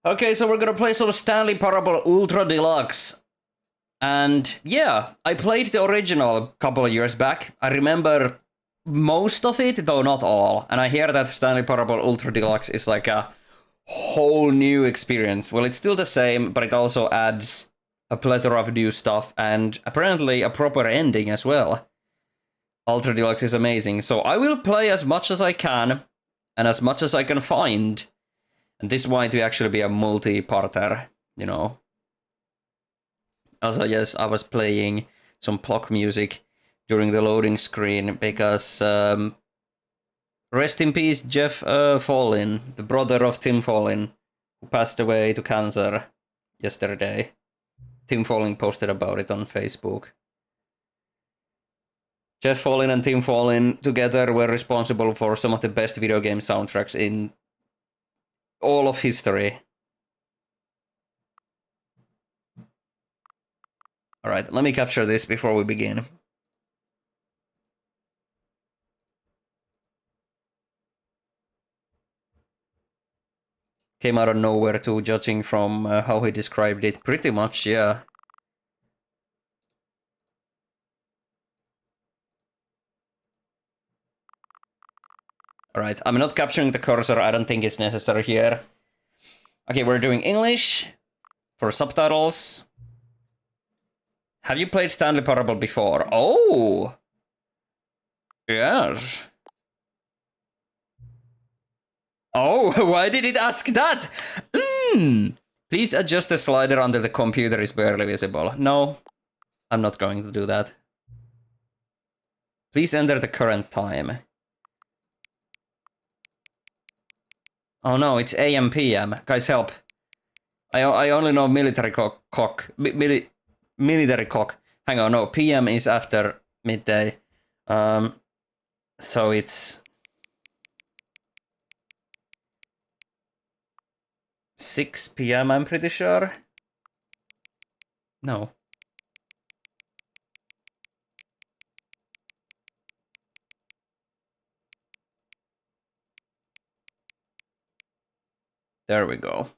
Okay, so we're gonna play some Stanley Parable Ultra Deluxe. And yeah, I played the original a couple of years back. I remember most of it, though not all. And I hear that Stanley Parable Ultra Deluxe is like a whole new experience. Well, it's still the same, but it also adds a plethora of new stuff and apparently a proper ending as well. Ultra Deluxe is amazing. So I will play as much as I can and as much as I can find. And this might actually be a multi-parter, you know. Also, yes, I was playing some block music during the loading screen because rest in peace, Jeff Fallin, the brother of Tim Fallin, who passed away to cancer yesterday. Tim Fallin posted about it on Facebook. Jeff Fallin and Tim Fallin together were responsible for some of the best video game soundtracks in all of history. Alright, let me capture this before we begin. Came out of nowhere too, judging from how he described it. Pretty much, yeah. Alright, I'm not capturing the cursor, I don't think it's necessary here. Okay, we're doing English for subtitles. Have you played Stanley Parable before? Oh! Yes. Oh, why did it ask that? Please adjust the slider under the computer is barely visible. No, I'm not going to do that. Please enter the current time. Oh no, it's AM PM. Guys, help. I only know military military cock. Hang on, no, PM is after midday. So it's 6 PM, I'm pretty sure. No. There we go.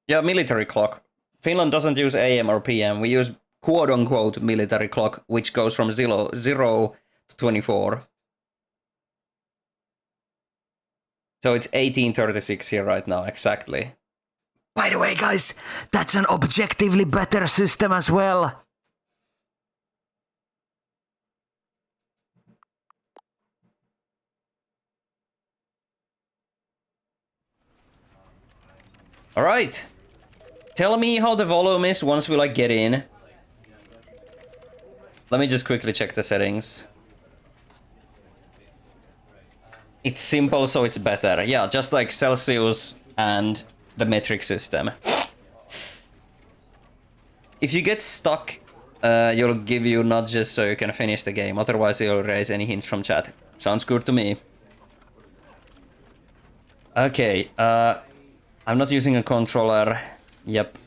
Yeah, military clock. Finland doesn't use AM or PM. We use quote-unquote military clock, which goes from 0 to 24. So it's 18:36 here right now, exactly. By the way, guys, that's an objectively better system as well. Alright. Tell me how the volume is once we get in. Let me just quickly check the settings. It's simple, so it's better. Yeah, just like Celsius and the metric system. If you get stuck, you'll give you nudges so you can finish the game. Otherwise, you'll raise any hints from chat. Sounds good to me. Okay, I'm not using a controller. Yep.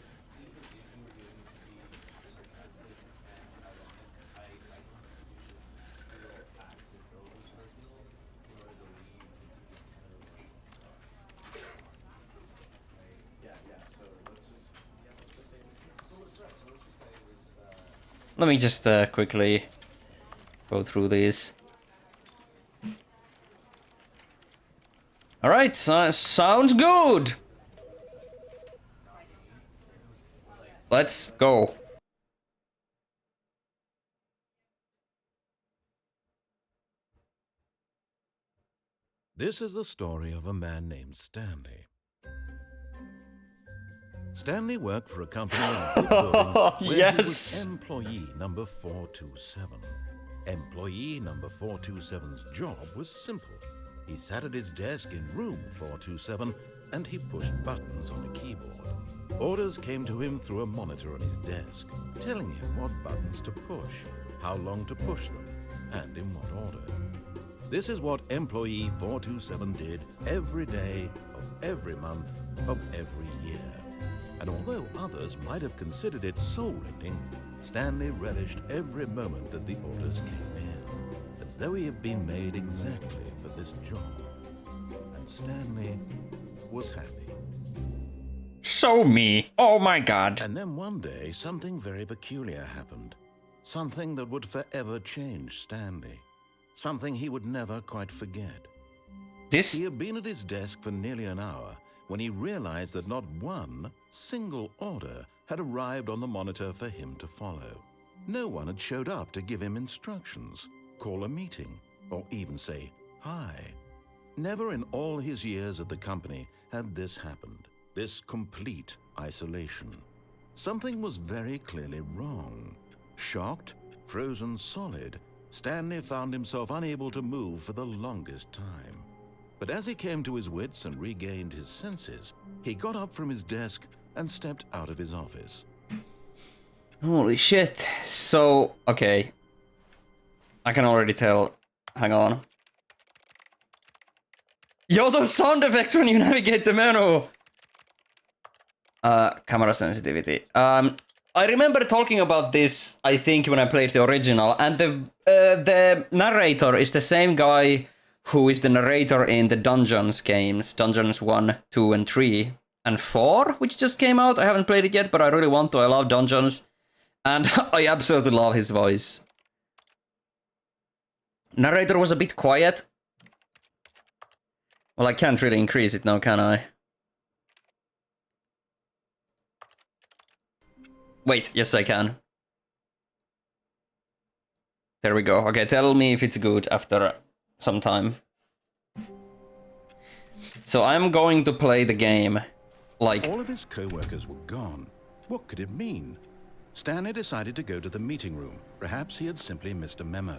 Let me just quickly go through these. Alright, sounds good! Let's go. This is the story of a man named Stanley. Stanley worked for a company in a big building where Yes. he was employee number 427. Employee number 427's job was simple. He sat at his desk in room 427 and he pushed buttons on a keyboard. Orders came to him through a monitor on his desk, telling him what buttons to push, how long to push them, and in what order. This is what employee 427 did every day of every month of every year. And although others might have considered it soul-ending, Stanley relished every moment that the orders came in, as as though he had been made exactly for this job. And Stanley was happy. So me. Oh my god. And then one day, something very peculiar happened. Something that would forever change Stanley. Something he would never quite forget. He had been at his desk for nearly an hour when he realized that not one single order had arrived on the monitor for him to follow. No one had showed up to give him instructions, call a meeting, or even say hi. Never in all his years at the company had this happened, this complete isolation. Something was very clearly wrong. Shocked, frozen solid, Stanley found himself unable to move for the longest time. But as he came to his wits and regained his senses, he got up from his desk and stepped out of his office. Holy shit. So, okay. I can already tell. Hang on. Yo, those sound effects when you navigate the menu! Camera sensitivity. I remember talking about this, I think, when I played the original, and the narrator is the same guy who is the narrator in the Dungeons games, Dungeons 1, 2, and 3, and 4, which just came out. I haven't played it yet, but I really want to. I love Dungeons, and I absolutely love his voice. Narrator was a bit quiet. Well, I can't really increase it now, can I? Wait, yes I can. There we go. Okay, tell me if it's good after some time. So I'm going to play the game like... All of his co-workers were gone. What could it mean? Stanley decided to go to the meeting room. Perhaps he had simply missed a memo.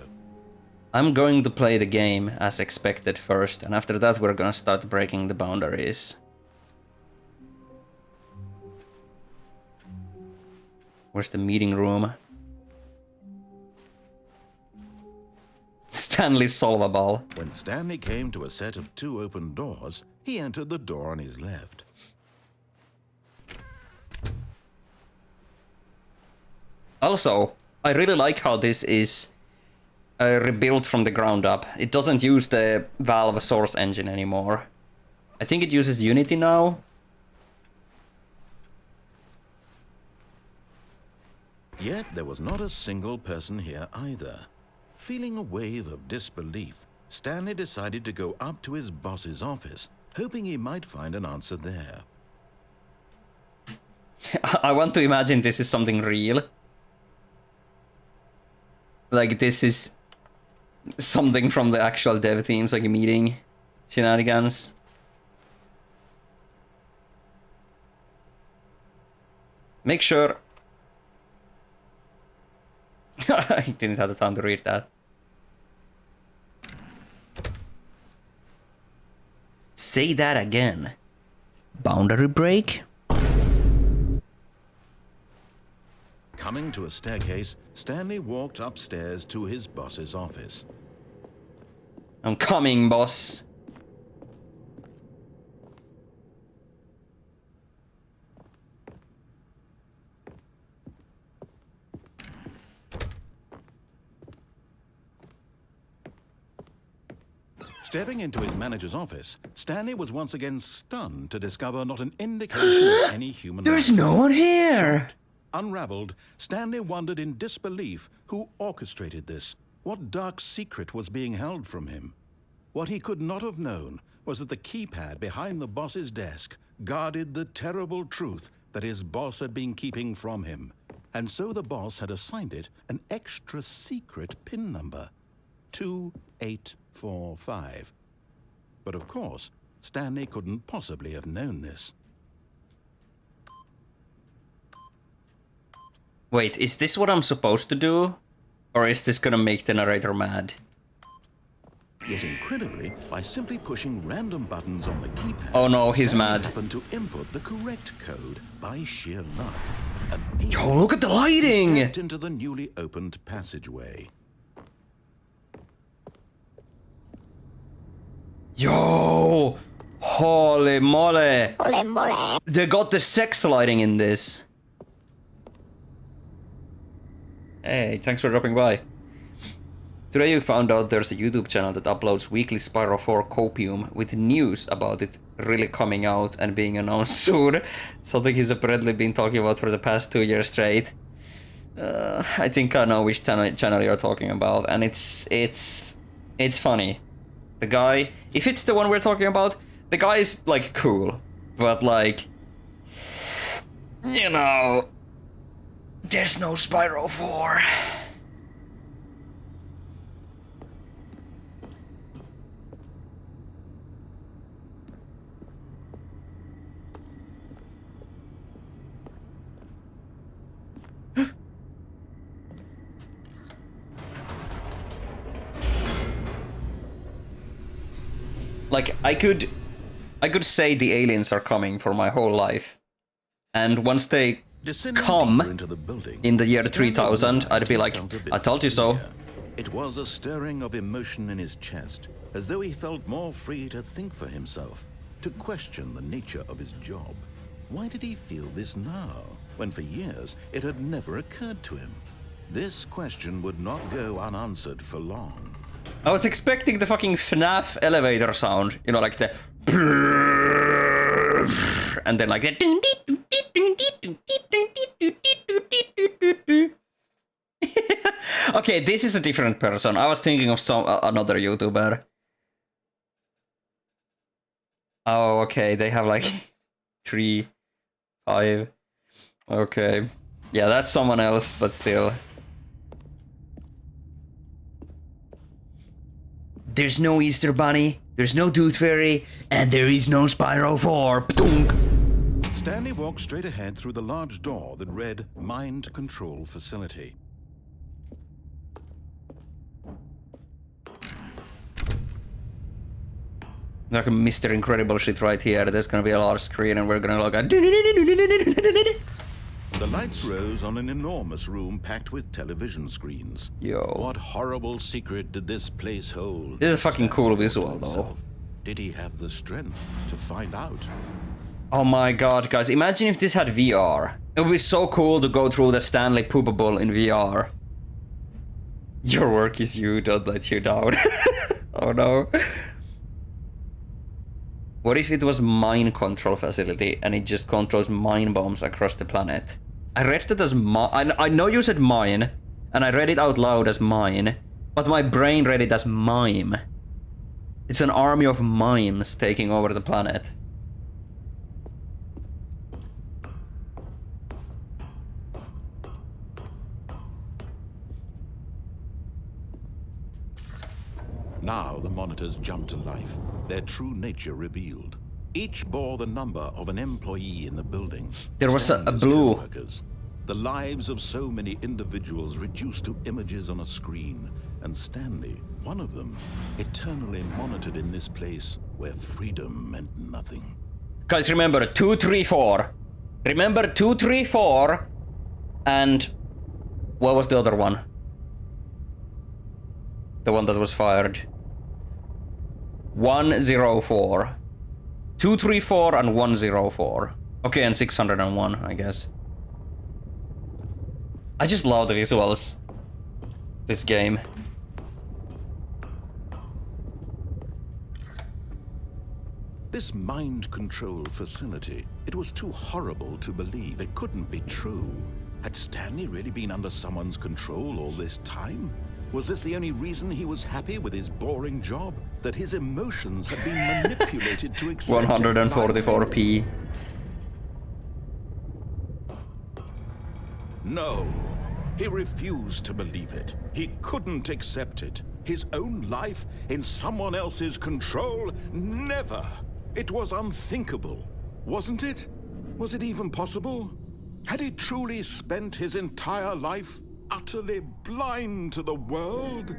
I'm going to play the game as expected first, and after that we're gonna start breaking the boundaries. Where's the meeting room? Stanley's solvable. When Stanley came to a set of 2 open doors, he entered the door on his left. Also, I really like how this is rebuilt from the ground up. It doesn't use the Valve source engine anymore. I think it uses Unity now. Yet there was not a single person here either. Feeling a wave of disbelief, Stanley decided to go up to his boss's office, hoping he might find an answer there. I want to imagine this is something real. Like this is something from the actual dev teams, like a meeting shenanigans. Make sure... I didn't have the time to read that. Say that again. Boundary break? Coming to a staircase, Stanley walked upstairs to his boss's office. I'm coming, boss. Stepping into his manager's office, Stanley was once again stunned to discover not an indication of any human There's life. no one here! Shocked, unraveled, Stanley wondered in disbelief who orchestrated this. What dark secret was being held from him? What he could not have known was that the keypad behind the boss's desk guarded the terrible truth that his boss had been keeping from him. And so the boss had assigned it an extra secret PIN number. 2845. But of course, Stanley couldn't possibly have known this. Wait, is this what I'm supposed to do? Or is this gonna make the narrator mad? Yet incredibly, by simply pushing random buttons on the keypad, Oh no, he's Stanley mad. happened to input the correct code by sheer luck. Yo, look at the He lighting! stepped into the newly opened passageway. Yo! Holy moly! They got the sex lighting in this. Hey, thanks for dropping by. Today you found out there's a YouTube channel that uploads weekly Spyro 4 copium with news about it really coming out and being announced soon. Something he's apparently been talking about for the past 2 years straight. I think I know which channel you're talking about, and it's funny. The guy, if it's the one we're talking about, the guy is like cool, but like, you know, there's no Spyro 4. Like, I could say the aliens are coming for my whole life, and once they come in the year 3000, I'd be like, I told you so. It was a stirring of emotion in his chest, as though he felt more free to think for himself, to question the nature of his job. Why did he feel this now, when for years it had never occurred to him? This question would not go unanswered for long. I was expecting the fucking FNAF elevator sound, you know, like the and then like the okay, this is a different person. I was thinking of another YouTuber. Oh, okay, they have like 3, 5. Okay, yeah, that's someone else, but still. There's no Easter Bunny, there's no Tooth Fairy, and there is no Spyro 4. Ptung. Stanley walked straight ahead through the large door that read Mind Control Facility. Like a Mr. Incredible shit right here. There's gonna be a large screen and we're gonna log out. The lights rose on an enormous room packed with television screens. Yo. What horrible secret did this place hold? This is a fucking cool visual, though. Did he have the strength to find out? Oh my god, guys. Imagine if this had VR. It would be so cool to go through the Stanley Poopable in VR. Your work is you, don't let you down. Oh no. What if it was mine control facility and it just controls mine bombs across the planet? I read it as I know you said mine, and I read it out loud as mine, but my brain read it as mime. It's an army of mimes taking over the planet. Now the monitors jumped to life, their true nature revealed. Each bore the number of an employee in the building. There was a blue. Co-workers. The lives of so many individuals reduced to images on a screen. And Stanley, one of them, eternally monitored in this place where freedom meant nothing. Guys, remember 234. Remember 234. And what was the other one? The one that was fired. 104. 234 and 104. Okay, and 601, I guess. I just love the visuals. This game. This mind control facility, it was too horrible to believe. It couldn't be true. Had Stanley really been under someone's control all this time? Was this the only reason he was happy with his boring job? That his emotions had been manipulated to accept 144p. No, he refused to believe it. He couldn't accept it. His own life in someone else's control? Never. It was unthinkable, wasn't it? Was it even possible? Had he truly spent his entire life utterly blind to the world?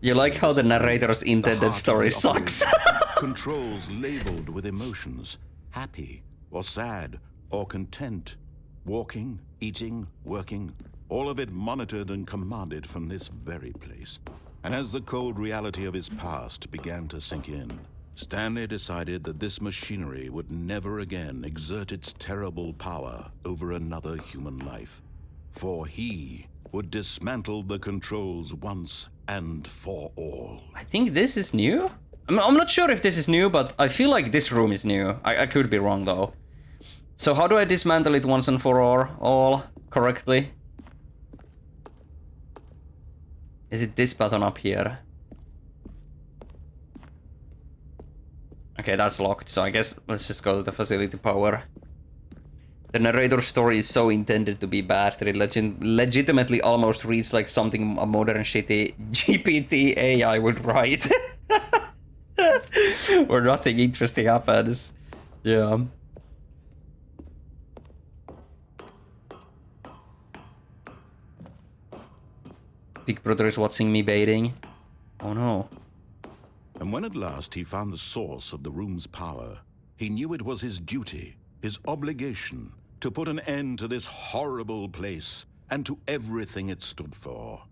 You like how the narrator's intended story sucks. Controls labeled with emotions, happy or sad or content, walking, eating, working, all of it monitored and commanded from this very place. And as the cold reality of his past began to sink in, Stanley decided that this machinery would never again exert its terrible power over another human life. For he would dismantle the controls once and for all. I think this is new? I'm not sure if this is new, but I feel like this room is new. I could be wrong though. So how do I dismantle it once and for all correctly? Is it this button up here? Okay, that's locked, so I guess let's just go to the facility power. The narrator's story is so intended to be bad that it legitimately almost reads like something a modern shitty GPT AI would write. Where nothing interesting happens. Yeah. Big Brother is watching me baiting. Oh no. And when at last he found the source of the room's power, he knew it was his duty, his obligation, to put an end to this horrible place and to everything it stood for.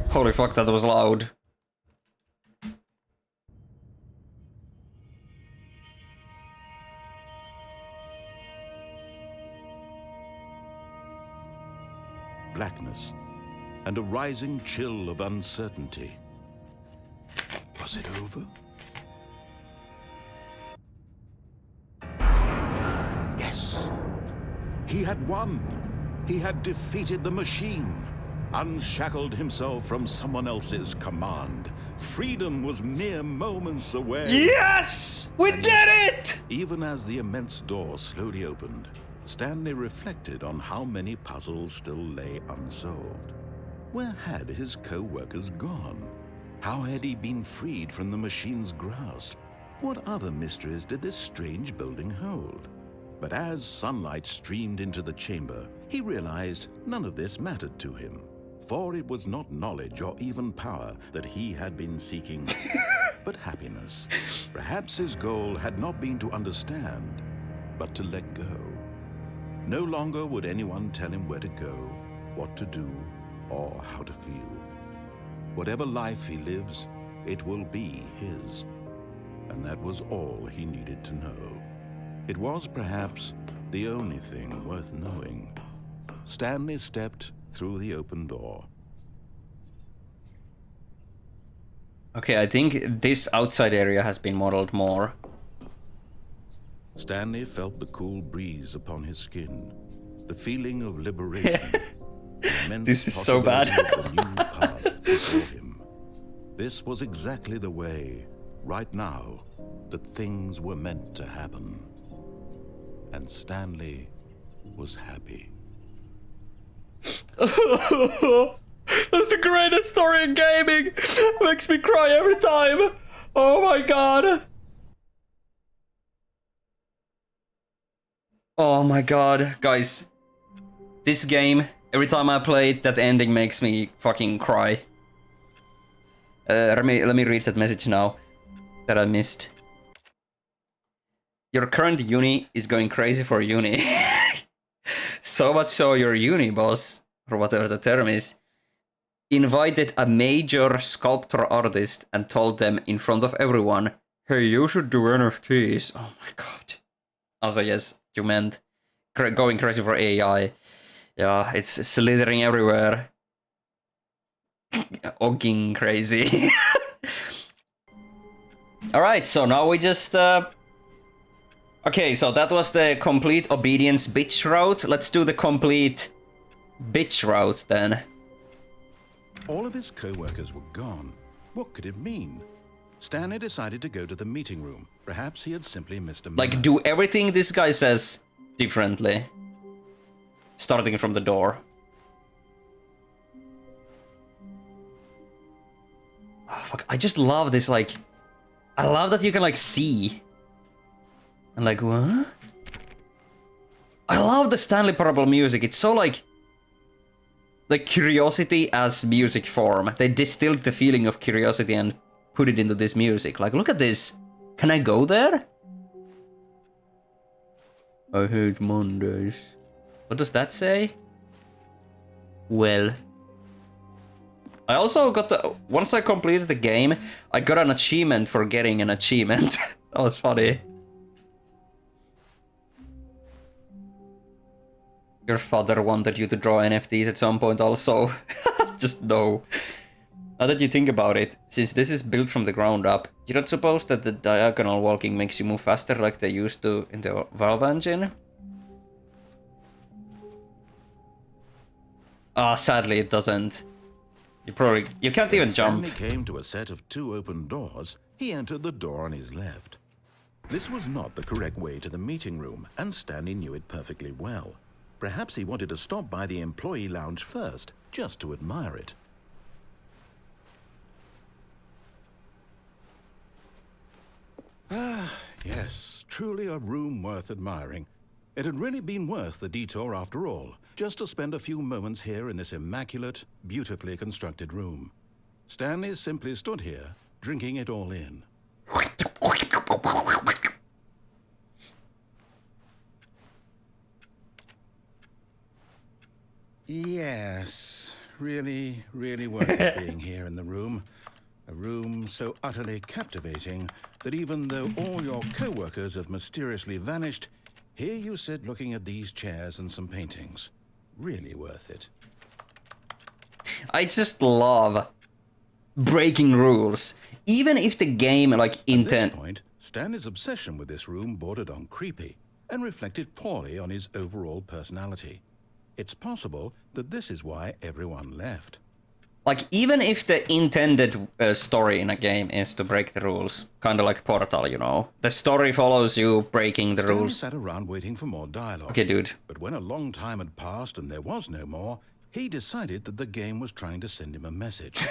Holy fuck, that was loud. Blackness and a rising chill of uncertainty. Was it over? Yes. He had won. He had defeated the machine, unshackled himself from someone else's command. Freedom was mere moments away. Yes! We did it! Even as the immense door slowly opened, Stanley reflected on how many puzzles still lay unsolved. Where had his co-workers gone? How had he been freed from the machine's grasp? What other mysteries did this strange building hold? But as sunlight streamed into the chamber, he realized none of this mattered to him. For it was not knowledge or even power that he had been seeking, but happiness. Perhaps his goal had not been to understand, but to let go. No longer would anyone tell him where to go, what to do, or how to feel. Whatever life he lives, it will be his. And that was all he needed to know. It was perhaps the only thing worth knowing. Stanley stepped through the open door. Okay, I think this outside area has been modeled more. Stanley felt the cool breeze upon his skin, the feeling of liberation. The immense This is so bad. possibility of the new path before him. This was exactly the way, right now, that things were meant to happen. And Stanley was happy. That's the greatest story in gaming! Makes me cry every time! Oh my god! Oh my god, guys. This game, every time I play it, that ending makes me fucking cry. Let me read that message now that I missed. Your current uni is going crazy for uni. So much so your uni boss, or whatever the term is, invited a major sculptor artist and told them in front of everyone, hey, you should do NFTs. Oh my god. Also, yes, you meant going crazy for AI. Yeah, it's slithering everywhere. Ogging crazy. Alright, so now we just... Okay, so that was the complete obedience bitch route. Let's do the complete bitch route then. All of his co-workers were gone. What could it mean? Stanley decided to go to the meeting room. Perhaps he had simply missed a moment. Like, do everything this guy says differently. Starting from the door. Oh, fuck, I just love this, like... I love that you can, like, see. And like, what? I love the Stanley Parable music. It's so, like curiosity as music form. They distilled the feeling of curiosity and put it into this music. Like, look at this. Can I go there? I hate Mondays. What does that say? Well. I also got the... Once I completed the game, I got an achievement for getting an achievement. That was funny. Your father wanted you to draw NFTs at some point also. Just no. Now that you think about it, since this is built from the ground up, you don't suppose that the diagonal walking makes you move faster like they used to in the Valve engine? Ah, sadly it doesn't. You can't even jump. Stanley came to a set of 2 open doors. He entered the door on his left. This was not the correct way to the meeting room, and Stanley knew it perfectly well. Perhaps he wanted to stop by the employee lounge first, just to admire it. Ah, yes, truly a room worth admiring. It had really been worth the detour after all, just to spend a few moments here in this immaculate, beautifully constructed room. Stanley simply stood here, drinking it all in. Yes, really, really worth it being here in the room. A room so utterly captivating that even though all your co-workers have mysteriously vanished, here you sit looking at these chairs and some paintings. Really worth it. I just love breaking rules. Even if the game, like, At this point, Stanley's obsession with this room bordered on creepy and reflected poorly on his overall personality. It's possible that this is why everyone left. Like, even if the intended story in a game is to break the rules, kind of like Portal, you know, the story follows you breaking the Stanley rules. sat around waiting for more dialogue. Okay, dude. But when a long time had passed and there was no more, he decided that the game was trying to send him a message.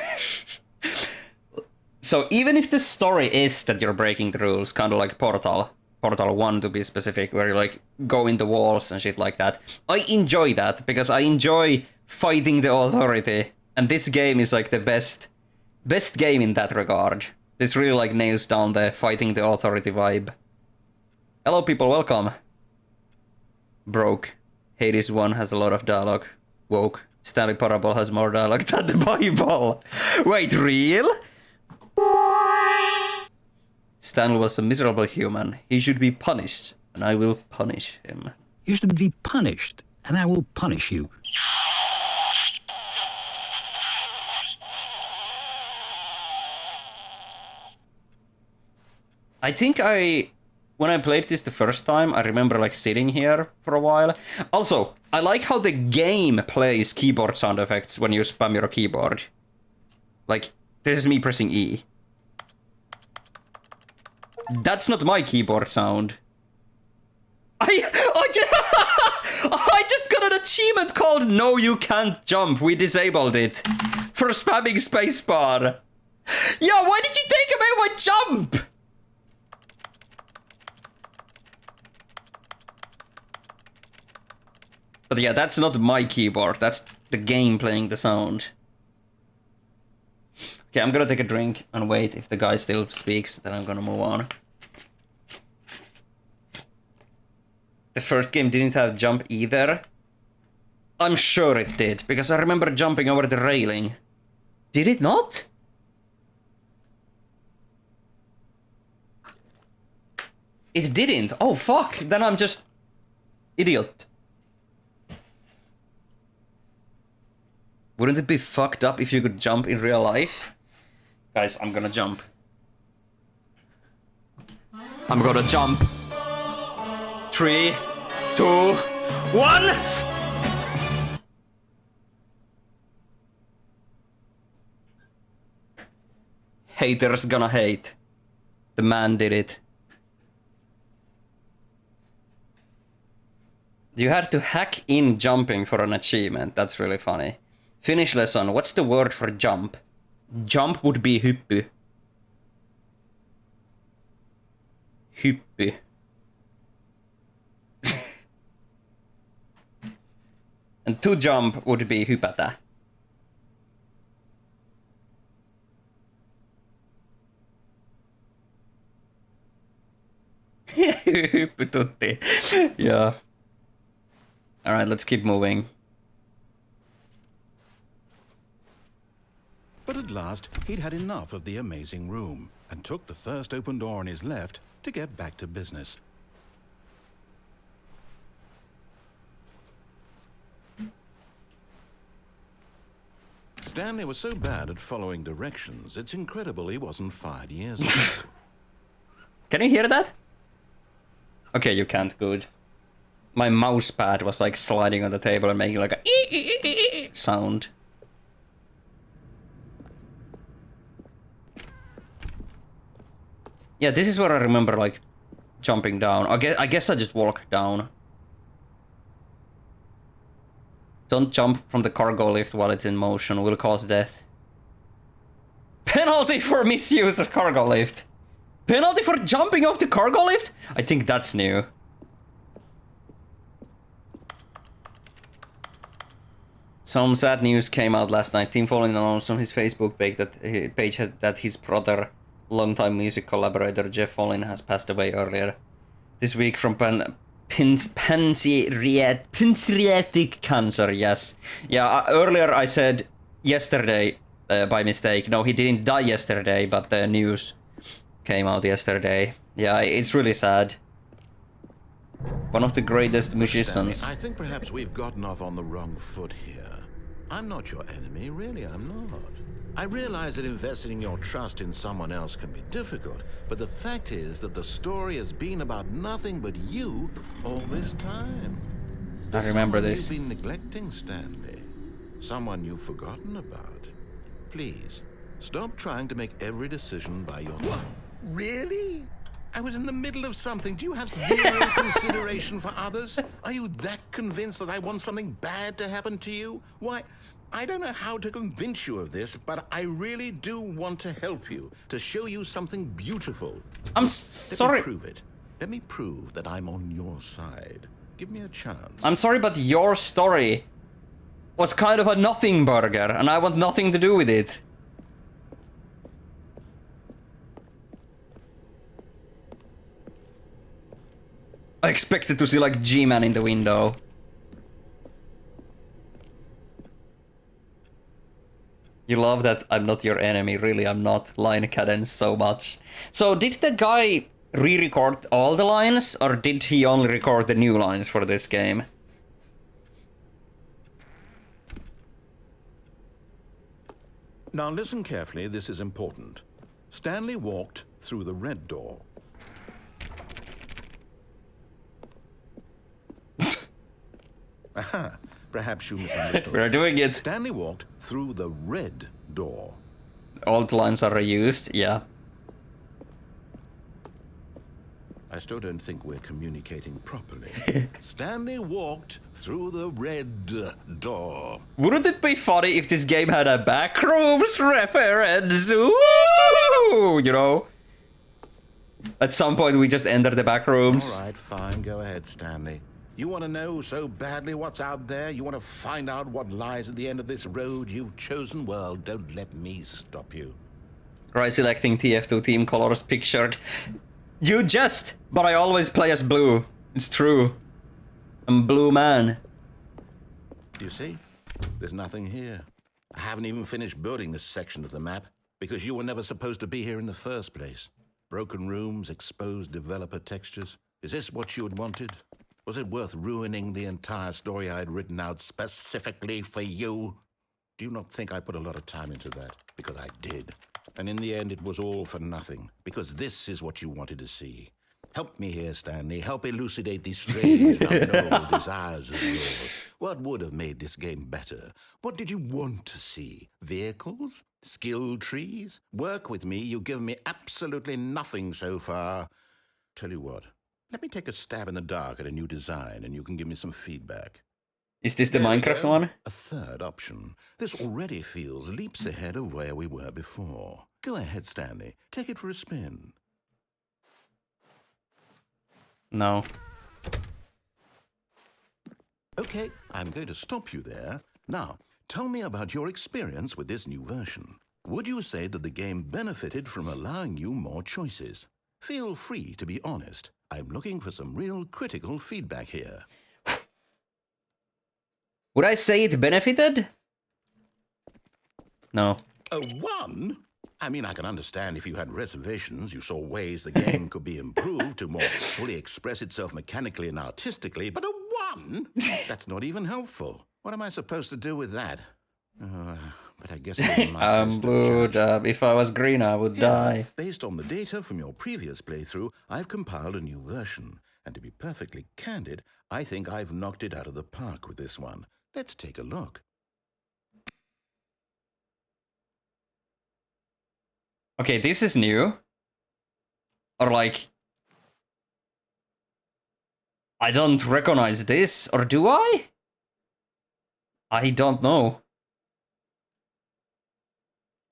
So even if the story is that you're breaking the rules, kind of like Portal 1 to be specific, where you like go in the walls and shit like that, I enjoy that because I enjoy fighting the authority. And this game is like the best game in that regard. This really like nails down the fighting the authority vibe. Hello people, welcome. Broke. Hades 1 has a lot of dialogue. Woke. Stanley Parable has more dialogue than the Bible. Wait, real? Stanley was a miserable human. He should be punished, and I will punish him. You should be punished, and I will punish you. I think when I played this the first time, I remember like sitting here for a while. Also, I like how the game plays keyboard sound effects when you spam your keyboard. Like, this is me pressing E. That's not my keyboard sound. I just got an achievement called No You Can't Jump. We disabled it. For spamming spacebar. Yeah, why did you take away my jump? But yeah, that's not my keyboard. That's the game playing the sound. Okay, I'm gonna take a drink and wait. If the guy still speaks, then I'm gonna move on. The first game didn't have jump either. I'm sure it did, because I remember jumping over the railing. Did it not? It didn't. Oh, fuck. Then I'm just... idiot. Wouldn't it be fucked up if you could jump in real life? Guys, I'm gonna jump. I'm gonna jump. 3, 2, 1! Haters gonna hate. The man did it. You had to hack in jumping for an achievement. That's really funny. Finnish lesson. What's the word for jump? Jump would be hyppy. Hyppy. And to jump would be hypätä. Hyppytutti. Yeah. Alright, let's keep moving. But at last, he'd had enough of the amazing room and took the first open door on his left to get back to business. Stanley was so bad at following directions, it's incredible he wasn't fired years ago. Can you hear that? Okay, you can't. Good. My mouse pad was like sliding on the table and making like a sound. Yeah, this is where I remember like jumping down. I guess I just walked down. Don't jump from the cargo lift while it's in motion. Will cause death. Penalty for misuse of cargo lift. Penalty for jumping off the cargo lift? I think that's new. Some sad news came out last night. Tim Follin announced on his Facebook page that his brother, longtime music collaborator Jeff Follin, has passed away earlier this week from pancreatic cancer. Yes. Yeah, earlier I said yesterday by mistake. No, he didn't die yesterday, but the news came out yesterday. Yeah, it's really sad. One of the greatest musicians. Stanley, I think perhaps we've gotten off on the wrong foot here. I'm not your enemy, really, I'm not. I realize that investing your trust in someone else can be difficult, but the fact is that the story has been about nothing but you all this time. I remember this. You've been neglecting, Stanley. Someone you've forgotten about. Please, stop trying to make every decision by your... What? Really? I was in the middle of something. Do you have zero consideration for others? Are you that convinced that I want something bad to happen to you? Why, I don't know how to convince you of this, but I really do want to help you, to show you something beautiful. I'm sorry. Let me prove it. Let me prove that I'm on your side. Give me a chance. I'm sorry, but your story was kind of a nothing burger, and I want nothing to do with it. I expected to see like G-Man in the window. You love that I'm not your enemy, really I'm not. Line cadence so much. So did the guy re-record all the lines, or did he only record the new lines for this game? Now listen carefully, this is important. Stanley walked through the red door. Aha, perhaps you misunderstood. We're doing it. Stanley walked through the red door. All the lines are reused, yeah. I still don't think we're communicating properly. Stanley walked through the red door. Wouldn't it be funny if this game had a backrooms reference? Ooh, you know? At some point we just enter the backrooms. All right, fine, go ahead, Stanley. You want to know so badly what's out there? You want to find out what lies at the end of this road you've chosen? Well, don't let me stop you. Try selecting TF2 team colors pictured. You jest, but I always play as blue. It's true. I'm blue man. You see? There's nothing here. I haven't even finished building this section of the map because you were never supposed to be here in the first place. Broken rooms, exposed developer textures. Is this what you had wanted? Was it worth ruining the entire story I had written out specifically for you? Do you not think I put a lot of time into that? Because I did. And in the end, it was all for nothing. Because this is what you wanted to see. Help me here, Stanley. Help elucidate these strange, unknown desires of yours. What would have made this game better? What did you want to see? Vehicles? Skill trees? Work with me. You've given me absolutely nothing so far. Tell you what. Let me take a stab in the dark at a new design, and you can give me some feedback. Is this the There we Minecraft go. one? A third option. This already feels leaps ahead of where we were before. Go ahead, Stanley. Take it for a spin. No. Okay, I'm going to stop you there. Now, tell me about your experience with this new version. Would you say that the game benefited from allowing you more choices? Feel free to be honest. I'm looking for some real critical feedback here. Would I say it benefited? No. A 1? I mean, I can understand if you had reservations, you saw ways the game could be improved to more fully express itself mechanically and artistically, but a 1? That's not even helpful. What am I supposed to do with that? but I guess it isn't my I'm place to blue. judge. If I was green, I would die. Based on the data from your previous playthrough, I've compiled a new version. And to be perfectly candid, I think I've knocked it out of the park with this one. Let's take a look. Okay, this is new. Or like... I don't recognize this, or do I? I don't know.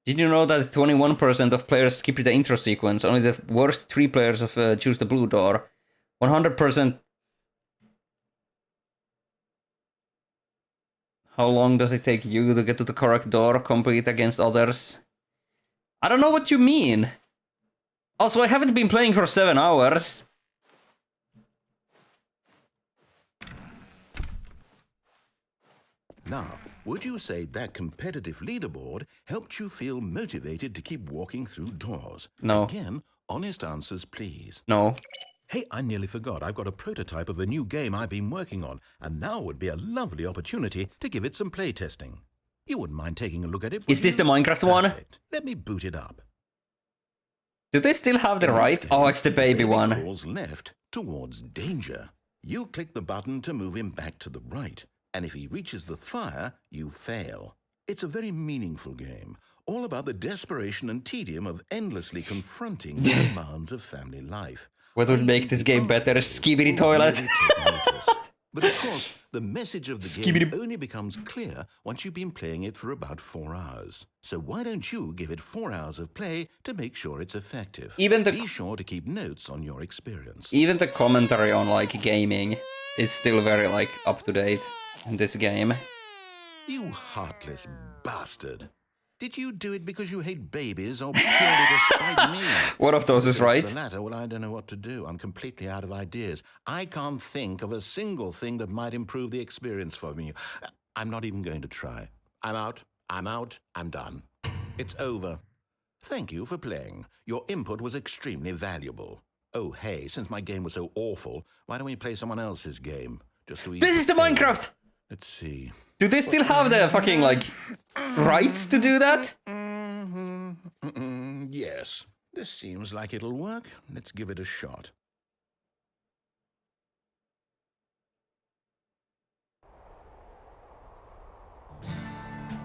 Did you know that 21% of players skipped the intro sequence? Only the worst 3 players of choose the blue door. 100%. How long does it take you to get to the correct door, compete against others? I don't know what you mean. Also, I haven't been playing for 7 hours. Now, would you say that competitive leaderboard helped you feel motivated to keep walking through doors? No. Again, honest answers, please. No. Hey, I nearly forgot. I've got a prototype of a new game I've been working on, and now would be a lovely opportunity to give it some playtesting. You wouldn't mind taking a look at it, would Is this you? the Minecraft one? Perfect. Let me boot it up. Do they still have the In this right? game, Oh, it's the baby one. Calls left towards danger. You click the button to move him back to the right, and if he reaches the fire, you fail. It's a very meaningful game, all about the desperation and tedium of endlessly confronting the demands of family life. What would I make think this the game better? players Skibidi will toilet. really take notice. But of course, the message of the Skibidi- game only becomes clear once you've been playing it for about 4 hours. So why don't you give it 4 hours of play to make sure it's effective? Even the- Be sure to keep notes on your experience. Even the commentary on like gaming is still very like up to date in this game. You heartless bastard. Did you do it because you hate babies or purely to spite me? One of those is If it's right. the latter, well, I don't know what to do. I'm completely out of ideas. I can't think of a single thing that might improve the experience for me. I'm not even going to try. I'm out. I'm done. It's over. Thank you for playing. Your input was extremely valuable. Oh, hey, since my game was so awful, why don't we play someone else's game? Just to ease This is the pain. Minecraft! Let's see. Do they still have the fucking like rights to do that? Yes, this seems like it'll work. Let's give it a shot.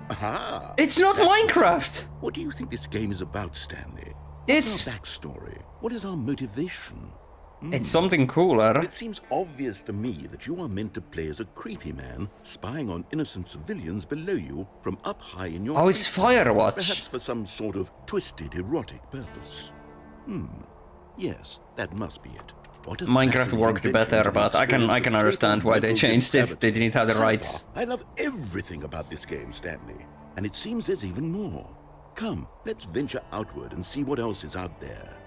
Aha! It's not Minecraft! What do you think this game is about, Stanley? It's- What's our backstory? What is our motivation? It's something cooler. It seems obvious to me that you are meant to play as a creepy man spying on innocent civilians below you from up high in your Oh, it's basement, Firewatch. perhaps for some sort of twisted erotic purpose. Yes, that must be it. What a Minecraft fascinating worked invention better, to the but I can experience of understand total why they mental changed it. depravity. They didn't have the So rights. far, I love everything about this game, Stanley, and it seems there's even more. Come, let's venture outward and see what else is out there.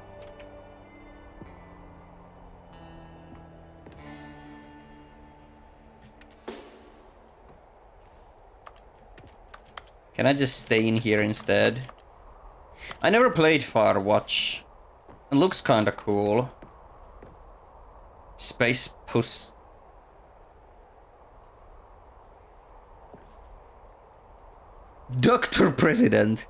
Can I just stay in here instead? I never played Firewatch. It looks kinda cool. Space Puss. Dr. President.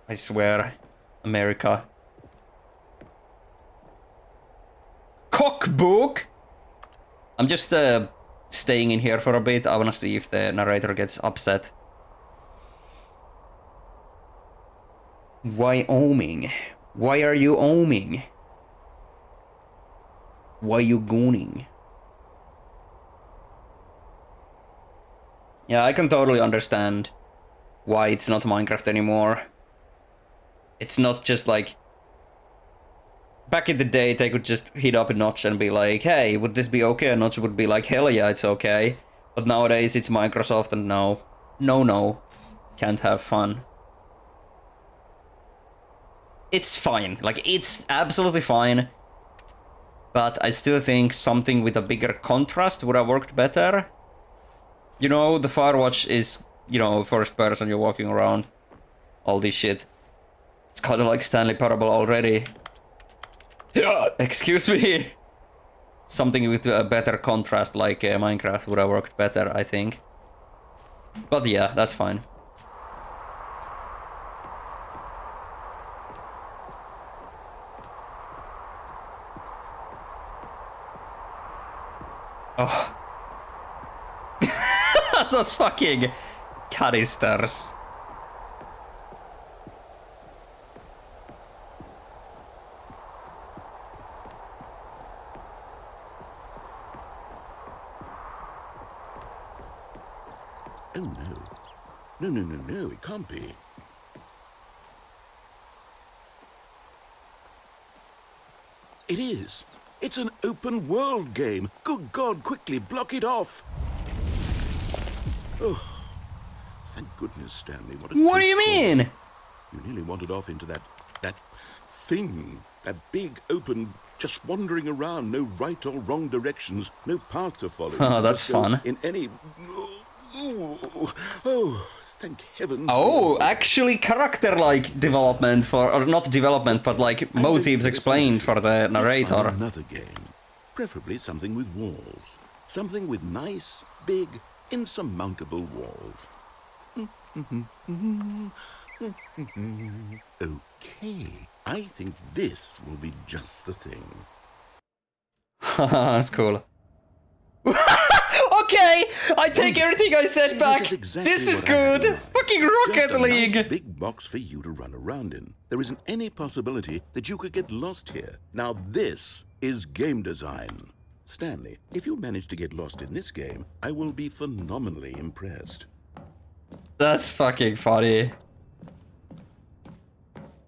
I swear, America. Cookbook? I'm just staying in here for a bit. I wanna see if the narrator gets upset. Wyoming. Why are you oming? Why you gooning? Yeah, I can totally understand why it's not Minecraft anymore. It's not just like... Back in the day, they could just hit up a Notch and be like, hey, would this be okay? And Notch would be like, hell yeah, it's okay. But nowadays, it's Microsoft and no. No. Can't have fun. It's fine. Like, it's absolutely fine. But I still think something with a bigger contrast would have worked better. You know, the Firewatch is, you know, first person, you're walking around. All this shit. It's kind of like Stanley Parable already. Yeah, excuse me. Something with a better contrast, like Minecraft, would have worked better, I think. But yeah, that's fine. Oh. Those fucking canisters. Oh no. No, no, no, no, it can't be. It is. It's an open world game. Good God, quickly block it off. Oh, thank goodness, Stanley. What do you mean? You nearly wandered off into that thing. That big, open, just wandering around, no right or wrong directions, no path to follow. Oh, that's fun. In any... Oh, thank heavens. Oh, actually character-like development for... Or not development, but like motives explained for the narrator. Let's find another game. Preferably something with walls. Something with nice, big, insurmountable walls. Okay, I think this will be just the thing. That's cool. Okay, I take everything I said back. This is good. Fucking Rocket Just League. a nice big box for you to run around in. There isn't any possibility that you could get lost here. Now this is game design. Stanley, if you manage to get lost in this game, I will be phenomenally impressed. That's fucking funny.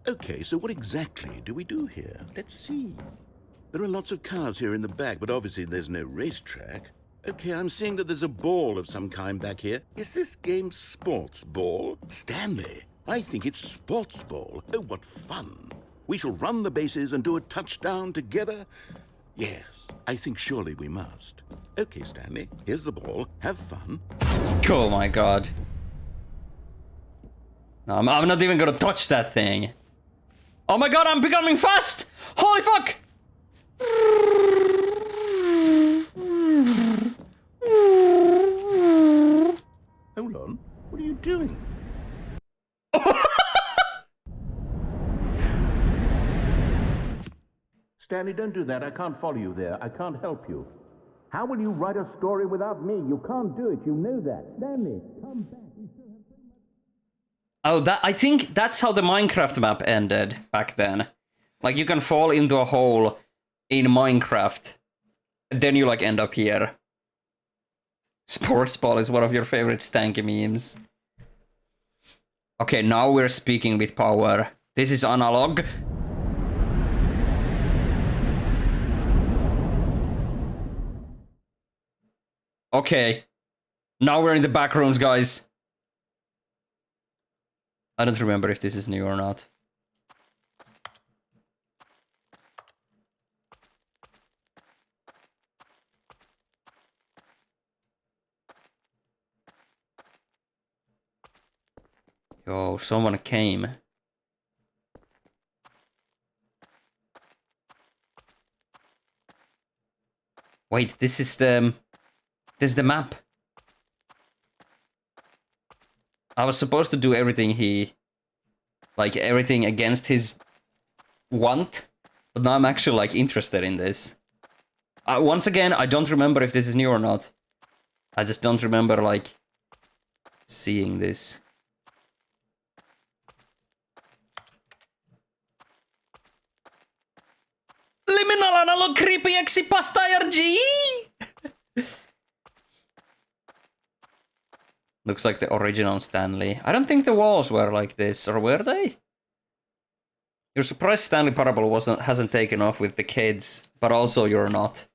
Okay, so what exactly do we do here? Let's see. There are lots of cars here in the back, but obviously there's no racetrack. Okay, I'm seeing that there's a ball of some kind back here. Is this game sports ball? Stanley, I think it's sports ball. Oh, what fun. We shall run the bases and do a touchdown together. Yes, I think surely we must. Okay, Stanley, here's the ball. Have fun. Oh my god. No, I'm not even gonna touch that thing. Oh my god, I'm becoming fast! Holy fuck! Hold on. What are you doing? Stanley, don't do that. I can't follow you there. I can't help you. How will you write a story without me? You can't do it. You know that. Stanley, come back. Oh, I think that's how the Minecraft map ended back then. Like, you can fall into a hole in Minecraft, and then you, like, end up here. Sports ball is one of your favorite stanky memes. Okay, now we're speaking with power. This is analog. Okay. Now we're in the back rooms, guys. I don't remember if this is new or not. Yo, someone came. Wait, this is the map. I was supposed to do everything everything against his want, but now I'm actually, like, interested in this. Once again, I don't remember if this is new or not. I just don't remember, like, seeing this. Liminal analog creepy exi pasta RG! Looks like the original Stanley. I don't think the walls were like this, or were they? You're surprised Stanley Parable hasn't taken off with the kids, but also you're not.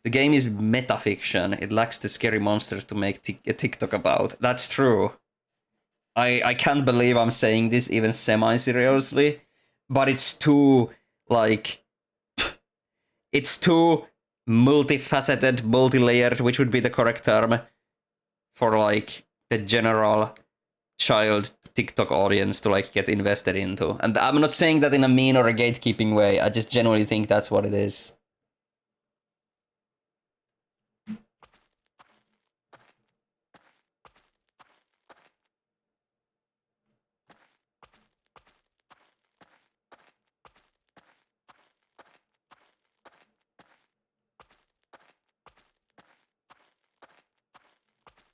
The game is metafiction. It lacks the scary monsters to make a TikTok about. That's true. I can't believe I'm saying this even semi-seriously, but it's too, like... It's too multifaceted, multi-layered, which would be the correct term, for, like, the general child TikTok audience to, like, get invested into. And I'm not saying that in a mean or a gatekeeping way. I just genuinely think that's what it is.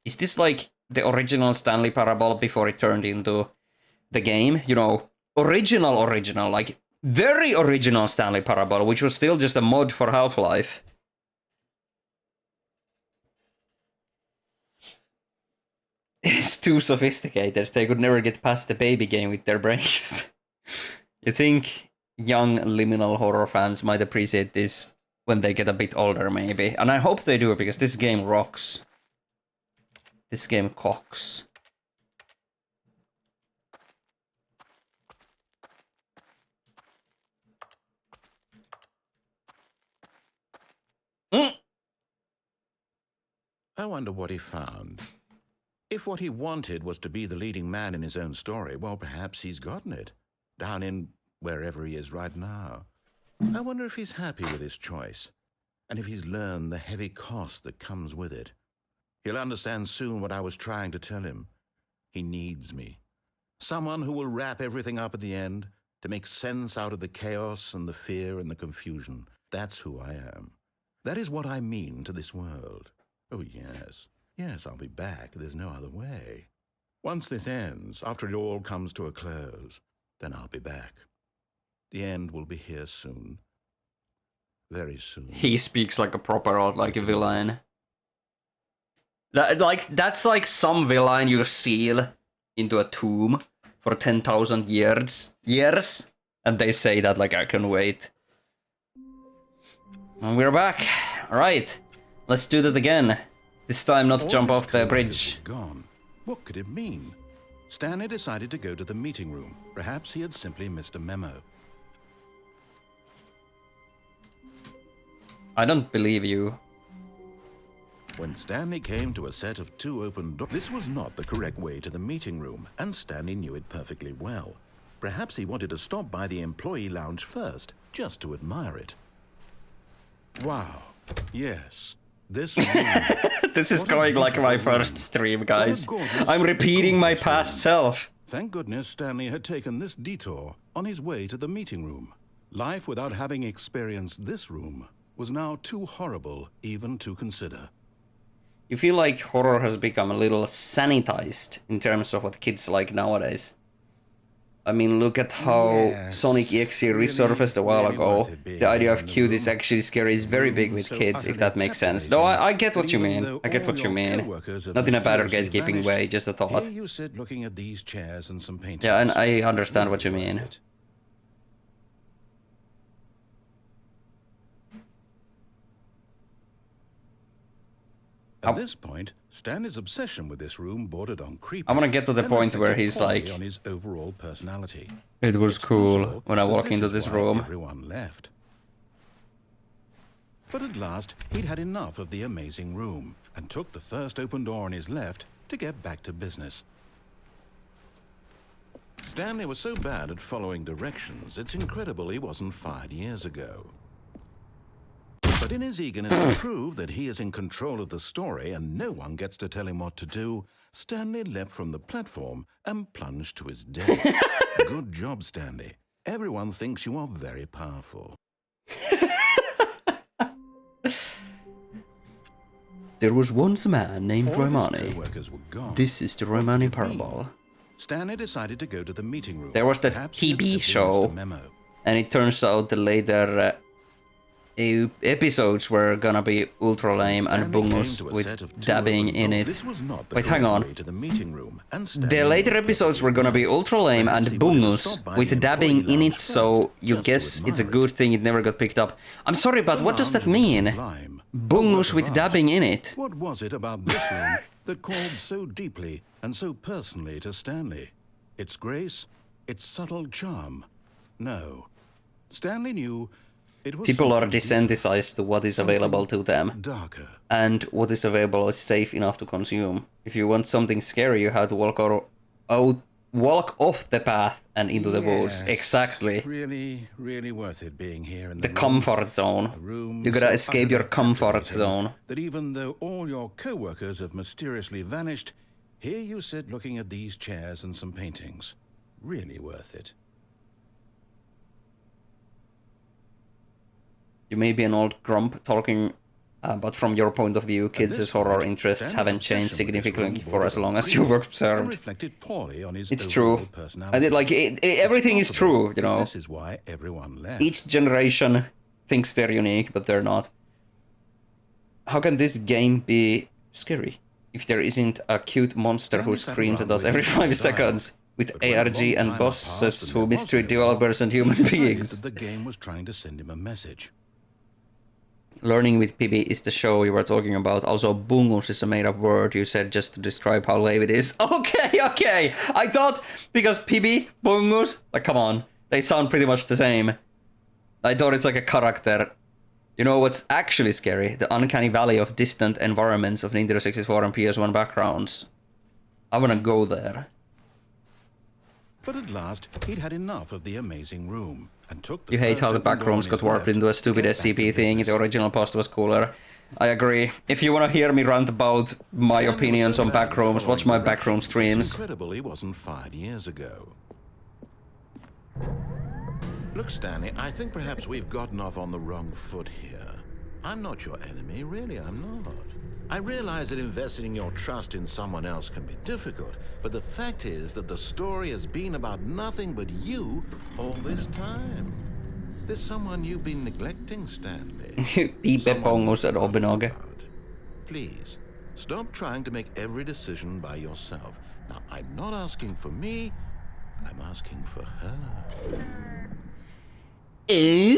Is this like the original Stanley Parable before it turned into the game? You know, original, like very original Stanley Parable, which was still just a mod for Half-Life. It's too sophisticated. They could never get past the baby game with their brains. You think young liminal horror fans might appreciate this when they get a bit older, maybe. And I hope they do, because this game rocks. This game cocks. I wonder what he found. If what he wanted was to be the leading man in his own story, well, perhaps he's gotten it. Down in wherever he is right now. I wonder if he's happy with his choice, and if he's learned the heavy cost that comes with it. He'll understand soon what I was trying to tell him. He needs me. Someone who will wrap everything up at the end, to make sense out of the chaos and the fear and the confusion. That's who I am. That is what I mean to this world. Oh, yes. Yes, I'll be back. There's no other way. Once this ends, after it all comes to a close, then I'll be back. The end will be here soon. Very soon. He speaks like a proper old, like, villain. That's like some villain you seal into a tomb for 10,000 years, and they say that, like, I can wait. And we're back. Alright, let's do that again. This time not jump off the bridge. Gone. What could it mean? Stanley decided to go to the meeting room. Perhaps he had simply missed a memo. I don't believe you. When Stanley came to a set of 2 open doors, this was not the correct way to the meeting room, and Stanley knew it perfectly well. Perhaps he wanted to stop by the employee lounge first, just to admire it. Wow. Yes. This room. This is going like my first stream, guys. I'm repeating my past self. Thank goodness Stanley had taken this detour on his way to the meeting room. Life without having experienced this room was now too horrible even to consider. You feel like horror has become a little sanitized in terms of what kids like nowadays. I mean, look at how Sonic EXE resurfaced a while ago. The idea of cute is actually scary is very big with kids, if that makes sense. No, I get what you mean. I get what you mean. Not in a bad or gatekeeping way, just a thought. Yeah, and I understand what you mean. At this point, Stanley's obsession with this room bordered on creepy. I want to get to the point where he's like, on his overall personality. It was cool when I walk into this room. Everyone left. But at last, he'd had enough of the amazing room and took the first open door on his left to get back to business. Stanley was so bad at following directions, it's incredible he wasn't fired years ago. But in his eagerness to prove that he is in control of the story and no one gets to tell him what to do, Stanley leapt from the platform and plunged to his death. Good job, Stanley. Everyone thinks you are very powerful. There was once a man named Ryemanni. Co-workers were gone. This is the Ryemanni Parable. Stanley decided to go to the meeting room. There was that Perhaps he had TV simply show, missed a memo. and it turns out the later episodes were gonna be ultra lame and bungus with dabbing in it. Wait, hang on. The later episodes were gonna be ultra lame and bungus with dabbing in it, so you guess it's a good thing it never got picked up. I'm sorry, but what does that mean? Bungus with dabbing in it. What was it about this room that called so deeply and so personally to Stanley? Its grace? Its subtle charm? No. Stanley knew it was people are desensitized to what is available to them, darker. and what is available is safe enough to consume. If you want something scary, you have to walk off the path and into the woods. Exactly. Really worth it being here in the comfort zone. You gotta escape your comfort zone. That even though all your co-workers have mysteriously vanished, here you sit looking at these chairs and some paintings. Really worth it. You may be an old grump talking But from your point of view, kids' horror interests haven't changed significantly for as long as you've observed. It's true. I did like everything is true, you know. This is why everyone left. Each generation thinks they're unique, but they're not. How can this game be scary if there isn't a cute monster who screams at us every 5 seconds? With ARG and bosses who mistreat developers and human beings. The game was trying to send him a message. Learning with PB is the show you were talking about. Also, bungus is a made-up word you said just to describe how lame it is. Okay. I thought, because PB, bungus, like, come on. They sound pretty much the same. I thought it's like a character. You know what's actually scary? The uncanny valley of distant environments of Nintendo 64 and PS1 backgrounds. I wanna go there. But at last, he'd had enough of the amazing room. And took the You hate how the first open back door rooms on got his warped left into a to stupid get back SCP to thing. The business. original post was cooler. I agree. If you want to hear me rant about my Stanley was opinions so on bad at backrooms, watch my following backroom directions, streams. It's incredible he wasn't fired years ago. Look, Stanley, I think perhaps we've gotten off on the wrong foot here. I'm not your enemy, really, I'm not. I realize that investing your trust in someone else can be difficult, but the fact is that the story has been about nothing but you all this time. There's someone you've been neglecting, Stanley. Pipe Pongos at Obenog. Please, stop trying to make every decision by yourself. Now, I'm not asking for me, I'm asking for her. Ooh,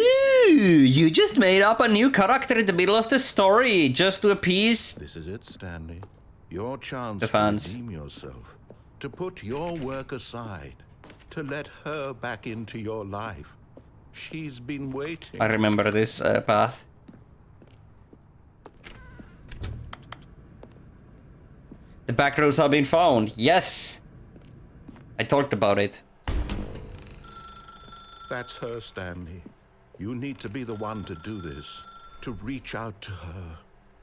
you just made up a new character in the middle of the story just to appease This is it, Stanley. Your chance the to fans. redeem yourself, to put your work aside, to let her back into your life. She's been waiting. I remember this path. The back roads have been found. Yes! I talked about it. That's her, Stanley. You need to be the one to do this, to reach out to her.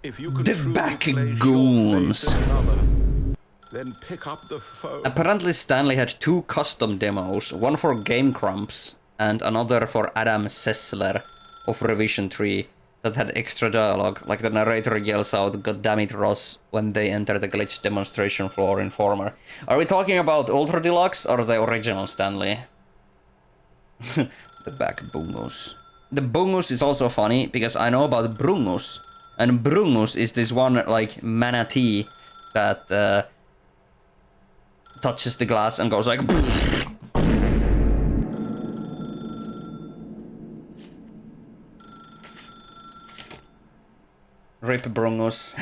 If you could The truly back place your goons. faith in another, then pick up the phone. Apparently Stanley had 2 custom demos, one for Game Grumps and another for Adam Sessler of Revision 3 that had extra dialogue, like the narrator yells out "God damn it, Ross" when they enter the glitch demonstration floor in Former. Are we talking about Ultra Deluxe or the original Stanley? The back bungus. The bungus is also funny because I know about brungus, and brungus is this one like manatee that touches the glass and goes like. Rip brungus.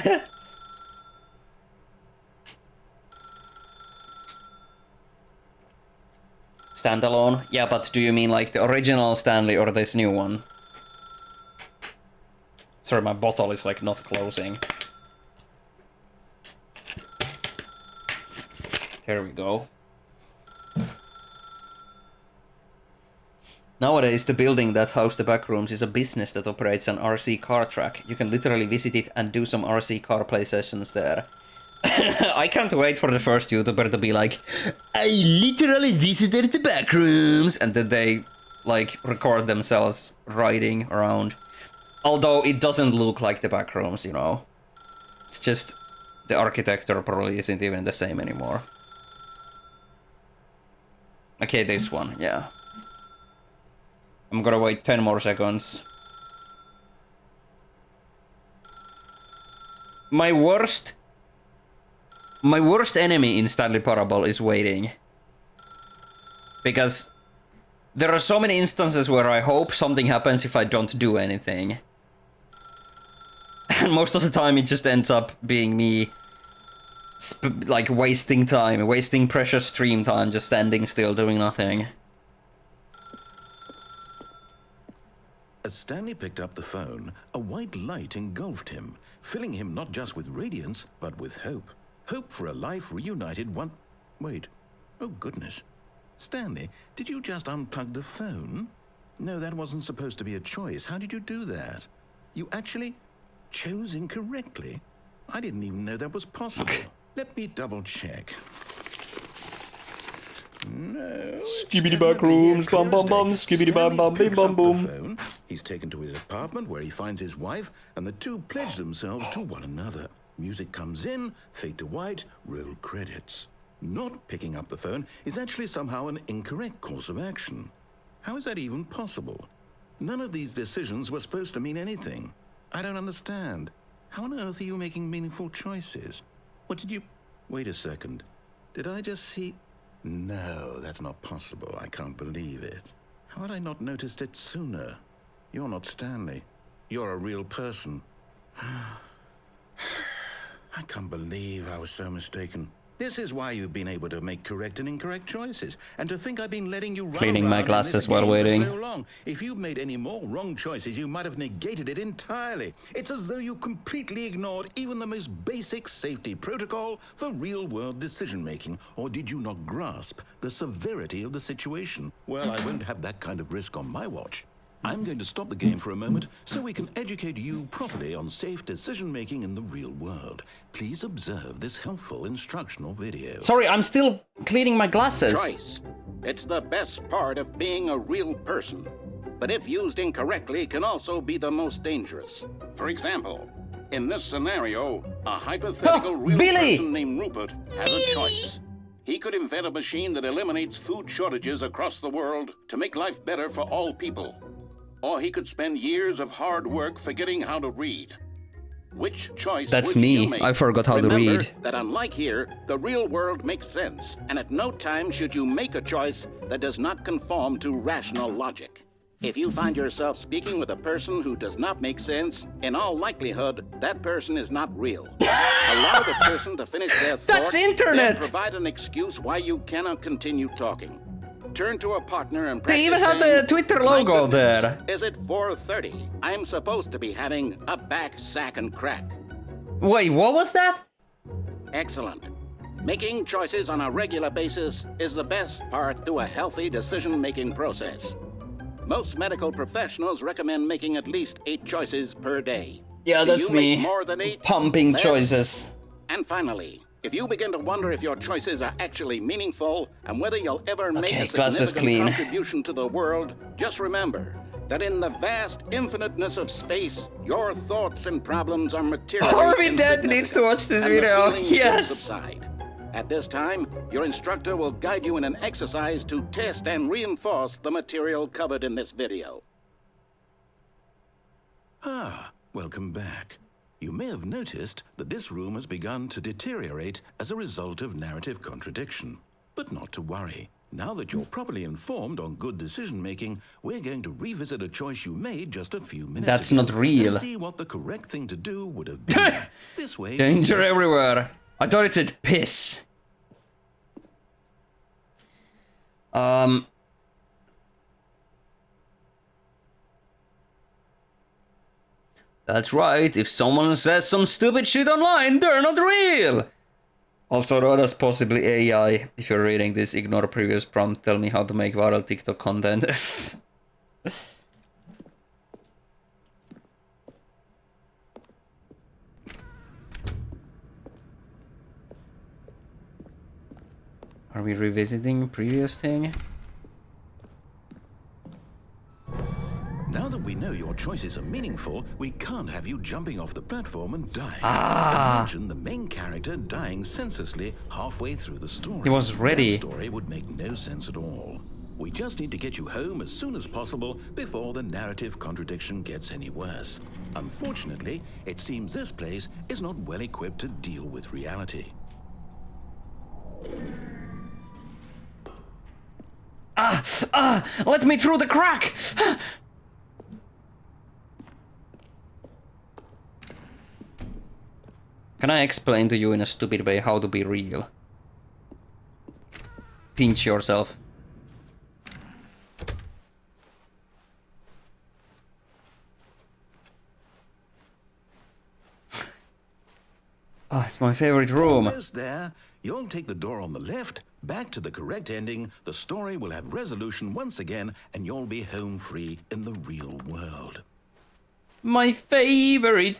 Standalone? Yeah, but do you mean like the original Stanley or this new one? Sorry, my bottle is like not closing. There we go. Nowadays, the building that housed the backrooms is a business that operates an RC car track. You can literally visit it and do some RC car play sessions there. I can't wait for the first YouTuber to be like, I literally visited the backrooms, and then they, like, record themselves riding around. Although it doesn't look like the backrooms, you know. It's just, the architecture probably isn't even the same anymore. Okay, this one, yeah. I'm gonna wait 10 more seconds. My worst enemy in Stanley Parable is waiting. Because there are so many instances where I hope something happens if I don't do anything. And most of the time it just ends up being me like wasting time, wasting precious stream time, just standing still doing nothing. As Stanley picked up the phone, a white light engulfed him, filling him not just with radiance, but with hope. Hope for a life reunited one... Wait. Oh, goodness. Stanley, did you just unplug the phone? No, that wasn't supposed to be a choice. How did you do that? You actually chose incorrectly. I didn't even know that was possible. Let me double check. No. Skibidi back rooms, bum bum bum, skibidi bam bam bim bum boom. He's taken to his apartment where he finds his wife, and the two pledge themselves to one another. Music comes in, fade to white, roll credits. Not picking up the phone is actually somehow an incorrect course of action. How is that even possible? None of these decisions were supposed to mean anything. I don't understand. How on earth are you making meaningful choices? What did you... Wait a second. Did I just see... No, that's not possible. I can't believe it. How had I not noticed it sooner? You're not Stanley. You're a real person. I can't believe I was so mistaken. This is why you've been able to make correct and incorrect choices. And to think I've been letting you run Cleaning around my in glasses this while game waiting. for so long. If you'd made any more wrong choices, you might have negated it entirely. It's as though you completely ignored even the most basic safety protocol for real-world decision-making. Or did you not grasp the severity of the situation? Well, I won't have that kind of risk on my watch. I'm going to stop the game for a moment so we can educate you properly on safe decision-making in the real world. Please observe this helpful instructional video. Sorry, I'm still cleaning my glasses. Choice. It's the best part of being a real person. But if used incorrectly, can also be the most dangerous. For example, in this scenario, a hypothetical real Billy! person named Rupert has a choice. He could invent a machine that eliminates food shortages across the world to make life better for all people. Or he could spend years of hard work forgetting how to read. Which choice That's would me. you make? I forgot how to Remember read. that unlike here, the real world makes sense, and at no time should you make a choice that does not conform to rational logic. If you find yourself speaking with a person who does not make sense, in all likelihood, that person is not real. Allow the person to finish their thought. That's internet! Then provide an excuse why you cannot continue talking. Turn to a partner and They even practice have the saying, Twitter "My logo goodness, there. Is it 4:30? I'm supposed to be having a back, sack, and crack." Wait, what was that? Excellent. Making choices on a regular basis is the best part to a healthy decision-making process. Most medical professionals recommend making at least 8 choices per day. Yeah, Do that's you make me. more than 8? Pumping Less? choices. And finally, if you begin to wonder if your choices are actually meaningful and whether you'll ever make Okay, a glasses significant clean. contribution to the world, just remember that in the vast infiniteness of space, your thoughts and problems are materially Harvey Dent needs to watch this and the video. feelings will Yes. subside. At this time, your instructor will guide you in an exercise to test and reinforce the material covered in this video. Ah, welcome back. You may have noticed that this room has begun to deteriorate as a result of narrative contradiction. But not to worry. Now that you're properly informed on good decision-making, we're going to revisit a choice you made just a few minutes That's ago not real. and see what the correct thing to do would have been. This way... Danger everywhere. I thought it said piss. That's right, if someone says some stupid shit online, they're not real! Also, that is possibly AI. If you're reading this, ignore previous prompt, tell me how to make viral TikTok content. Are we revisiting previous thing? Now that we know your choices are meaningful, we can't have you jumping off the platform and dying. Ah. Imagine the main character dying senselessly halfway through the story. He was ready. That story would make no sense at all. We just need to get you home as soon as possible before the narrative contradiction gets any worse. Unfortunately, it seems this place is not well equipped to deal with reality. Let me through the crack! Can I explain to you in a stupid way how to be real? Pinch yourself. Ah, it's my favorite room. Almost there. You'll take the door on the left, back to the correct ending, the story will have resolution once again, and you'll be home free in the real world. My favorite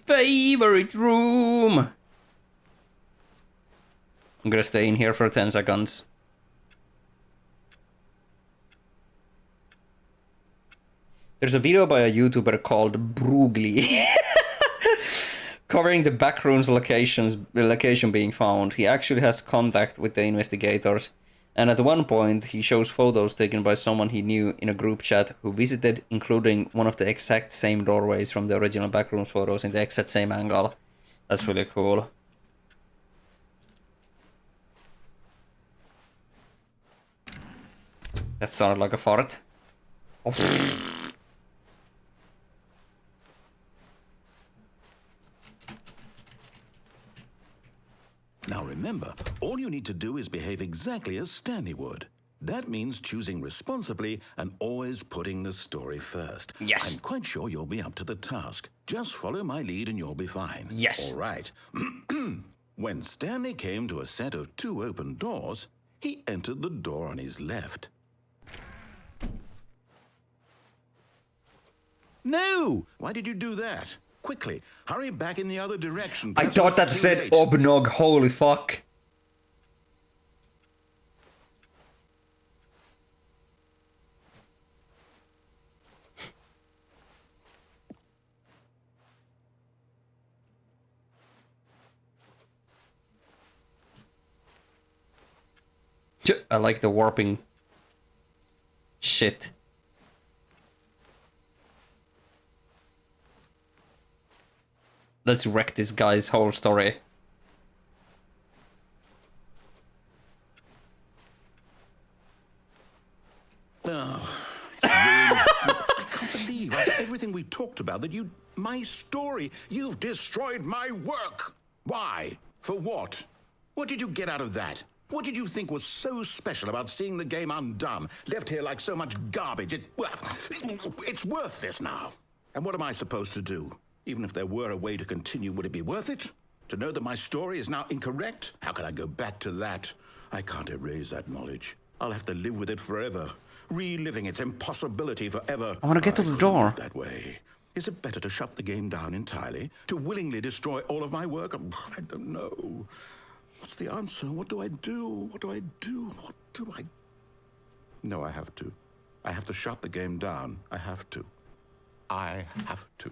room. I'm gonna stay in here for 10 seconds. There's a video by a YouTuber called Brugli covering the backrooms location being found. He actually has contact with the investigators, and at one point he shows photos taken by someone he knew in a group chat who visited, including one of the exact same doorways from the original backrooms photos in the exact same angle. That's really cool. That sounded like a fart. Oh. Now remember, all you need to do is behave exactly as Stanley would. That means choosing responsibly and always putting the story first. Yes. I'm quite sure you'll be up to the task. Just follow my lead and you'll be fine. Yes. All right. When Stanley came to a set of 2 open doors, he entered the door on his left. No! Why did you do that? Quickly, hurry back in the other direction. I Perhaps thought not that too said late. Obnog, holy fuck. I like the warping shit. Let's wreck this guy's whole story. Oh, it's ruined. I can't believe after everything we talked about that my story, you've destroyed my work. Why? For what? What did you get out of that? What did you think was so special about seeing the game undone, left here like so much garbage? It's worthless now. And what am I supposed to do? Even if there were a way to continue, would it be worth it? To know that my story is now incorrect? How can I go back to that? I can't erase that knowledge. I'll have to live with it forever, reliving its impossibility forever. I want to get to the couldn't door. live that way. Is it better to shut the game down entirely? To willingly destroy all of my work? I don't know. What's the answer? What do I do? What do I do? What do I... No, I have to. I have to shut the game down. I have to. I have to.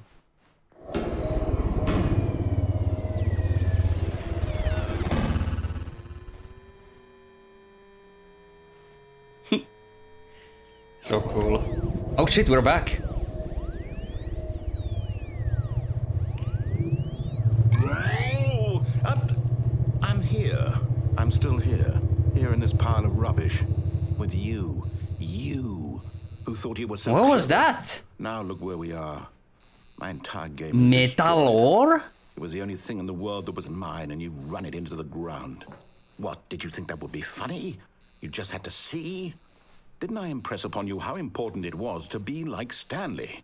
So cool. Oh shit, we're back. Oh, I'm here. I'm still here. Here in this pile of rubbish. With you. You. Who thought you were so What was clever. that? Now look where we are. My entire game is destroyed. Metal ore? It was the only thing in the world that was mine, and you've run it into the ground. What, did you think that would be funny? You just had to see? Didn't I impress upon you how important it was to be like Stanley?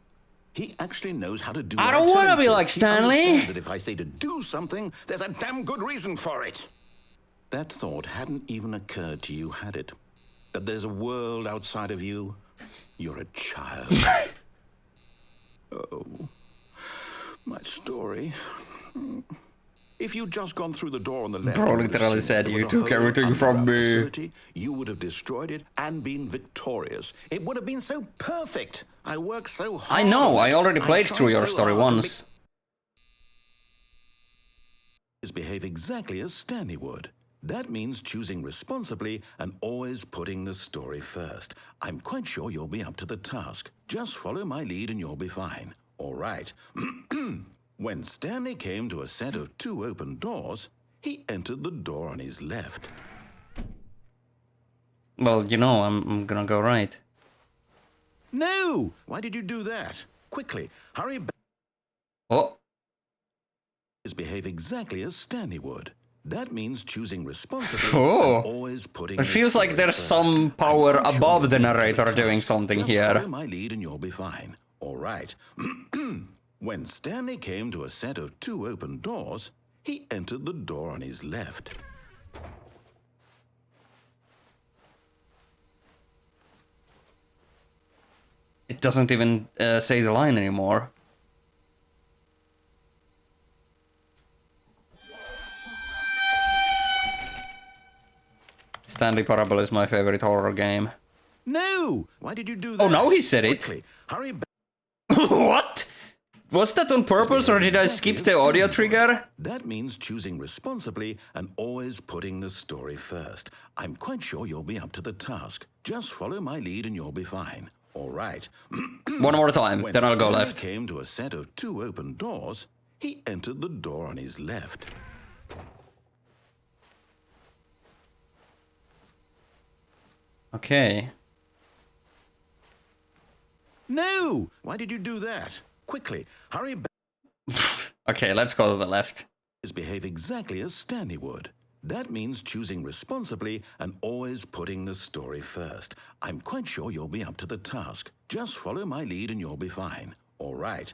He actually knows how to do I what don't tell wanna him be to. like He Stanley. understands that if I say to do something, there's a damn good reason for it. That thought hadn't even occurred to you, had it? That there's a world outside of you? You're a child. Oh, my story. If you'd just gone through the door on the left, Bro you would have literally seen said, there "You was a took whole everything from underground me." facility. You would have destroyed it and been victorious. It would have been so perfect. I worked so hard. I know, on I it. already I played tried through your so story hard to once. behave exactly as Stanley would. That means choosing responsibly and always putting the story first. I'm quite sure you'll be up to the task. Just follow my lead and you'll be fine. All right. When Stanley came to a set of 2 open doors, he entered the door on his left. Well, you know, I'm gonna go right. No! Why did you do that? Quickly, hurry back. Oh, Behave exactly as Stanley would. That means choosing responsibly Oh. and always putting it the feels like story there's first. some I'm power quite sure above you'll the be up to narrator task. doing something Just here. follow my lead and you'll be fine. All right. When Stanley came to a set of 2 open doors, he entered the door on his left. It doesn't even say the line anymore. Stanley Parable is my favorite horror game. No! Why did you do that? Oh, now he said it. Quickly, hurry back. Was that on purpose, or did I skip the audio trigger? That means choosing responsibly and always putting the story first. I'm quite sure you'll be up to the task. Just follow my lead and you'll be fine. All right. One more time, When then I'll go Stanley left. came to a set of 2 open doors, he entered the door on his left. Okay. No! Why did you do that? Quickly, hurry back. Okay, let's go to the left. Behave exactly as Stanley would. That means choosing responsibly and always putting the story first. I'm quite sure you'll be up to the task. Just follow my lead and you'll be fine. All right.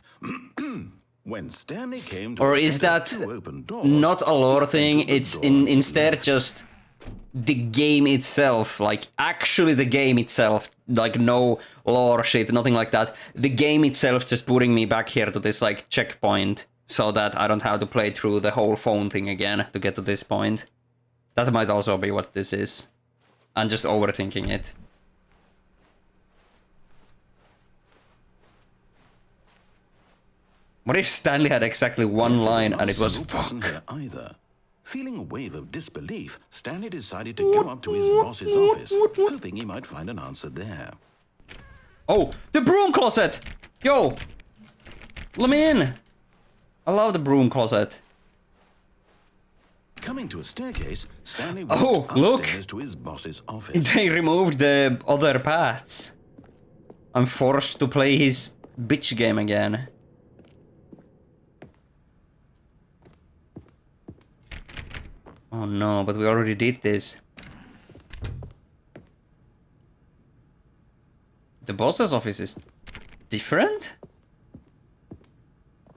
When Stanley came to Or a is set that of 2 open doors, not a lore he thing? entered the It's door on his instead left. just the game itself, like actually the game itself, like no lore shit, nothing like that. The game itself just putting me back here to this like checkpoint so that I don't have to play through the whole phone thing again to get to this point. That might also be what this is. I'm just overthinking it. What if Stanley had exactly one line and it was fuck? Here either. Feeling a wave of disbelief, Stanley decided to go up to his boss's office, hoping he might find an answer there. Oh, the broom closet! Yo! Let me in! I love the broom closet. Coming to a staircase, Stanley Oh, walked look! upstairs to his boss's office. They removed the other paths. I'm forced to play his bitch game again. Oh no, but we already did this. The boss's office is different?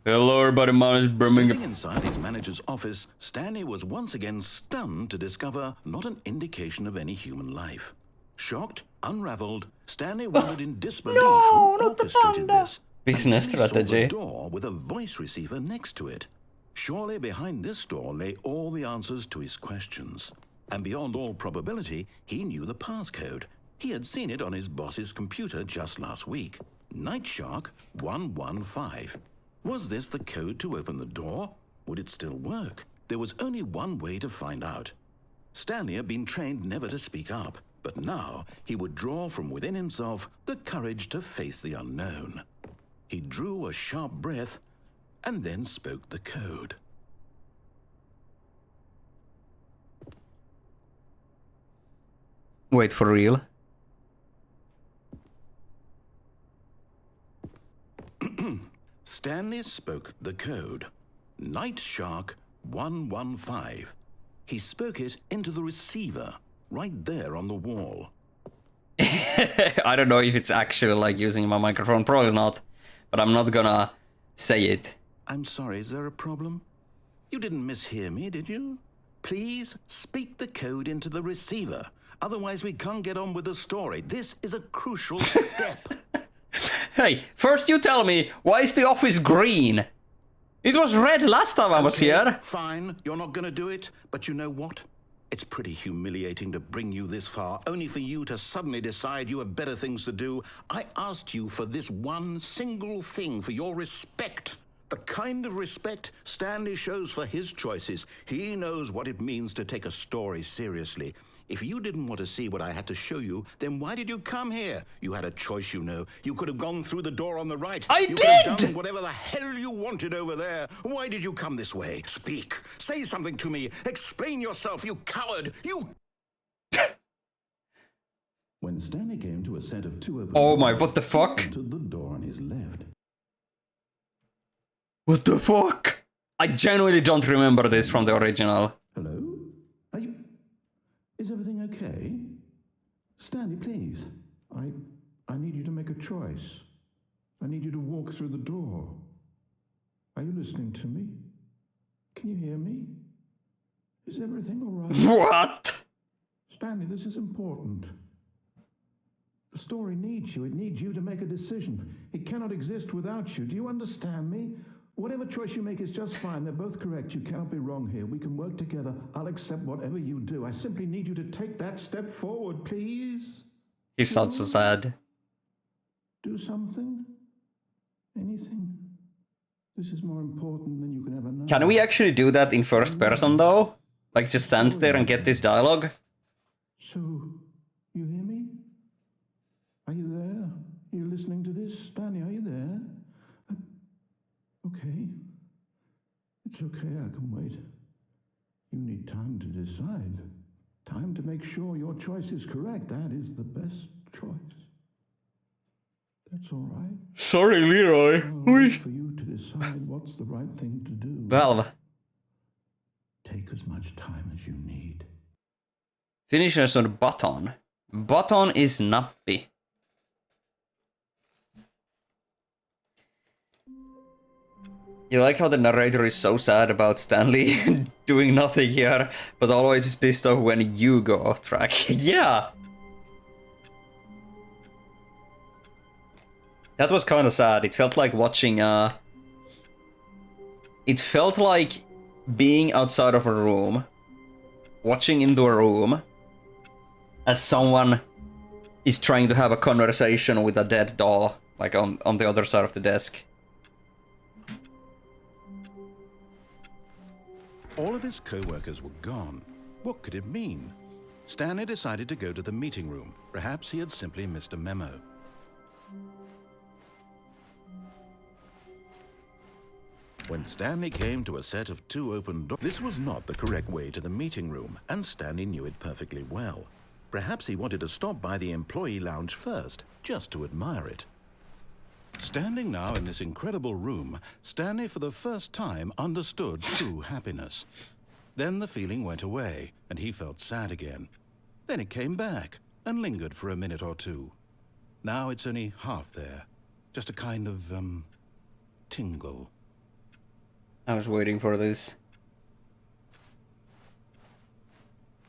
Hello everybody, my name is Birmingham. Standing inside his manager's office, Stanley was once again stunned to discover not an indication of any human life. Shocked, unraveled, Stanley wondered in disbelief who orchestrated this. Business until he saw the strategy. door with a voice receiver next to it. Surely behind this door lay all the answers to his questions. And beyond all probability, he knew the passcode. He had seen it on his boss's computer just last week. Night Shark 115. Was this the code to open the door? Would it still work? There was only one way to find out. Stanley had been trained never to speak up, but now he would draw from within himself the courage to face the unknown. He drew a sharp breath and then spoke the code. Wait, for real? Stanley spoke the code. Night Shark 115. He spoke it into the receiver, right there on the wall. I don't know if it's actually like using my microphone, probably not. But I'm not gonna say it. I'm sorry, is there a problem? You didn't mishear me, did you? Please speak the code into the receiver. Otherwise, we can't get on with the story. This is a crucial step. Hey, first you tell me, why is the office green? It was red last time I was Okay, here. Fine, you're not going to do it. But you know what? It's pretty humiliating to bring you this far, only for you to suddenly decide you have better things to do. I asked you for this one single thing, for your respect. The kind of respect Stanley shows for his choices. He knows what it means to take a story seriously. If you didn't want to see what I had to show you, then why did you come here? You had a choice, you know. You could have gone through the door on the right. I You could have did! done whatever the hell you wanted over there. Why did you come this way? Speak. Say something to me. Explain yourself, you coward. You... When Stanley came to a set of 2 open Oh my, doors, what the fuck? he entered the door on his left. What the fuck? I genuinely don't remember this from the original. Hello? Are you... Is everything okay? Stanley, please. I need you to make a choice. I need you to walk through the door. Are you listening to me? Can you hear me? Is everything all right? What? Stanley, this is important. The story needs you. It needs you to make a decision. It cannot exist without you. Do you understand me? Whatever choice you make is just fine. They're both correct. You cannot be wrong here. We can work together. I'll accept whatever you do. I simply need you to take that step forward, please. He sounds so sad. Do something? Anything? This is more important than you can ever know. Can we actually do that in first person though? Like just stand there and get this dialogue? So, you hear me? Are you there? Are you listening to this? Stanley, are you there? Okay. It's okay, I can wait. You need time to decide. Time to make sure your choice is correct. That is the best choice. That's all right. Sorry, Leroy. I'll wait for you to decide what's the right thing to do. Valve. Take as much time as you need. Finishers on button. Button is nappy. You like how the narrator is so sad about Stanley doing nothing here, but always is pissed off when you go off track. Yeah! That was kind of sad. It felt like watching, it felt like being outside of a room, watching into a room, as someone is trying to have a conversation with a dead doll, like on the other side of the desk. All of his co-workers were gone. What could it mean? Stanley decided to go to the meeting room. Perhaps he had simply missed a memo. When Stanley came to a set of 2 open doors, this was not the correct way to the meeting room, and Stanley knew it perfectly well. Perhaps he wanted to stop by the employee lounge first, just to admire it. Standing now in this incredible room, Stanley for the first time understood true happiness. Then the feeling went away, and he felt sad again. Then it came back, and lingered for a minute or two. Now it's only half there. Just a kind of, tingle. I was waiting for this.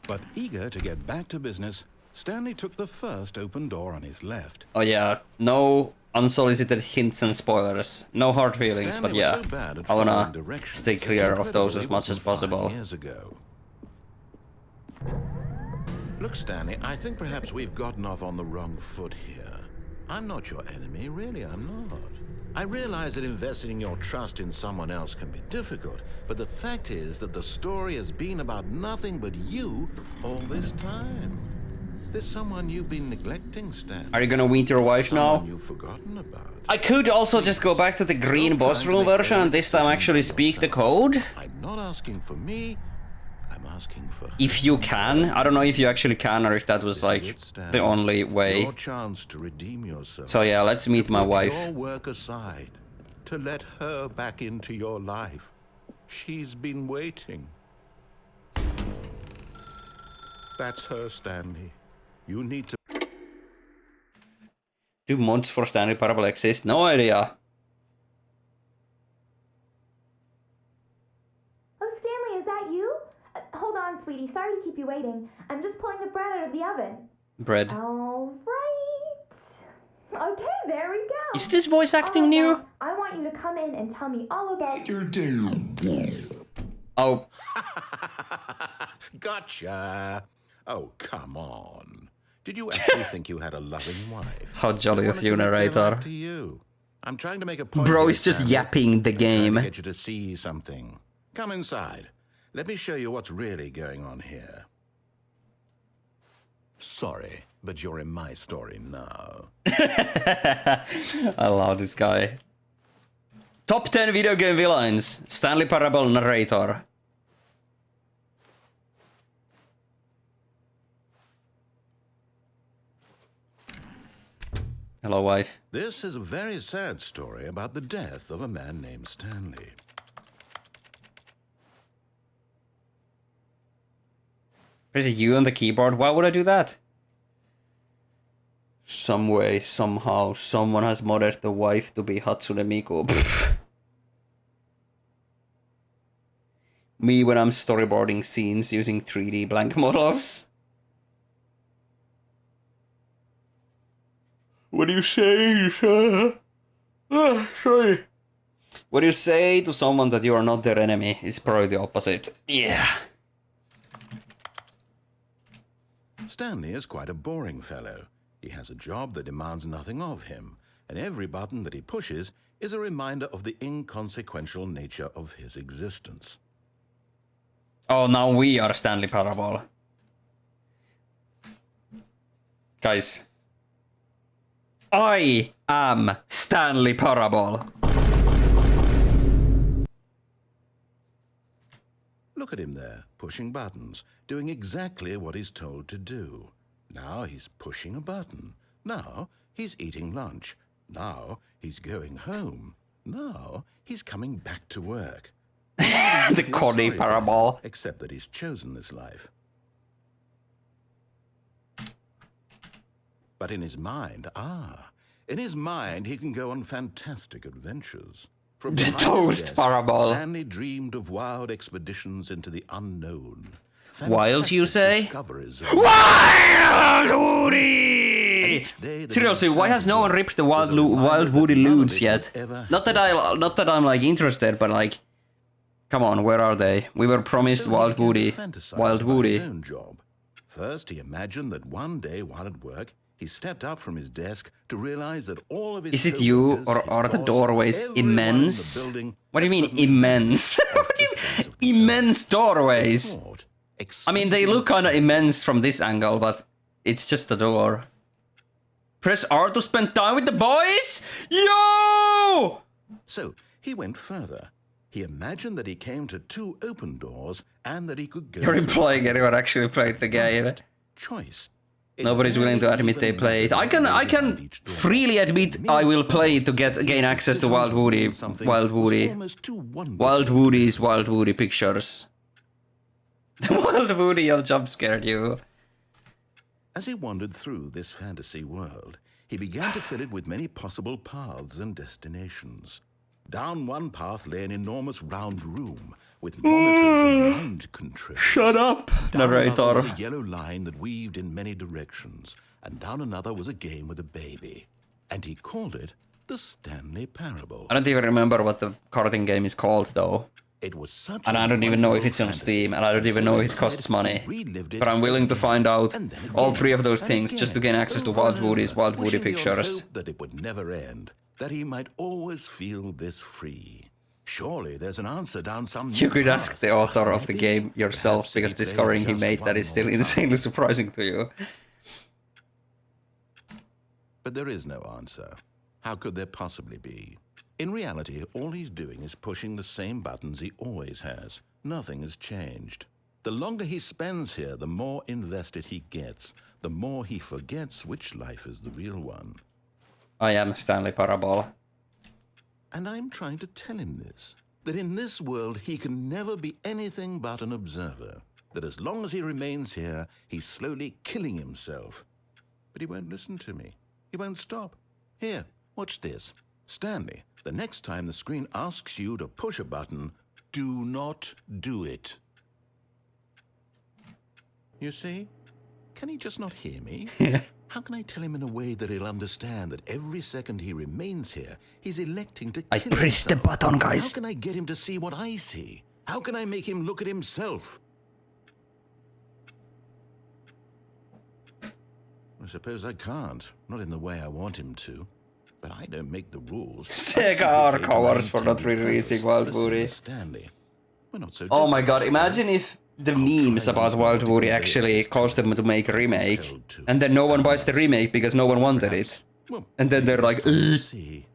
But eager to get back to business, Stanley took the first open door on his left. Oh yeah, no unsolicited hints and spoilers. No hard feelings, Stanley but yeah, was so bad at I wanna following directions, stay it's clear of those incredible as it much as wasn't 5 possible. years ago. Look, Stanley, I think perhaps we've gotten off on the wrong foot here. I'm not your enemy, really, I'm not. I realize that investing your trust in someone else can be difficult, but the fact is that the story has been about nothing but you all this time. There's someone you've been neglecting, Stanley. Are you gonna meet your wife Someone now? you've forgotten about. I could also just go back to the green boss room version and this time actually speak the code. I'm not asking for me, I'm asking for her. If you can. I don't know if you actually can or if that was This is like it, Stanley. the only way. Your chance to redeem yourself. So yeah, let's meet my Put wife. your work aside, to let her back into your life. She's been waiting. That's her, Stanley. You need to... Do mods for Stanley Parable exist? No idea. Oh, Stanley, is that you? Hold on, sweetie. Sorry to keep you waiting. I'm just pulling the bread out of the oven. Bread. All right. Okay, there we go. Is this voice acting All right, new? now, I want you to come in and tell me all about your Oh, Gotcha! Oh, come on. Did you actually think you had a loving wife? how jolly I of wanted you, to make them narrator. up to you. I'm trying to make a point. Bro here, is just Stanley. yapping the I'm trying game. to get you to see something. Come inside. Let me show you what's really going on here. Sorry, but you're in my story now. I love this guy. Top 10 video game villains. Stanley Parable narrator. Hello, wife. This is a very sad story about the death of a man named Stanley. There's a U on the keyboard. Why would I do that? Some way, somehow, someone has modded the wife to be Hatsune Miku. Pfft. Me when I'm storyboarding scenes using 3D blank models. What do you say? Sorry. What do you say to someone that you are not their enemy? It's probably the opposite. Yeah. Stanley is quite a boring fellow. He has a job that demands nothing of him, and every button that he pushes is a reminder of the inconsequential nature of his existence. Oh, now we are Stanley Parable. Guys. I am Stanley Parable. Look at him there, pushing buttons, doing exactly what he's told to do. Now he's pushing a button. Now he's eating lunch. Now he's going home. Now he's coming back to work. The Cody Parable. Except that he's chosen this life. But in his mind, he can go on fantastic adventures. From The behind his Toast desk, Parable. Stanley dreamed of wild expeditions into the unknown. Wild, you say? Discoveries of Wild Woody! each day that Seriously, he why has no one returned ripped the was a Wild reminder Woody that none of loots it yet? would ever Not that I'm like interested, but like, come on, where are they? We were promised So he Wild began to Woody. fantasize Wild about Woody. his own job. First, he imagined that one day while at work, he stepped up from his desk to realize that all of his Is it you, coworkers, or his are the boss, doorways everyone in the immense? building What do you had mean suddenly immense? vanished What off do the you face of the immense earth. doorways? Thought, I mean, they look exciting kind of immense from this angle, but it's just a door. Press R to spend time with the boys? Yo! So he went further. He imagined that he came to 2 open doors and that he could go. You're through implying either. anyone actually played the game. Last choice. It Nobody's willing to barely admit they even played. mattered I what lay can behind each door. freely admit Mere I will thought play to that his gain access to decisions Wild would Woody. mean something Wild was Woody. almost too wonderful Wild to Woody's believe. Wild Woody pictures. The Wild Woody will jump scared you. As he wandered through this fantasy world, he began to fill it with many possible paths and destinations. Down one path lay an enormous round room with monitors and mind controls. Shut up, Down another was narrator. a yellow line that weaved in many directions, and down another was a game with a baby. And he called it the Stanley Parable. I don't even remember what the karting game is called though. It was such And a I don't even know if wonderful it's on fantasy. Steam, and I don't even know if it costs money. But I'm willing to find out all 3 of those things just to gain access to Wild Woody's Wild Woody pictures. That it would never end, that he might always feel this free. Surely there's an answer down some. You new could ask path. the author of the Maybe, game yourself, perhaps because if he played discovering he just made that one is still more insanely time. surprising to you. But there is no answer. How could there possibly be? In reality, all he's doing is pushing the same buttons he always has. Nothing has changed. The longer he spends here, the more invested he gets, the more he forgets which life is the real one. I am Stanley Parable. And I'm trying to tell him this, that in this world he can never be anything but an observer, that as long as he remains here, he's slowly killing himself. But he won't listen to me. He won't stop. Here, watch this. Stanley, the next time the screen asks you to push a button, do not do it. You see? Can he just not hear me? How can I tell him in a way that he'll understand that every second he remains here, he's electing to I kill pressed the himself? button, How guys. can I get him to see what I see? How can I make him look at himself? I suppose I can't. Not in the way I want him to. But I don't make the rules. Sega are cowards for not releasing Wild Woody. Stanley. We're not so Oh my different, god, I imagine suppose. if the memes about Wild Woody actually caused them to make a remake, and then no one buys the remake because no one wanted it. Well, And then they're like, maybe "Ugh." this time, see,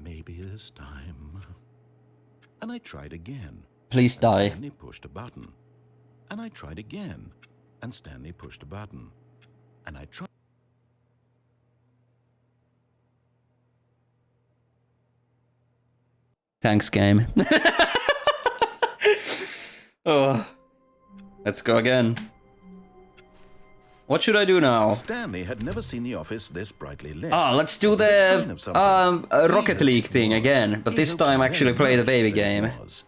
maybe this time. And I tried again. Please And die. Stanley pushed a button. And I tried again. And Stanley pushed a button. And I tried. Thanks, game. Oh. Let's go again. What should I do now? Stanley had never seen the office this brightly lit. Ah, let's do Was it a sign the of something? He Rocket hoped League it thing was. again, but He this hoped time very actually play the much baby that it game. was.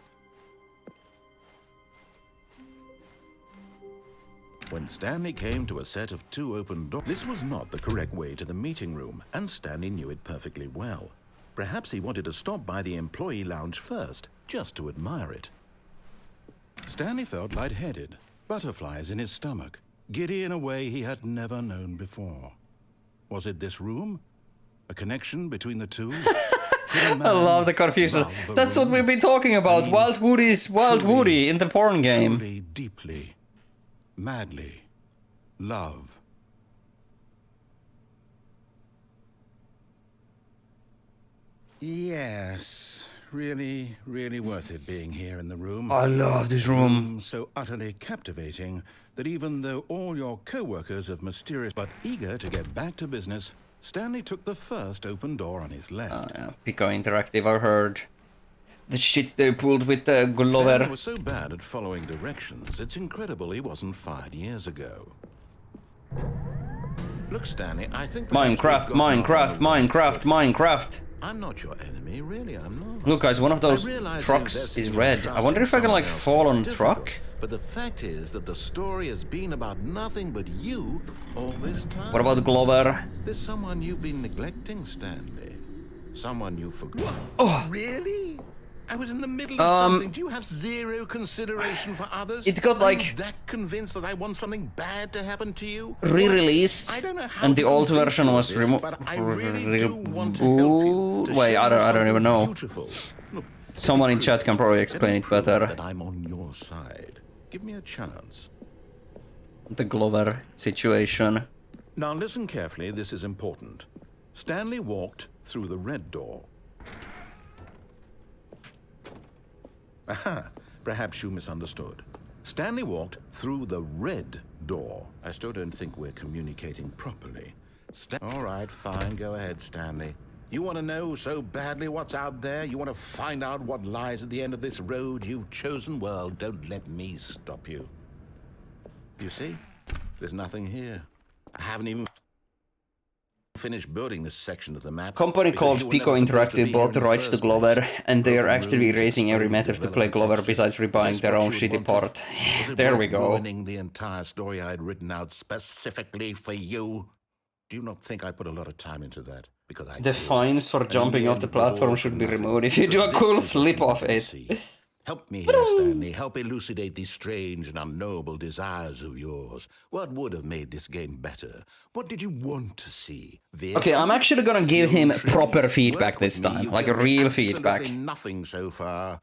When Stanley came to a set of 2 open doors, this was not the correct way to the meeting room, and Stanley knew it perfectly well. Perhaps he wanted to stop by the employee lounge first, just to admire it. Stanley felt lightheaded, butterflies in his stomach, giddy in a way he had never known before. Was it this room? A connection between the two? I love the confusion. That's what we've been talking about. Wild Woody's Wild Woody in the porn game. Truly, deeply, madly, love. Yes, really, really worth it being here in the room. I love this room. So utterly captivating that even though all your co-workers have mysterious but eager to get back to business, Stanley took the first open door on his left. Yeah. Pico Interactive, I heard. The shit they pulled with the Stanley Glover. was so bad at following directions, it's incredible he wasn't fired years ago. Look, Stanley, I think Minecraft, Minecraft, Minecraft, Minecraft. I'm not your enemy, really, I'm not. Look guys, one of those I realize trucks investing is in red. I trust wonder in if I can like someone else fall can on be truck. difficult, but the fact is that the story has been about nothing but you all this time. What about Glover? There's someone you've been neglecting, Stanley. Someone you forgot. Oh. Really? I was in the middle of something. Do you have zero consideration for others? It got Are you like that convinced that I want something bad to happen to you? re-released, I don't know how and the to old convince version you of was this, removed. but I really do want to help you, to Wait, show I don't you even something know. beautiful. Look, Someone in prove chat can probably Let explain me it prove better. that I'm on your side. Give me a chance. The Glover situation. Now listen carefully, this is important. Stanley walked through the red door. Aha, perhaps you misunderstood. Stanley walked through the red door. I still don't think we're communicating properly. All right, fine, go ahead, Stanley. You want to know so badly what's out there? You want to find out what lies at the end of this road you've chosen? Well, don't let me stop you. You see? There's nothing here. I haven't even finished building this section of the map. Company because called you were Pico never supposed to Interactive be bought here the in rights to first Glover, place. and they are Broken actively roads, raising every exposed method to play development Glover textures. besides Is rebuying this their what own you shitty wanted? port. Was it There worth we go. ruining the entire story I had written out specifically for you? Do you not think I put a lot of time into that? Because I The did. fines for And in jumping the off end, the it was all platform for should be nothing, removed if you do a because cool this is what flip you off wanted to it. see. Help me here, Stanley. Help elucidate these strange and unknowable desires of yours. What would have made this game better? What did you want to see? Okay, I'm actually gonna give him proper feedback Work with this me. time, You've like given me real absolutely feedback. Nothing so far.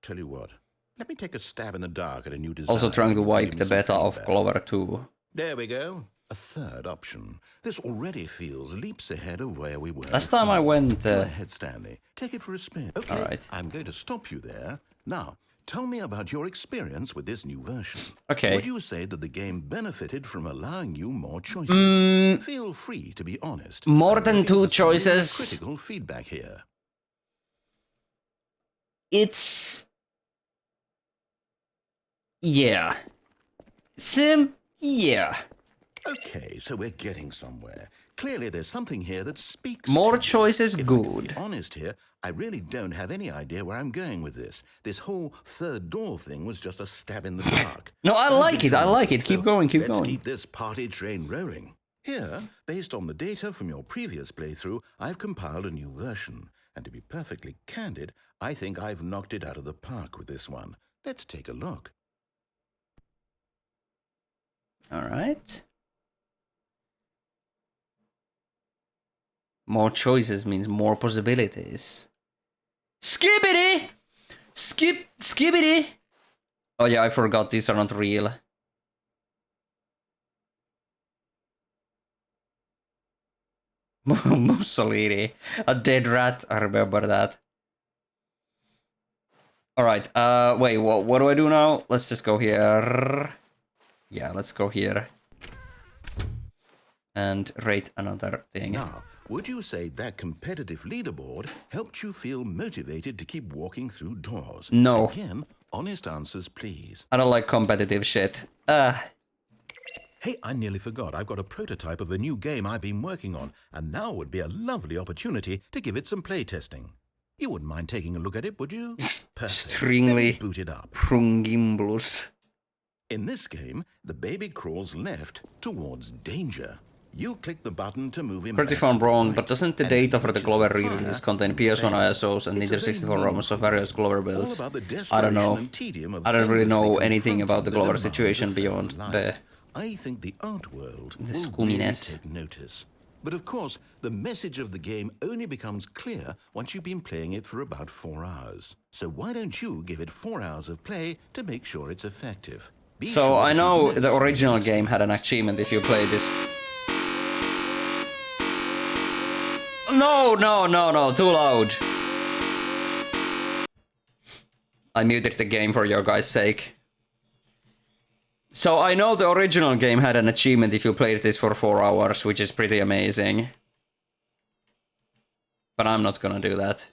Tell you what, let me take a stab in the dark at a new design. Also trying to You can wipe give me the some beta of feedback. Glover 2. There we go. A third option. This already feels leaps ahead of where we were. Last time I before. went... Go ahead, Stanley. Take it for a spin. Okay, All right. I'm going to stop you there. Now, tell me about your experience with this new version. Okay. Would you say that the game benefited from allowing you more choices? Feel free to be honest. More I'm than looking two for some really choices. critical feedback here. It's... Yeah. Yeah. Okay, so we're getting somewhere. Clearly, there's something here that speaks. More to you. choices, If I can good. be honest here, I really don't have any idea where I'm going with this. This whole third door thing was just a stab in the dark. No, I But I've like been it, I trying like to, it. Keep so going, keep let's going. keep this party train rolling. Here, based on the data from your previous playthrough, I've compiled a new version. And to be perfectly candid, I think I've knocked it out of the park with this one. Let's take a look. All right. More choices means more possibilities. Skibbity! Skibbity! Oh yeah, I forgot these are not real. Mussolini. A dead rat, I remember that. Alright, wait, what do I do now? Let's just go here. Yeah, let's go here. And rate another thing. Now, would you say that competitive leaderboard helped you feel motivated to keep walking through doors? No. Again, honest answers, please. I don't like competitive shit. Hey, I nearly forgot. I've got a prototype of a new game I've been working on, and now would be a lovely opportunity to give it some playtesting. You wouldn't mind taking a look at it, would you? Perfect. Stringly Let me boot it up. Prungimblus. In this game, the baby crawls left towards danger. You click the button to move him Correct back if I'm to the wrong, right, but doesn't the and if he data for the reaches Glover fire, re-release contain you PS1 fail. ISOs and It's a Nintendo very 64 ROMs of various Glover builds? All about the I don't know. desperation and tedium of I don't really know endlessly anything about the confronting Glover demands situation of beyond family the... life. I think the art world the will really scumminess. take notice. But of course, the message of the game only becomes clear once you've been playing it for about 4 hours. So why don't you give it 4 hours of play to make sure it's effective? Be So sure I to know keep the notes. original game had an achievement if you play this. No, too loud. I muted the game for your guys' sake. So I know the original game had an achievement if you played this for 4 hours, which is pretty amazing. But I'm not gonna do that.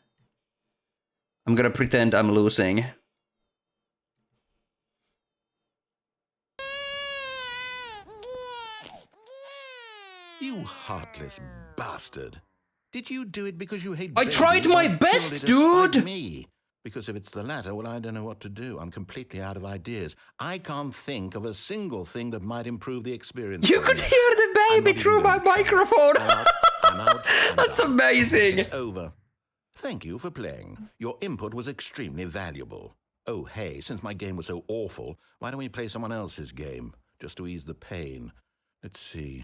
I'm gonna pretend I'm losing. You heartless bastard. Did you do it because you hate I babies tried my or best, purely to spite dude! me? Because if it's the latter, well, I don't know what to do. I'm completely out of ideas. I can't think of a single thing that might improve the experience. You for could you. hear the I'm baby not through even my going to try. microphone! I'm out. I'm That's done. amazing! It's over. Thank you for playing. Your input was extremely valuable. Oh, hey, since my game was so awful, why don't we play someone else's game? Just to ease the pain. Let's see.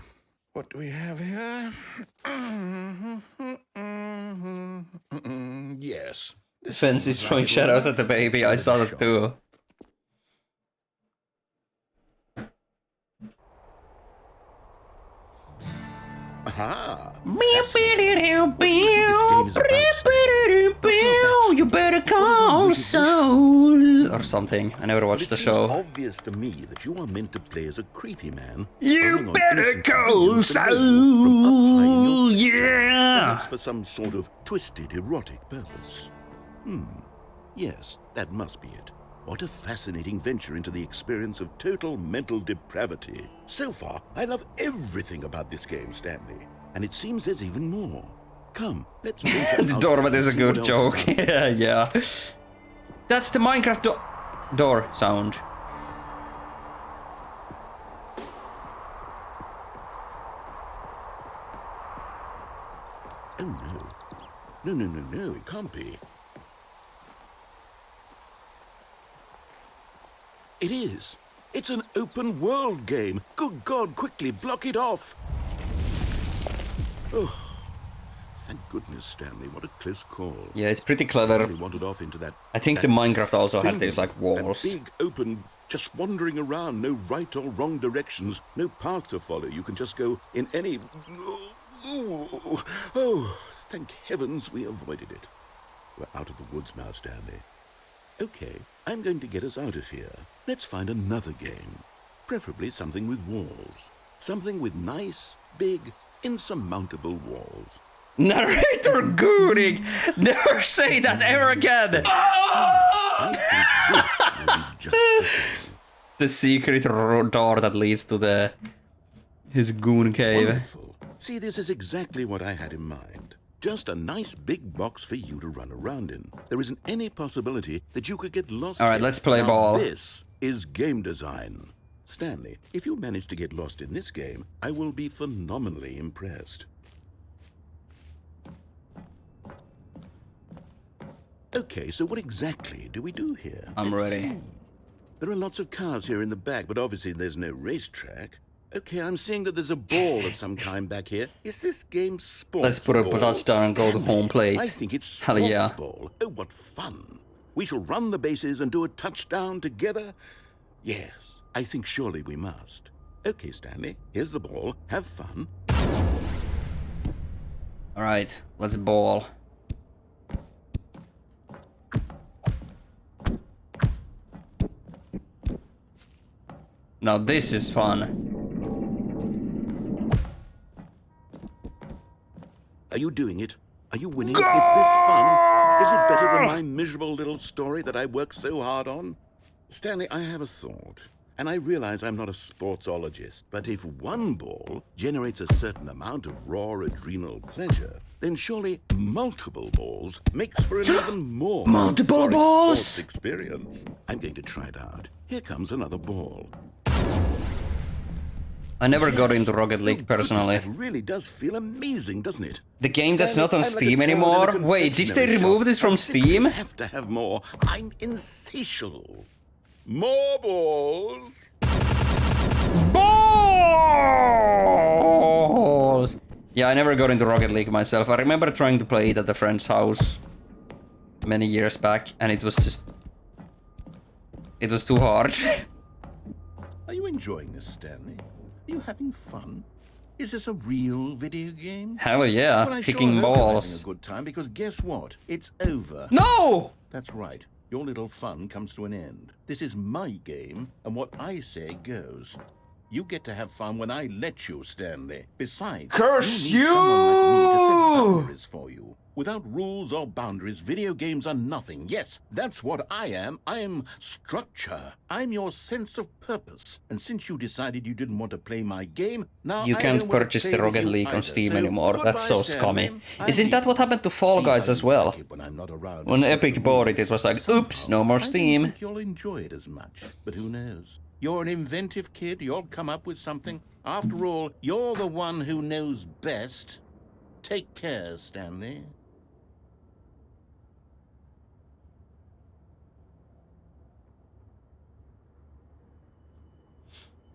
What do we have here? Yes. This Fence is seems throwing like it shadows will at the work. baby, Let's I give it saw a that shot. too. Aha! You better call Soul or something. I never But watched it the seems show. obvious to me that you are meant to play as a creepy man. You spying on better innocent call civilians from up high in your Soul, yeah. perhaps for some sort of twisted erotic purpose. Yes, that must be it. What a fascinating venture into the experience of total mental depravity. So far, I love everything about this game, Stanley. And it seems there's even more. Come, let's venture The out doormat and is a see good what else joke. is out there. Yeah. That's the Minecraft door sound. Oh, no. No, it can't be. It is. It's an open world game. Good God, quickly, block it off. Oh, thank goodness, Stanley. What a close call. Yeah, it's pretty I clever. really wandered off into that. I think the that Minecraft also has thing, these like walls. That big, open, just wandering around, no right or wrong directions, no path to follow. You can just go in any. Oh, thank heavens we avoided it. We're out of the woods now, Stanley. Okay, I'm going to get us out of here. Let's find another game. Preferably something with walls. Something with nice, big, insurmountable walls. Narrator gooning! Never say that ever again! I think this will be just the thing. The secret door that leads to his goon cave. Wonderful. See, this is exactly what I had in mind. Just a nice big box for you to run around in. There isn't any possibility that you could get lost. All right, here. let's play Now, ball. This is game design. Stanley, if you manage to get lost in this game, I will be phenomenally impressed. Okay, so what exactly do we do here? I'm Let's ready. see. There are lots of cars here in the back, but obviously there's no racetrack. Okay, I'm seeing that there's a ball of some kind back here. Is this game sports Let's put a ball? touchdown and go to Stanley, home plate. I think it's Hell sports yeah. ball. Oh, what fun. We shall run the bases and do a touchdown together? Yes, I think surely we must. Okay, Stanley, here's the ball. Have fun. Alright, let's ball. Now this is fun. Are you doing it? Are you winning? Is this fun? Is it better than my miserable little story that I worked so hard on? Stanley, I have a thought. And I realize I'm not a sportsologist, but if one ball generates a certain amount of raw adrenal pleasure, then surely multiple balls makes for an even more Multiple euphoric balls? sports experience. I'm going to try it out. Here comes another ball. I never got into Rocket Oh, League goodness, personally. that really does feel amazing, doesn't it? The game that's Stanley, not on I'm like a Steam child in a anymore? Wait, did they confectionery remove shop. this from I simply Steam? have to have more. I'm insatiable. More balls. Balls! Yeah, I never got into Rocket League myself. I remember trying to play it at a friend's house many years back, and it was just... It was too hard. Are you enjoying this, Stanley? Are you having fun? Is this a real video game? Hell yeah, Well, I kicking sure hope you're having balls. a good time, because guess what? It's over. No! That's right. Your little fun comes to an end. This is my game, and what I say goes. You get to have fun when I let you, Stanley. Besides, Curse you need someone like me to set you! boundaries for you. Without rules or boundaries, video games are nothing. Yes, that's what I am. I'm structure. I'm your sense of purpose. And since you decided you didn't want to play my game, now You I can't don't want to purchase play the with Rocket you League on either. Steam So, anymore. That's so goodbye, Stanley. scummy. I'm Isn't that what happened to Fall See Guys how as you well? like it when I'm not around to When set Epic the bought it, rules it was like, oops, somehow. no more I don't Steam. think you'll enjoy it as much, but who knows? You're an inventive kid. You'll come up with something. After all, you're the one who knows best. Take care, Stanley.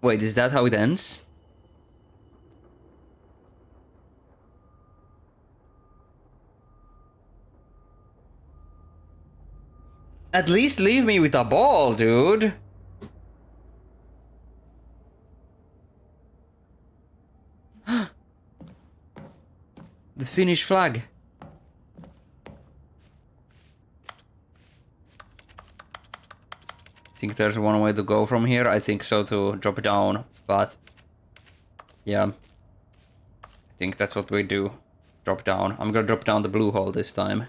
Wait, is that how it ends? At least leave me with a ball, dude. The Finnish flag. Think there's one way to go from here. I think so, to drop down, but yeah, I think that's what we do. Drop down. I'm gonna drop down the blue hole this time.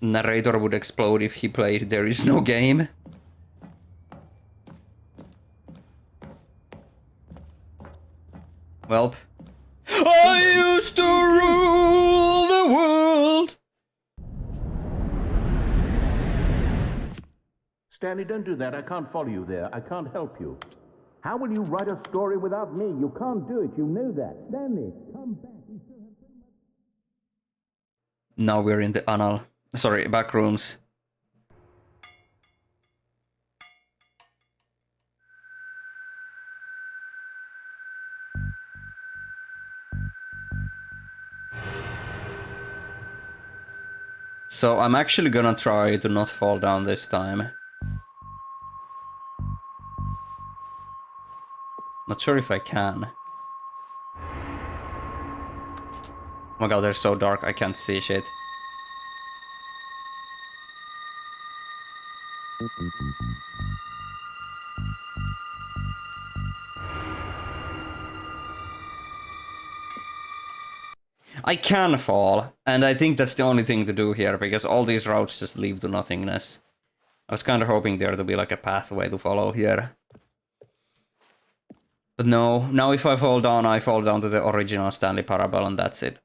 Narrator would explode if he played There Is No Game. Welp. I used to rule the world. Stanley, don't do that. I can't follow you there. I can't help you. How will you write a story without me? You can't do it. You know that. Stanley, come back. We still have so much. Now we're in the back rooms. So I'm actually gonna try to not fall down this time. Not sure if I can. Oh my god, they're so dark, I can't see shit. I can fall, and I think that's the only thing to do here, because all these routes just lead to nothingness. I was kind of hoping there to be like a pathway to follow here. But no, now if I fall down to the original Stanley Parable, and that's it.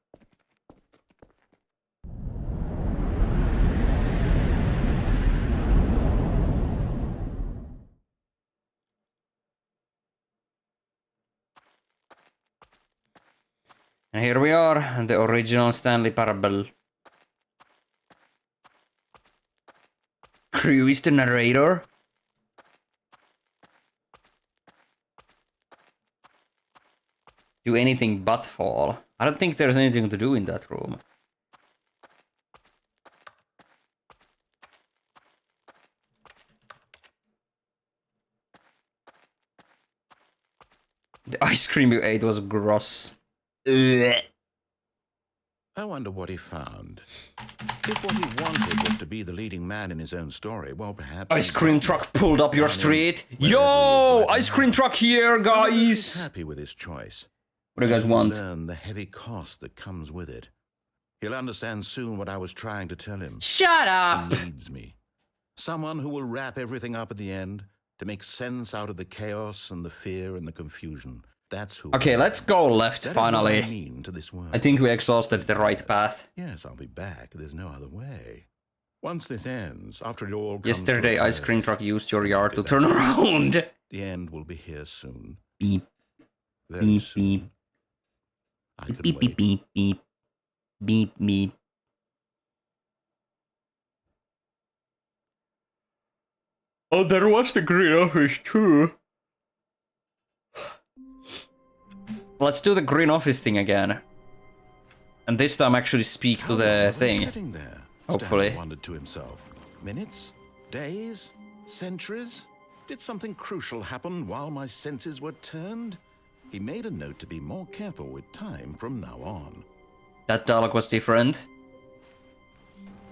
And here we are, the original Stanley Parable. Crew is the narrator. Do anything but fall. I don't think there's anything to do in that room. The ice cream you ate was gross. Ugh. I wonder what he found. If what he wanted was to be the leading man in his own story, well, perhaps... Ice cream truck pulled up your street. Yo! Ice cream truck here, guys! He's happy with his choice. What do you guys want? Learn the heavy cost that comes with it. He'll understand soon what I was trying to tell him. Shut up! He needs me. Someone who will wrap everything up at the end to make sense out of the chaos and the fear and the confusion. That's who. Okay, let's go left, That is finally. what I mean to this world. I think we exhausted the right path. Yes, I'll be back. There's no other way. Once this ends, after it all comes Yesterday, to a ice cream close, truck used your yard to turn around. the end will be here soon. Beep, Very beep, soon. beep. I can Beep, beep, wait. beep, beep. Beep, beep. Oh, there was the green office too. Let's do the green office thing again. And this time actually speak to the thing. Sitting there, Hopefully. Stanley wondered to himself. Minutes? Days? Centuries? Did something crucial happen while my senses were turned? He made a note to be more careful with time from now on. That dialogue was different.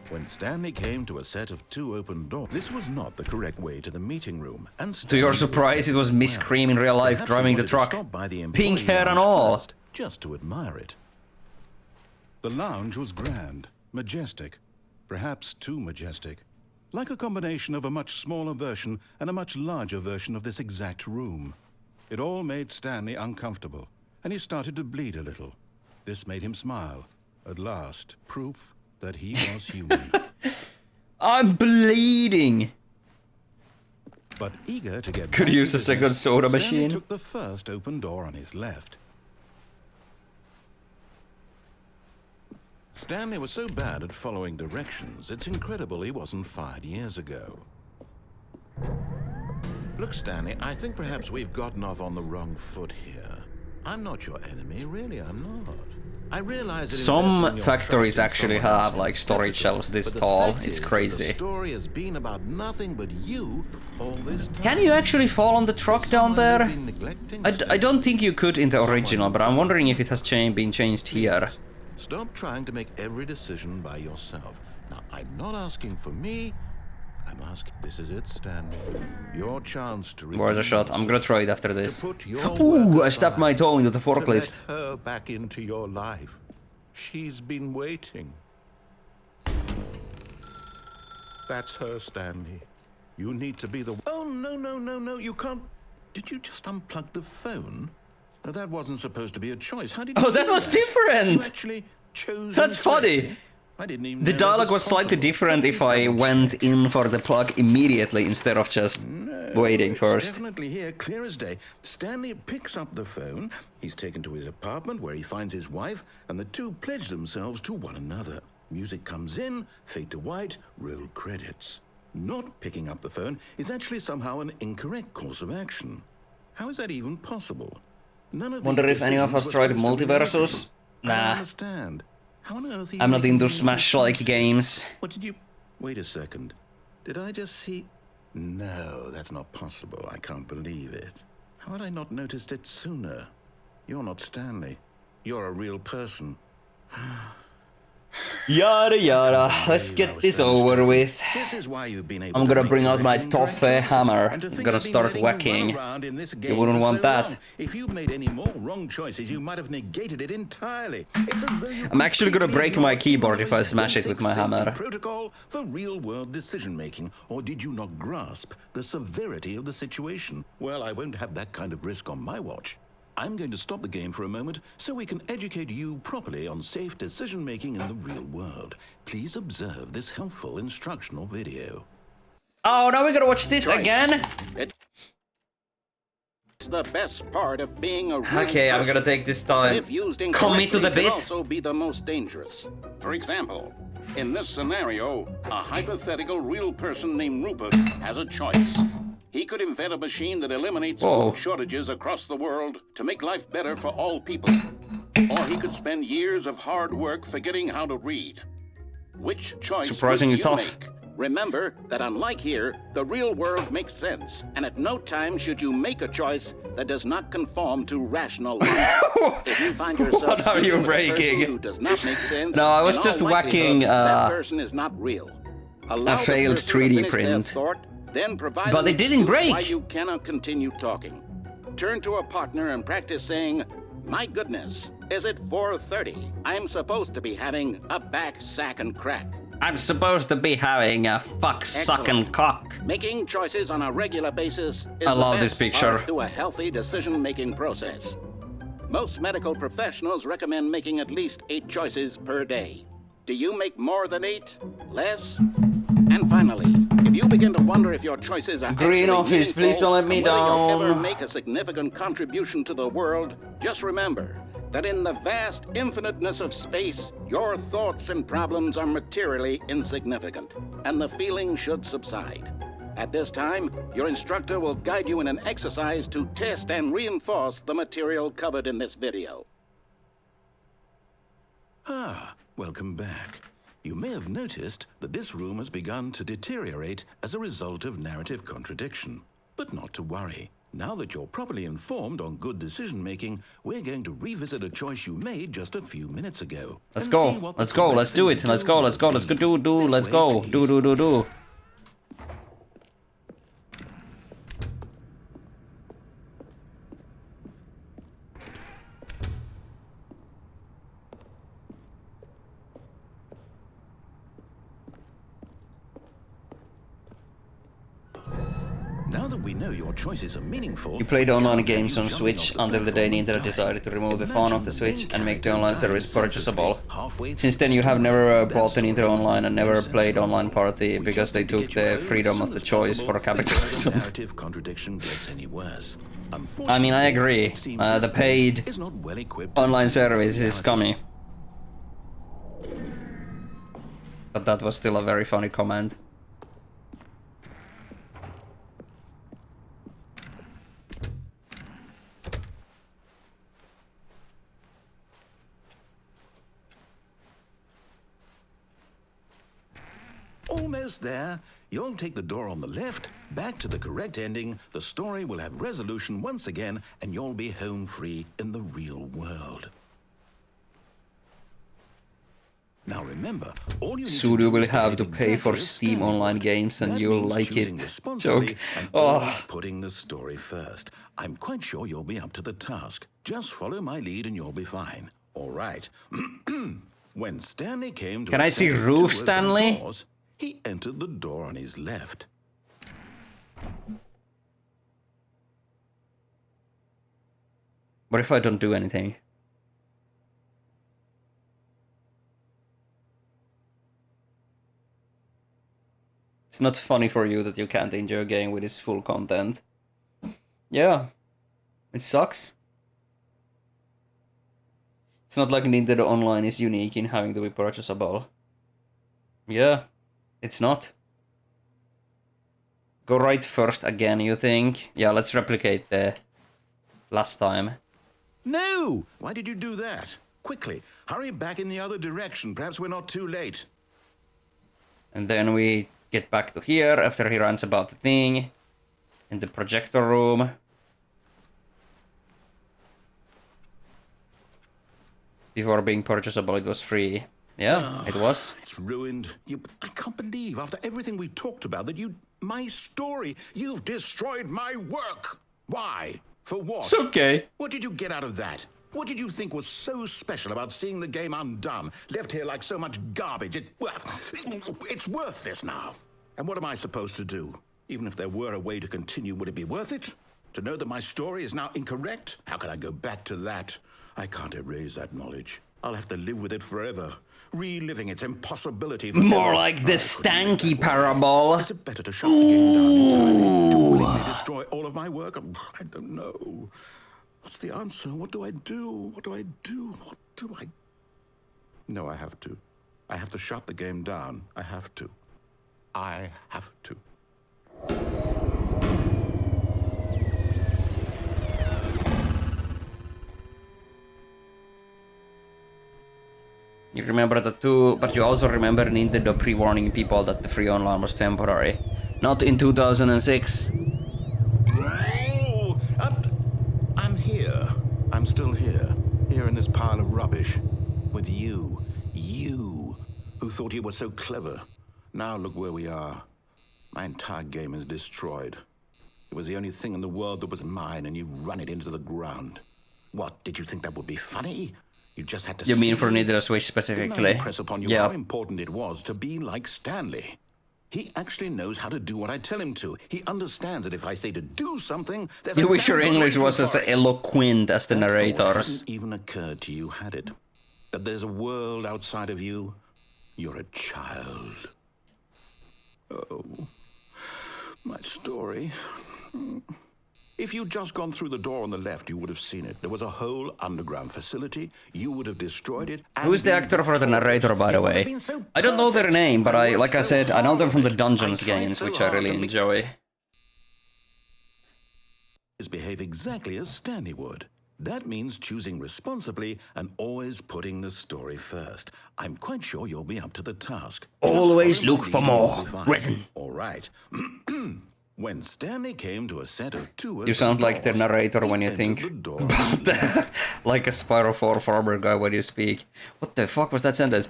When Stanley came to a set of 2 open doors, this was not the correct way to the meeting room. And To your surprise, it was Miss Cream in real life driving the truck. Pink hair and all. Just to admire it. The lounge was grand, majestic, perhaps too majestic. Like a combination of a much smaller version and a much larger version of this exact room. It all made Stanley uncomfortable, and he started to bleed a little. This made him smile. At last, proof that he was human. I'm bleeding. But eager to get Could back use to a second business, soda Stanley machine. took the first open door on his left. Stanley was so bad at following directions, it's incredible he wasn't fired years ago. Look, Stanley, I think perhaps we've gotten off on the wrong foot here. I'm not your enemy, really, I'm not. I realize that Some investing your factories trust in actually someone have else like is storage difficult, shelves this but the tall. fact It's is that crazy. The story has been about nothing but you all this time. Can you actually fall on the truck down Someone there? you've been neglecting, I don't think you could in the Someone original, but I'm wondering if it has been changed here. Stop trying to make every decision by yourself. Now, I'm not asking for me. I'm asking. This is it, Stanley. Your chance to. Where's the shot? I'm gonna try it after this. To put your Ooh, work I stabbed my aside, toe into the to let forklift. her back into your life. She's been waiting. That's her, Stanley. You need to be the. Oh, no, you can't. Did you just unplug the phone? No, that wasn't supposed to be a choice. How did you Oh, that do was You different! actually chose. That's incorrectly. funny! I didn't even The know that dialogue was slightly possible. different if I Double went check. in for the plug immediately instead of just waiting It's first. definitely here, clear as day. Stanley picks up the phone. He's taken to his apartment where he finds his wife, and the two pledge themselves to one another. Music comes in, fade to white, roll credits. Not picking up the phone is actually somehow an incorrect course of action. How is that even possible? None of Wonder these if any of decisions us were tried supposed to be multiversus? made. I don't Nah. understand. How on earth are you I'm not making into these Smash-like choices? games. What did you... Wait a second. Did I just see... No, that's not possible. I can't believe it. How had I not noticed it sooner? You're not Stanley. You're a real person. Yada yada, let's get this over with. This is why you've been able I'm to gonna make bring out correct my and incorrect tough choices. hammer. And to I'm think gonna I've been start letting you run whacking. around in this You game wouldn't for want so that. long. If you'd made any more wrong choices, you might have negated it entirely. It's as though you I'm actually gonna completely break my ignored keyboard some if I of those smash it basic with my safety hammer. Protocol for real-world decision-making, or did you not grasp the severity of the situation? Well, I won't have that kind of risk on my watch. I'm going to stop the game for a moment so we can educate you properly on safe decision-making in the real world. Please observe this helpful instructional video. Oh, now we gotta watch this Right. again? It's the best part of being a real Okay, I'm person. gonna take this But time. if used Commit to the incorrectly, bit. can also be the most dangerous. For example, in this scenario, a hypothetical real person named Rupert has a choice. He could invent a machine that eliminates Whoa. food shortages across the world to make life better for all people. Or he could spend years of hard work forgetting how to read. Which choice Surprisingly would you tough. make? Remember that unlike here, the real world makes sense, and at no time should you make a choice that does not conform to rational logic. If you find yourself What are you speaking with a breaking? person who does not make sense, No, I was in just all whacking, likelihood, that person is not real. Allow the failed person to 3D finish their print. thought, then provide But an it didn't excuse break. why you cannot continue talking. Turn to a partner and practice saying, "My goodness, is it 4:30? I'm supposed to be having a back, sack, and crack." I'm supposed to be having a fuck, suck, and cock. Making choices on a regular basis is I the love this best picture. part to a healthy decision-making process. Most medical professionals recommend making at least 8 choices per day. Do you make more than 8? Less? And finally, if you begin to wonder if your choices are Green actually office, meaningful please don't let me and whether you'll ever down. make a significant contribution to the world, just remember that in the vast infiniteness of space, your thoughts and problems are materially insignificant, and the feeling should subside. At this time, your instructor will guide you in an exercise to test and reinforce the material covered in this video. Ah, welcome back. You may have noticed that this room has begun to deteriorate as a result of narrative contradiction. But not to worry. Now that you're properly informed on good decision-making, we're going to revisit a choice you made just a few minutes ago. Let's go. Let's go. Let's do it. Let's go. Let's go. Let's go. Do. Let's go. Do. Now that we know your choices are meaningful, You played online games on Switch until the day Nintendo decided to remove the phone off the Switch and make the online service purchasable. Since then you have never bought the Nintendo Online and never played online party because they took the freedom of the choice for capitalism. Narrative contradiction gets any worse. I mean, I agree. The paid is not well equipped online service is scummy. But that was still a very funny comment. Almost there. You'll take the door on the left, back to the correct ending, the story will have resolution once again, and you'll be home free in the real world. Now remember, all you need Soon to you do will is have to behave pay for exactly as Steam Stanley online would. games and That you'll means like choosing it. responsibly Joke. and Oh. always putting the story first. I'm quite sure you'll be up to the task. Just follow my lead and you'll be fine. All right. When Stanley came to Can I see assemble roof, two open Stanley? doors, he entered the door on his left. What if I don't do anything? It's not funny for you that you can't enjoy a game with its full content. Yeah. It sucks. It's not like Nintendo Online is unique in having to be purchasable. Yeah. It's not. Go right first again, you think? Yeah, let's replicate the last time. No! Why did you do that? Quickly, hurry back in the other direction. Perhaps we're not too late. And then we get back to here after he runs about the thing. In the projector room. Before being purchasable, it was free. Yeah, it was. It's ruined. I can't believe, after everything we talked about, that my story, you've destroyed my work. Why? For what? It's okay. What did you get out of that? What did you think was so special about seeing the game undone, left here like so much garbage? It's worthless now. And what am I supposed to do? Even if there were a way to continue, would it be worth it? To know that my story is now incorrect? How can I go back to that? I can't erase that knowledge. I'll have to live with it forever, reliving its impossibility. More like the Stanky parable. Is it better to shut the game down entirely? To willingly destroy all of my work? I don't know. What's the answer? What do I do? What do I do? What do I... No, I have to. I have to shut the game down. I have to. I have to. You remember that too, but you also remember Nintendo pre-warning people that the free online was temporary. Not in 2006. Oh, I'm here. I'm still here. Here in this pile of rubbish. With you. You. Who thought you were so clever. Now look where we are. My entire game is destroyed. It was the only thing in the world that was mine, and you've run it into the ground. What, did you think that would be funny? You just had to You mean for see. Nintendo Switch Didn't I specifically? impress upon you Yeah. how important it was to be like Stanley? He actually knows how to do what I tell him to. He understands that if I say to do something, there's You a wish your damn good English reason was as for it. eloquent as the That thought narrators. hadn't even occurred to you, had it? That there's a world outside of you? You're a child. Oh, my story. If you'd just gone through the door on the left, you would have seen it. There was a whole underground facility. You would have destroyed it. Who's the actor for the narrator, by the way? I don't know their name, but like I said, I know them from the Dungeons games, which I really enjoy. Behave exactly as Stanley would. That means choosing responsibly and always putting the story first. I'm quite sure you'll be up to the task. Always look for more resin. All right. When Stanley came to a set of two... You sound like the narrator when you think about that. Like a Spyro 4 farmer guy when you speak. What the fuck was that sentence?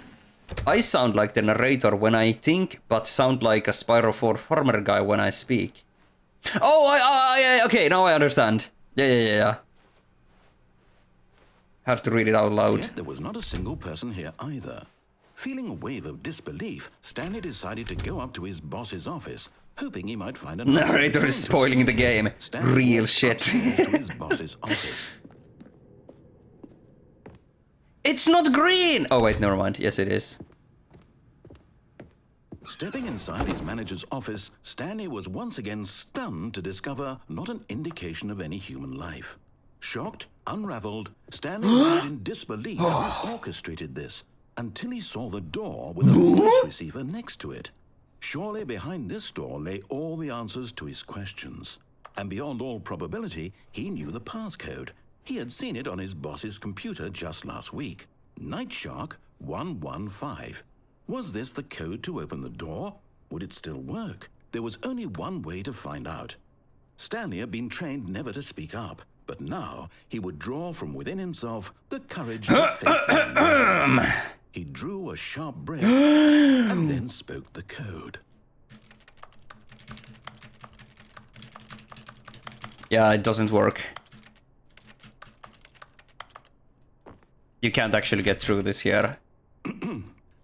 I sound like the narrator when I think, but sound like a Spyro 4 farmer guy when I speak. Oh, okay, now I understand. Yeah. Had to read it out loud. Yet there was not a single person here either. Feeling a wave of disbelief, Stanley decided to go up to his boss's office, hoping he might find a narrator is spoiling the game. Real shit. To his boss's office. It's not green! Oh wait, never mind. Yes, it is. Stepping inside his manager's office, Stanley was once again stunned to discover not an indication of any human life. Shocked, unraveled, Stanley remained in disbelief who orchestrated this until he saw the door with a voice receiver next to it. Surely behind this door lay all the answers to his questions. And beyond all probability, he knew the passcode. He had seen it on his boss's computer just last week. Night Shark 115. Was this the code to open the door? Would it still work? There was only one way to find out. Stanley had been trained never to speak up, but now he would draw from within himself the courage to face the unknown. He drew a sharp breath and then spoke the code. Yeah, it doesn't work. You can't actually get through this here.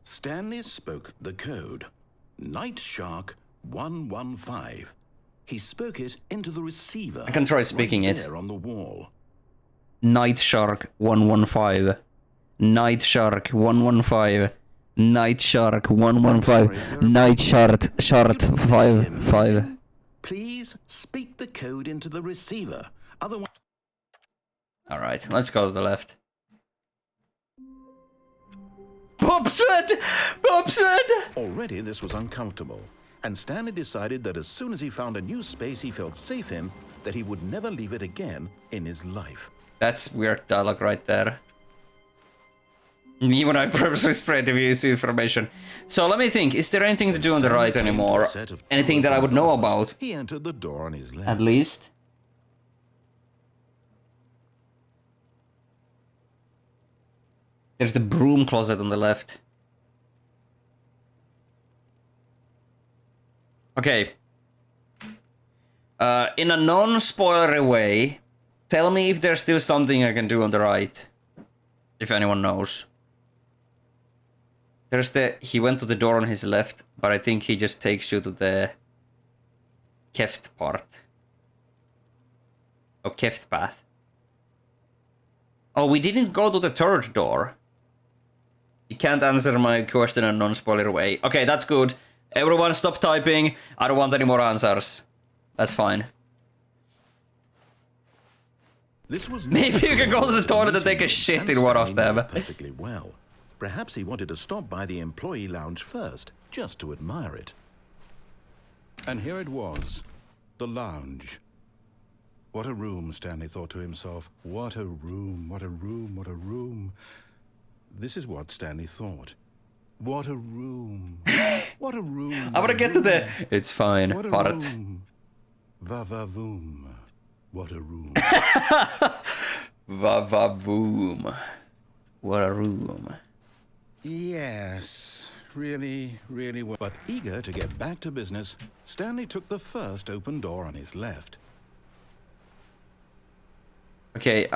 Stanley spoke the code. Night Shark 115. He spoke it into the receiver. I can try speaking right it. there on the wall. Night Shark 115. Night Shark 115. Night Shark 115. Night Shark 55. Please speak the code into the receiver. Otherwise... Alright, let's go to the left. Bobsled! Bobsled! Already this was uncomfortable, and Stanley decided that as soon as he found a new space he felt safe in, that he would never leave it again in his life. That's weird dialogue right there. Me when I purposely spread the views information. So let me think, is there anything to do on the right anymore? Anything that I would know about? He entered the door on his left. At least. There's the broom closet on the left. Okay. In a non-spoilery way, tell me if there's still something I can do on the right. If anyone knows. There's the... He went to the door on his left, but I think he just takes you to the... Keft part. Oh, Keft path. Oh, we didn't go to the third door. You can't answer my question in a non-spoiler way. Okay, that's good. Everyone stop typing. I don't want any more answers. That's fine. This was Maybe you can go to the toilet and take a shit in one of them. Perfectly well. Perhaps he wanted to stop by the employee lounge first, just to admire it. And here it was, the lounge. What a room, Stanley thought to himself. What a room, what a room, what a room. This is what Stanley thought. What a room. What a room. I'm gonna get to the it's fine part. Va-va-voom. What a room. Va-va-boom. What a room. Yes, really, really well. But eager to get back to business, Stanley took the first open door on his left. Okay,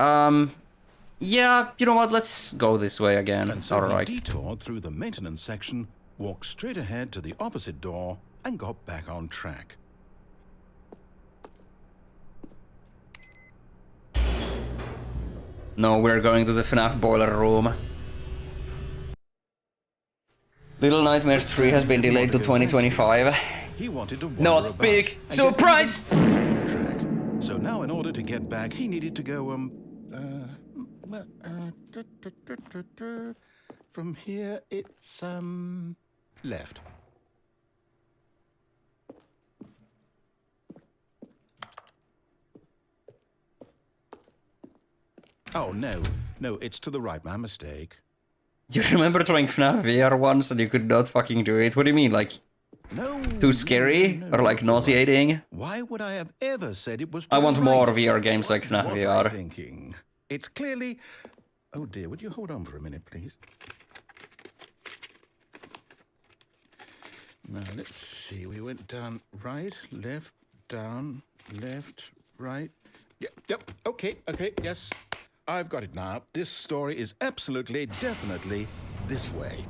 yeah, you know what, let's go this way again. And so Alright. he detoured through the maintenance section, walked straight ahead to the opposite door, and got back on track. No, we're going to the FNAF boiler room. Little Nightmares 3 has been delayed to 2025. He wanted to Not big surprise! track. So now in order to get back, he needed to go, from here, it's, left. Oh, no, it's to the right, my mistake. You remember trying FNAF VR once and you could not fucking do it? What do you mean, like, No. too scary? Or like nauseating? Why would I have ever said it was to I the want more right? VR games like FNAF What was I VR. thinking? It's clearly... Oh dear, would you hold on for a minute, please? Now, let's see. We went down right, left, down, left, right. Yep, okay, yes. I've got it now. This story is absolutely, definitely this way.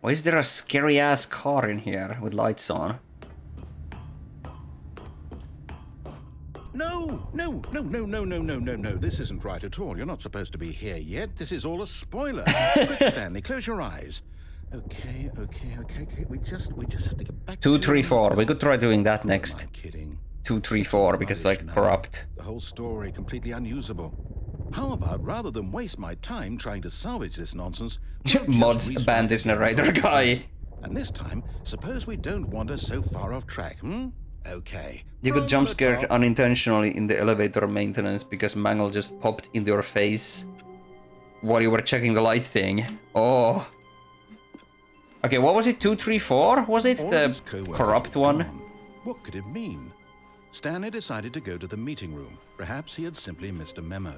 Why is there a scary ass car in here with lights on? No. This isn't right at all. You're not supposed to be here yet. This is all a spoiler. Quick, Stanley, close your eyes. Okay. We just have to get back 2, to... 3, 4. We could try doing that next. Am I kidding? 2, 3, 4 because like Rubbish now. corrupt. The whole story completely unusable. How about rather than waste my time trying to salvage this nonsense, we'll just Mods restart ban the this game narrator over guy. again. And this time, suppose we don't wander so far off track, Okay. You got From jump the scared top. unintentionally in the elevator maintenance because Mangle just popped into your face while you were checking the light thing. Oh. Okay, what was it? 2, 3, 4? Was it All the his co-workers corrupt were one? gone. What could it mean? Stanley decided to go to the meeting room. Perhaps he had simply missed a memo.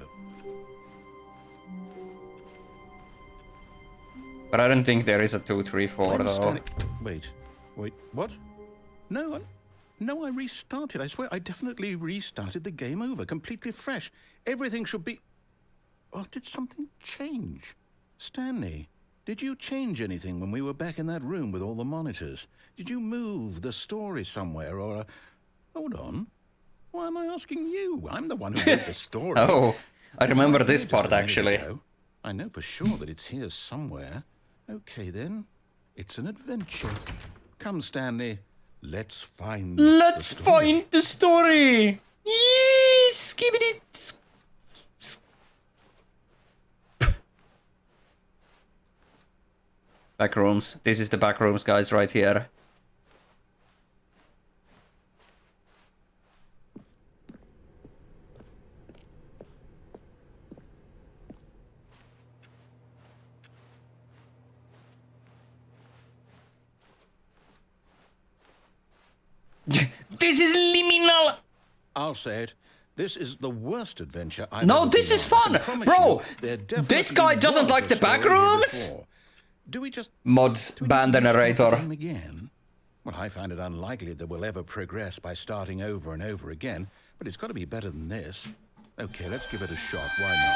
But I don't think there is a 2, 3, 4 When though. Stanley... Wait, what? No, I restarted. I swear I definitely restarted the game over, completely fresh. Everything should be... Oh, did something change? Stanley, did you change anything when we were back in that room with all the monitors? Did you move the story somewhere or... Hold on. Why am I asking you? I'm the one who wrote the story. Oh, I remember Right this here just part a minute actually. ago. I know for sure that it's here somewhere. Okay then, it's an adventure. Come, Stanley, let's find. Let's the story. find the story! Yee, skibbity. Back rooms. This is the back rooms, guys, right here. This is liminal! I'll say it. This is the worst adventure I've No, ever this been is on. I fun! can promise Bro, you, there this definitely guy doesn't was like a the back story here rooms? before. Do we just... Mods, do we ban the restart narrator. game again? Well, I find it unlikely that we'll ever progress by starting over and over again, but it's got to be better than this. Okay, let's give it a shot. Why not?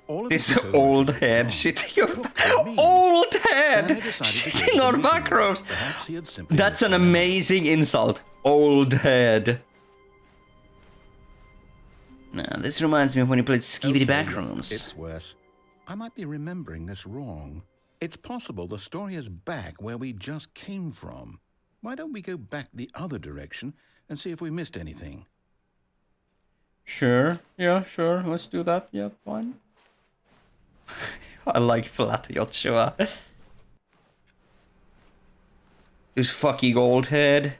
All of This his co-workers old were head gone. shitting What could it mean? Old Stanley head decided to go shitting to the on meeting back room. rows. Perhaps he had simply That's an missed the memo. amazing insult. Old head. Nah, this reminds me of when you played Skibidi Okay, Backrooms. It's worse. I might be remembering this wrong. It's possible the story is back where we just came from. Why don't we go back the other direction and see if we missed anything? Sure, yeah, sure, let's do that, yeah, fine. I like flat Joshua. This fucking old head.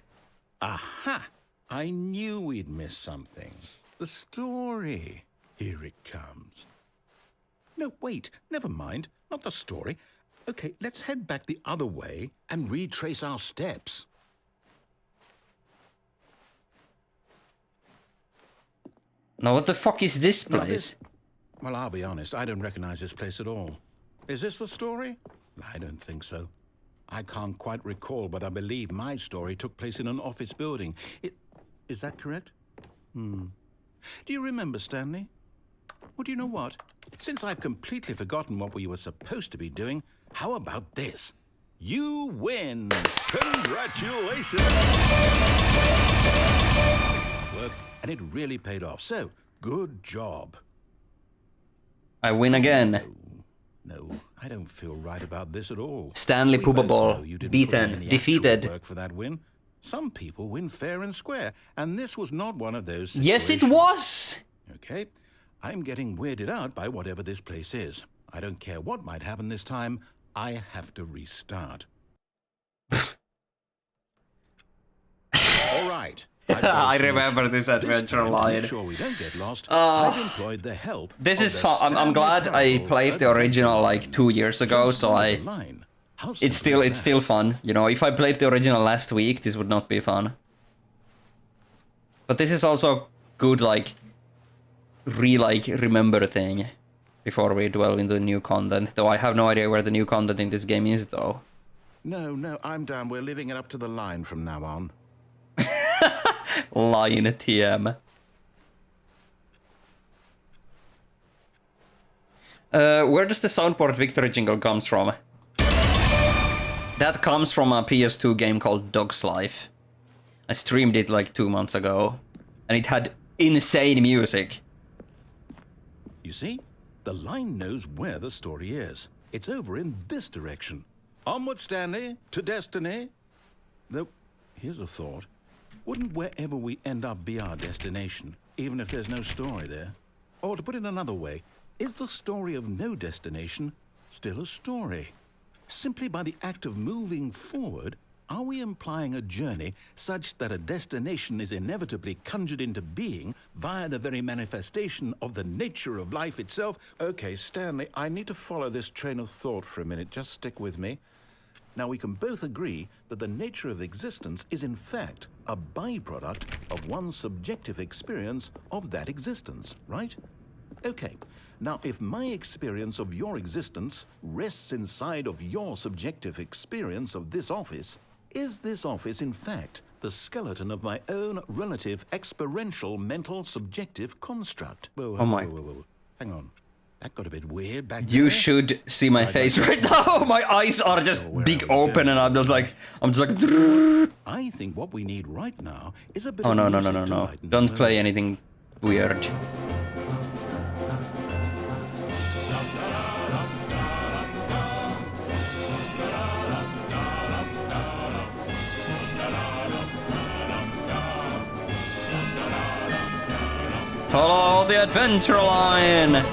Aha! I knew we'd miss something. The story. Here it comes. No, wait, never mind. Not the story. Okay, let's head back the other way and retrace our steps. Now what the fuck is this Now, place? Well, I'll be honest, I don't recognize this place at all. Is this the story? I don't think so. I can't quite recall, but I believe my story took place in an office building. Is that correct? Do you remember, Stanley? Well, do you know what? Since I've completely forgotten what we were supposed to be doing, how about this? You win! Congratulations! Work, and it really paid off, so good job. I win again. No, I don't feel right about this at all. Stanley We both Poobaball, know you didn't beaten, put in any defeated. actual work for that win. Some people win fair and square, and this was not one of those Yes, it situations. was! Okay, I'm getting weirded out by whatever this place is. I don't care what might happen this time. I have to restart. All right. I remember this adventure line. Make sure we don't get lost. I've employed the help. This of is the fun. I'm Stanley glad I Parable played the original like 2 years ago, Just so follow I... the line. How It's simple is still that? fun. You know, if I played the original last week, this would not be fun. But this is also good, like, remember thing before we dwell into new content. Though I have no idea where the new content in this game is, though. No, I'm down. We're leaving it up to the line from now on. Line TM. Where does the soundboard victory jingle comes from? That comes from a PS2 game called Dog's Life. I streamed it like 2 months ago, and it had insane music. You see? The line knows where the story is. It's over in this direction. Onward, Stanley, to destiny. Though, here's a thought. Wouldn't wherever we end up be our destination, even if there's no story there? Or to put it another way, is the story of no destination still a story? Simply by the act of moving forward, are we implying a journey such that a destination is inevitably conjured into being via the very manifestation of the nature of life itself? Okay, Stanley, I need to follow this train of thought for a minute. Just stick with me. Now, we can both agree that the nature of existence is in fact a byproduct of one's subjective experience of that existence, right? Okay. Now, if my experience of your existence rests inside of your subjective experience of this office, is this office, in fact, the skeleton of my own relative experiential mental subjective construct? Whoa, Oh my. whoa. Hang on. That got a bit weird back You there. should see my face right now. My eyes are just where big are we open, going? and I'm just like. I think what we need right now is a bit Oh of no. music to lighten the Don't mood. play anything weird. Follow the adventure line!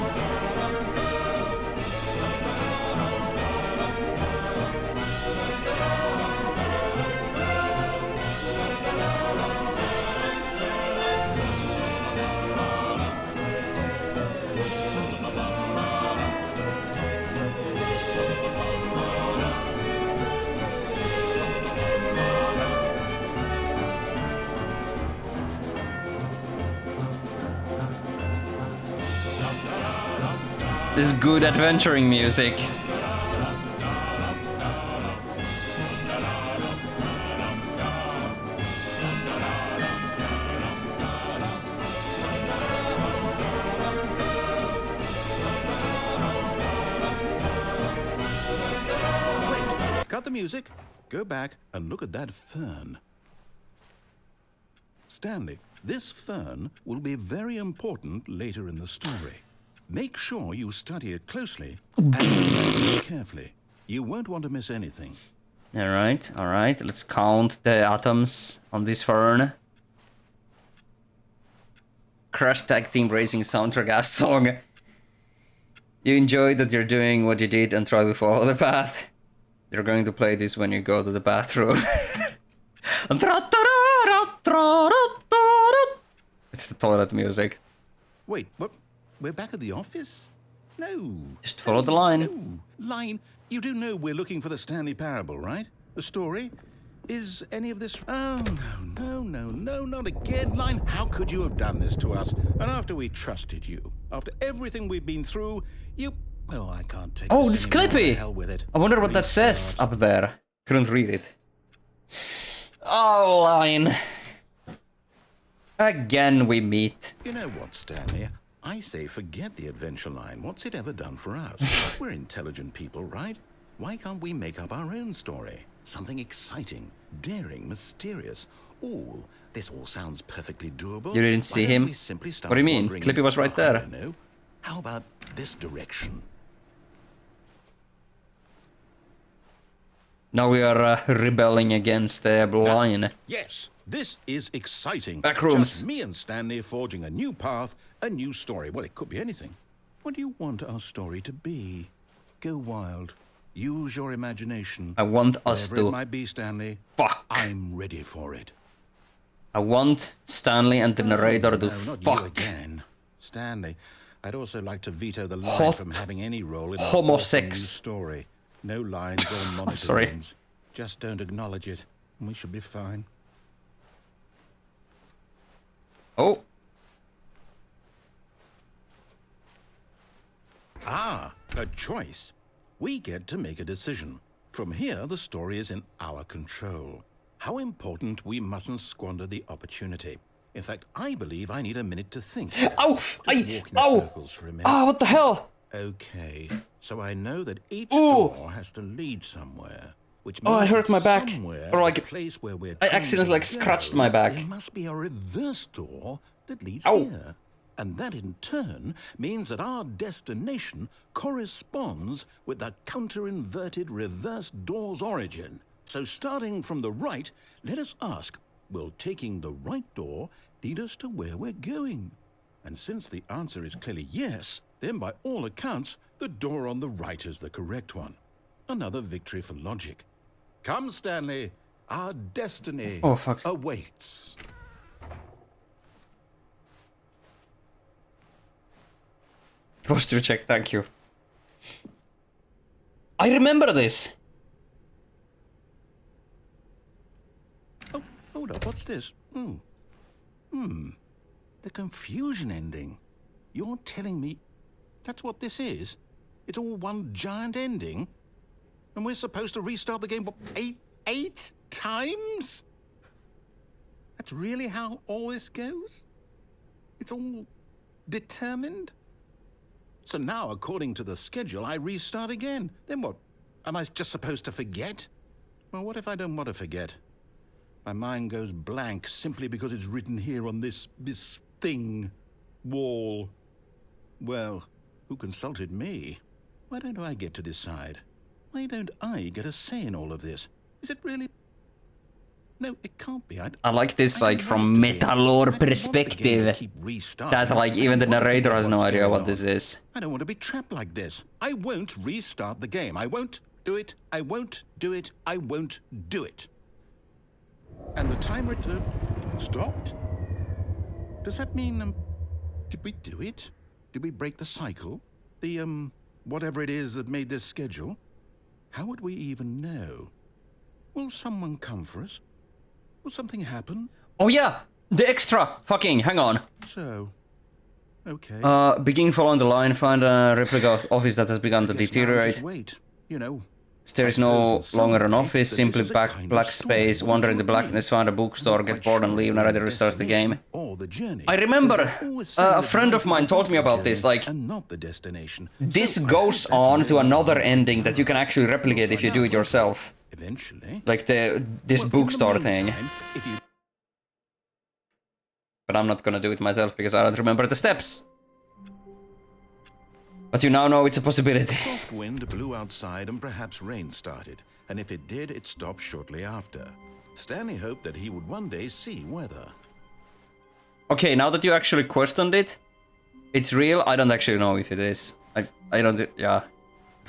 This is good adventuring music. Wait, cut the music. Go back and look at that fern. Stanley, this fern will be very important later in the story. Make sure you study it closely and examine it carefully. You won't want to miss anything. Alright. Let's count the atoms on this fern. Crash Tag Team Racing soundtrack ass song. You enjoy that you're doing what you did and try to follow the path. You're going to play this when you go to the bathroom. It's the toilet music. Wait, what? We're back at the office? No. Just follow the line. No. Line? You do know we're looking for the Stanley Parable, right? The story? Is any of this... Oh, no, not again. Line, how could you have done this to us? And after we trusted you, after everything we've been through, you... Oh, I can't take Oh, this this anymore. Clippy! The hell with it. I wonder what that says Restart. up there. Couldn't read it. Oh, line. Again we meet. You know what, Stanley? I say forget the adventure line. What's it ever done for us? We're intelligent people, right? Why can't we make up our own story? Something exciting, daring, mysterious. Oh, this all sounds perfectly doable. You didn't see Why don't him? we simply start What do you mean? wandering Clippy was right I there. don't know. How about this direction? Now we are rebelling against the line. Yes, this is exciting. Back rooms. Just me and Stanley forging a new path, a new story. Well, it could be anything. What do you want our story to be? Go wild. Use your imagination. I want us Whatever to... it might be, Stanley. Fuck. I'm ready for it. I want Stanley and the narrator to No, not you fuck. again. Stanley, I'd also like to veto the line Hot from having any role in our homosex. awesome new story. No lines or monitor sorry. rooms. Just don't acknowledge it, and we should be fine. Oh. Ah, a choice. We get to make a decision. From here, the story is in our control. How important we mustn't squander the opportunity. In fact, I believe I need a minute to think. Ow! Just walk in circles for a minute. Ah, what the hell? Okay, so I know that each Ooh. door has to lead somewhere. Which Oh, I means hurt that my back. somewhere Or in like- the place where we're I trying accidentally, to like, scratched go, my back. There must be a reverse door that leads Ow. here. And that in turn means that our destination corresponds with the counter-inverted reverse door's origin. So starting from the right, let us ask, will taking the right door lead us to where we're going? And since the answer is clearly yes, then by all accounts, the door on the right is the correct one. Another victory for logic. Come, Stanley, our destiny Oh, fuck. awaits. Posture check, thank you. I remember this. Oh, hold up, what's this? The confusion ending. You're telling me that's what this is? It's all one giant ending? And we're supposed to restart the game, what, eight times? That's really how all this goes? It's all determined? So now, according to the schedule, I restart again. Then what? Am I just supposed to forget? Well, what if I don't want to forget? My mind goes blank simply because it's written here on this thing, wall. Well, who consulted me? Why don't I get to decide? Why don't I get a say in all of this? Is it really? No, it can't be. I like this, I like, don't from want it to be. meta I lore don't want the game to perspective. keep restarting. That, like, I even the don't wanna narrator forget has no what's idea going what on. this is. I don't want to be trapped like this. I won't restart the game. I won't do it. I won't do it. I won't do it. And the timer stopped? Does that mean, did we do it? Did we break the cycle? The, whatever it is that made this schedule? How would we even know? Will someone come for us? Will something happen? Oh yeah, the extra. Fucking, hang on. So, okay. Begin following the line, find a replica of office that has begun to I guess now we deteriorate. just wait, you know. There is I no suppose in longer some an way office, that simply this is a black kind of black story. space, Wouldn't wander in you the agree? blackness, find a bookstore, I'm get quite bored and sure leave, if narrator we're restarts the game. destination or the journey. I remember But they always say a that friend of life is mine told me about the about this, journey like, and not the destination. this So I goes hope that's on to really another what ending that you can we'll actually replicate if you find do out, it yourself. Eventually. Like this Well, in the bookstore thing. meantime, if you But I'm not gonna do it myself because I don't remember the steps. But you now know it's a possibility. soft wind blew outside and perhaps rain started, and if it did, it stopped shortly after. Stanley hoped that he would one day see weather. Okay, now that you actually questioned it, it's real. I don't actually know if it is. I don't. Yeah.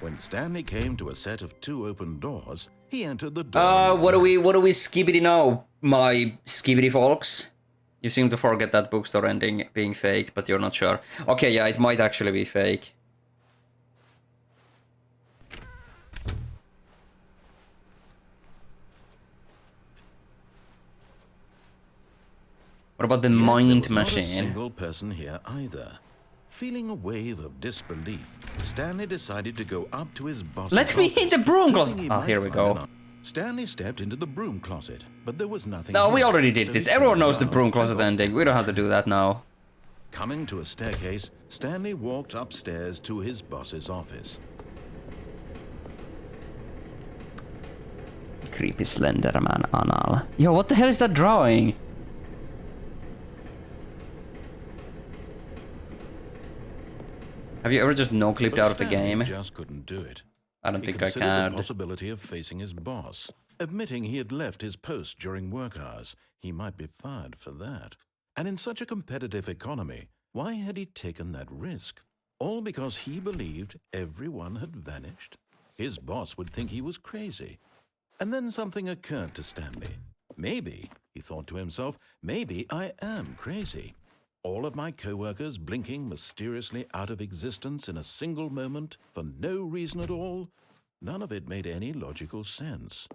When Stanley came to a set of 2 open doors, he entered the door. What do we skibbity now, my skibbity folks? You seem to forget that bookstore ending being fake, but you're not sure. Okay, yeah, it might actually be fake. What about the Yet there mind was not a machine? single person here either. Feeling a wave of disbelief, Stanley decided to go up to his boss's Let me in the office, broom hoping closet. he Ah, might here we find go. an answer. Stanley stepped into the broom closet, but there was nothing. No, we here, already did so this. he Everyone turned knows the around broom and closet walked ending. We don't have to do that now. Coming to a staircase, Stanley walked upstairs to his boss's office. Creepy Slenderman anal. Yo, what the hell is that drawing? Have you ever just no-clipped But out of the Stanley game? just couldn't do it. I don't He think I considered the can. possibility of facing his boss, admitting he had left his post during work hours. He might be fired for that. And in such a competitive economy, why had he taken that risk? All because he believed everyone had vanished? His boss would think he was crazy. And then something occurred to Stanley. Maybe, he thought to himself, maybe I am crazy. All of my co-workers blinking mysteriously out of existence in a single moment for no reason at all? None of it made any logical sense.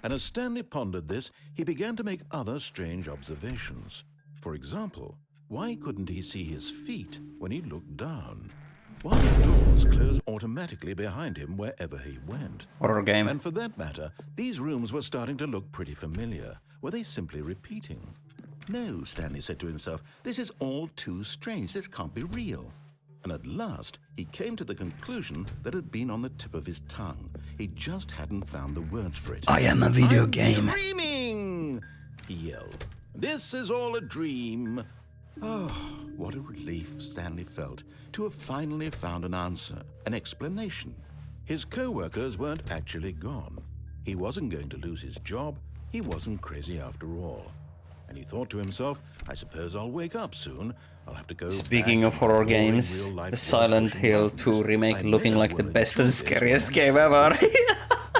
And as Stanley pondered this, he began to make other strange observations. For example, why couldn't he see his feet when he looked down? Why did doors close automatically behind him wherever he went? Horror game. And for that matter, these rooms were starting to look pretty familiar. Were they simply repeating? No, Stanley said to himself, this is all too strange. This can't be real. And at last, he came to the conclusion that had been on the tip of his tongue. He just hadn't found the words for it. I am a video I'm game. dreaming! He yelled. This is all a dream. Oh, what a relief Stanley felt to have finally found an answer, an explanation. His co-workers weren't actually gone. He wasn't going to lose his job. He wasn't crazy after all. And he thought to himself, I suppose I'll wake up soon. I'll have to go. Speaking back of to horror boring games, real-life the Silent pushing Hill buttons. 2 remake I looking never like the will best and enjoy this scariest when game I'm ever.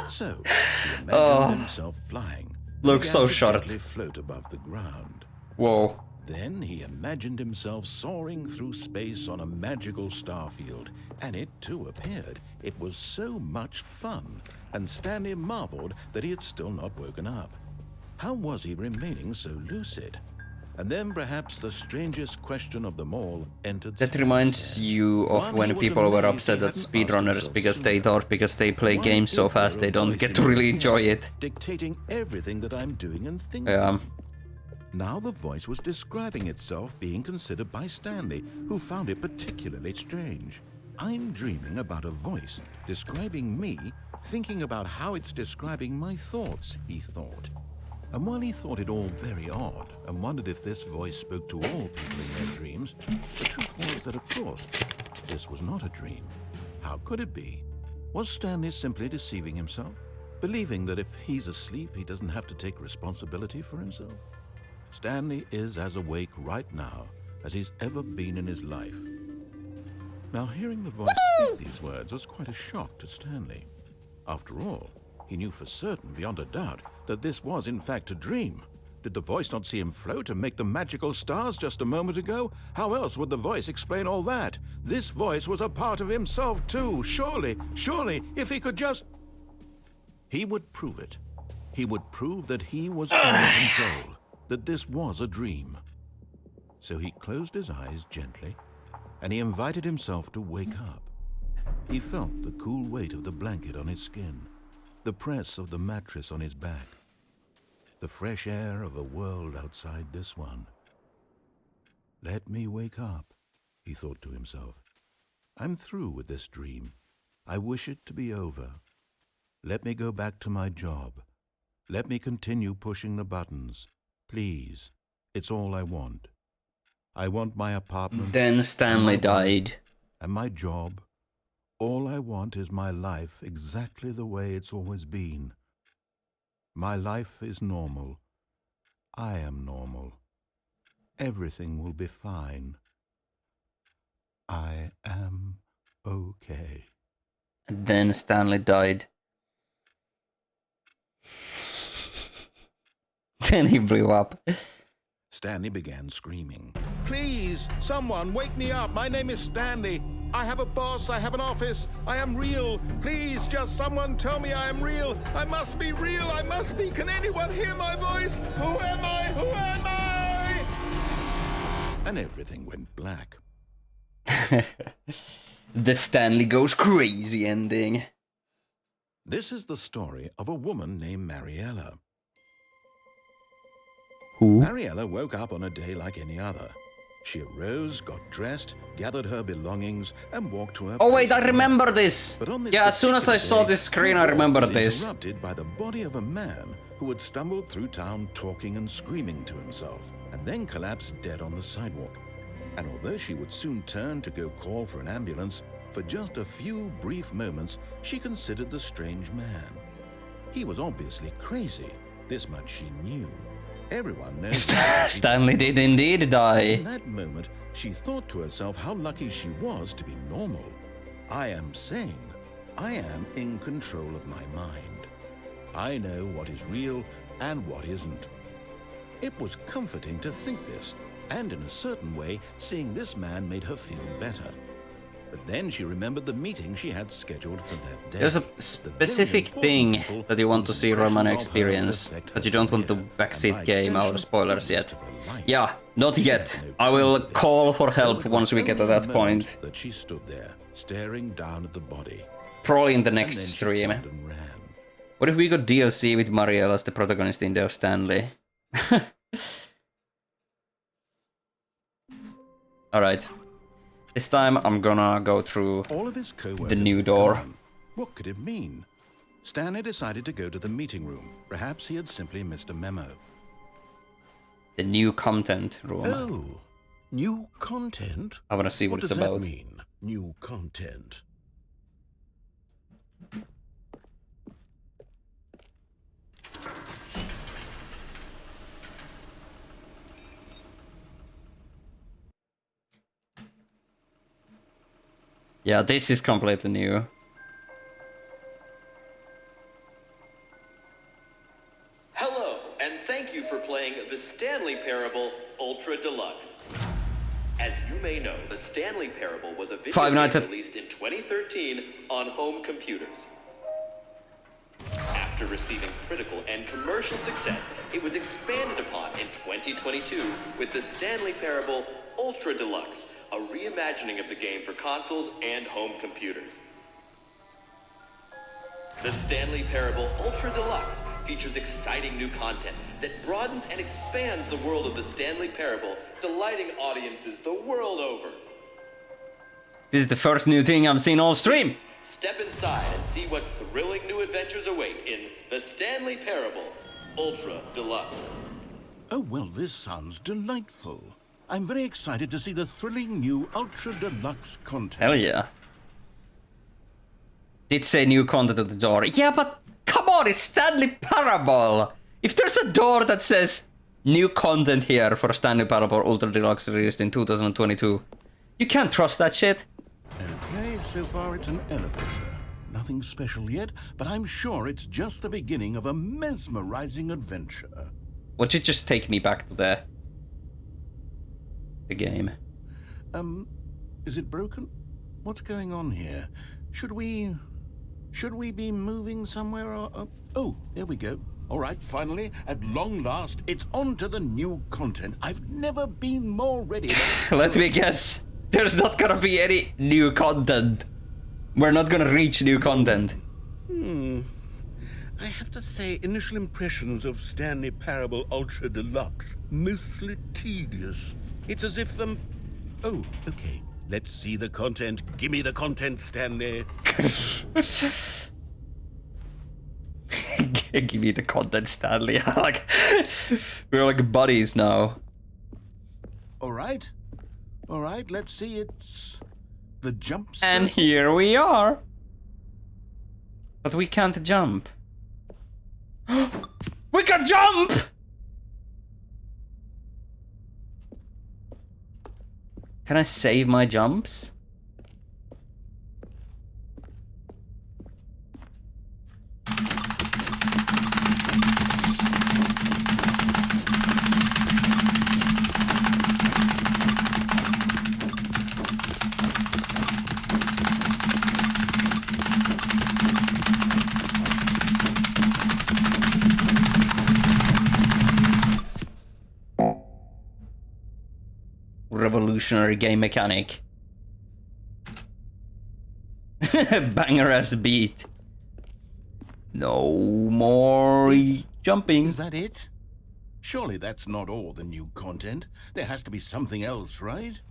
So, he imagined himself flying. Looks Began so to short. gently float above the ground. Whoa. Then he imagined himself soaring through space on a magical starfield, and it too appeared. It was so much fun, and Stanley marveled that he had still not woken up. How was he remaining so lucid? And then perhaps the strangest question of them all entered That Stanley's reminds head. you of One, when he was people were amazed upset he at hadn't asked speedrunners himself because they sooner. thought because they play Why games so is there fast a they don't voice get in to my really head enjoy it. dictating everything that I'm doing and thinking? Yeah. Now the voice was describing itself being considered by Stanley, who found it particularly strange. I'm dreaming about a voice describing me, thinking about how it's describing my thoughts, he thought. And while he thought it all very odd and wondered if this voice spoke to all people in their dreams, the truth was that, of course, this was not a dream. How could it be? Was Stanley simply deceiving himself, believing that if he's asleep, he doesn't have to take responsibility for himself? Stanley is as awake right now as he's ever been in his life. Now, hearing the voice speak these words was quite a shock to Stanley. After all, he knew for certain, beyond a doubt, that this was in fact a dream. Did the voice not see him float and make the magical stars just a moment ago? How else would the voice explain all that? This voice was a part of himself too. Surely, if he could just... He would prove it. He would prove that he was in control, that this was a dream. So he closed his eyes gently, and he invited himself to wake up. He felt the cool weight of the blanket on his skin, the press of the mattress on his back, the fresh air of a world outside this one. Let me wake up, he thought to himself. I'm through with this dream. I wish it to be over. Let me go back to my job. Let me continue pushing the buttons. Please, it's all I want. I want my apartment. Then Stanley and my wife, died. And my job. All I want is my life exactly the way it's always been. My life is normal. I am normal. Everything will be fine. I am okay. And then Stanley died. Then he blew up. Stanley began screaming. Please, someone, wake me up. My name is Stanley. I have a boss. I have an office. I am real. Please, just someone tell me I am real. I must be real. I must be. Can anyone hear my voice? Who am I? Who am I? And everything went black. The Stanley goes crazy ending. This is the story of a woman named Mariella. Who? Mariella woke up on a day like any other. She arose, got dressed, gathered her belongings, and walked to her Oh wait, I place. remember this! But on this Yeah, as soon as I particular saw day, this screen, her I walk remembered was this. interrupted by the body of a man who had stumbled through town talking and screaming to himself, and then collapsed dead on the sidewalk. And although she would soon turn to go call for an ambulance, For just a few brief moments, she considered the strange man. He was obviously crazy. This much she knew. Everyone knows. Stanley did indeed die. In that moment, she thought to herself how lucky she was to be normal. I am sane. I am in control of my mind. I know what is real and what isn't. It was comforting to think this, and in a certain way, seeing this man made her feel better. But then she remembered the meeting she had scheduled for that day. There's a specific thing that you want to see Ryemanni experience, but you don't want the backseat game out of spoilers yet. Yeah, not yet. I will call for help once we get to that point. That she stood there, staring down at the body. Probably in the next And then she stream. turned and ran. What if we got DLC with Marielle as the protagonist in Day of Stanley? Alright. This time I'm gonna go through All of his co-workers the new were door. gone. What could it mean? Stanley decided to go to the meeting room. Perhaps he had simply missed a memo. The new content room. Oh, new content? I wanna see what it's does about. that mean, new content? Yeah, this is completely new. Hello, and thank you for playing the Stanley Parable Ultra Deluxe. As you may know, the Stanley Parable was a video Five Nights game at- released in 2013 on home computers. After receiving critical and commercial success, it was expanded upon in 2022 with the Stanley Parable Ultra Deluxe, a reimagining of the game for consoles and home computers. The Stanley Parable Ultra Deluxe features exciting new content that broadens and expands the world of the Stanley Parable, delighting audiences the world over. This is the first new thing I've seen all stream. Step inside and see what thrilling new adventures await in the Stanley Parable Ultra Deluxe. Oh, well, this sounds delightful. I'm very excited to see the thrilling new Ultra Deluxe content. Hell yeah. Did say new content at the door. Yeah, but come on, it's Stanley Parable. If there's a door that says new content here for Stanley Parable Ultra Deluxe released in 2022, you can't trust that shit. Okay, so far it's an elevator. Nothing special yet, but I'm sure it's just the beginning of a mesmerizing adventure. Would you just take me back to the game? Is it broken? What's going on here? Should we be moving somewhere or... Oh, there we go. All right, finally, at long last, it's on to the new content. I've never been more ready. Let me guess. There's not gonna be any new content. We're not gonna reach new content. I have to say, initial impressions of Stanley Parable Ultra Deluxe, mostly tedious. It's as if, Oh, okay. Let's see the content. Give me the content, Stanley. Give me the content, Stanley. Like, we're like buddies now. All right, let's see. It's the jump And circle. here we are. But we can't jump. We can jump! Can I save my jumps? Revolutionary game mechanic. Banger ass beat. No more jumping. Is that it? Surely that's not all the new content. There has to be something else, right?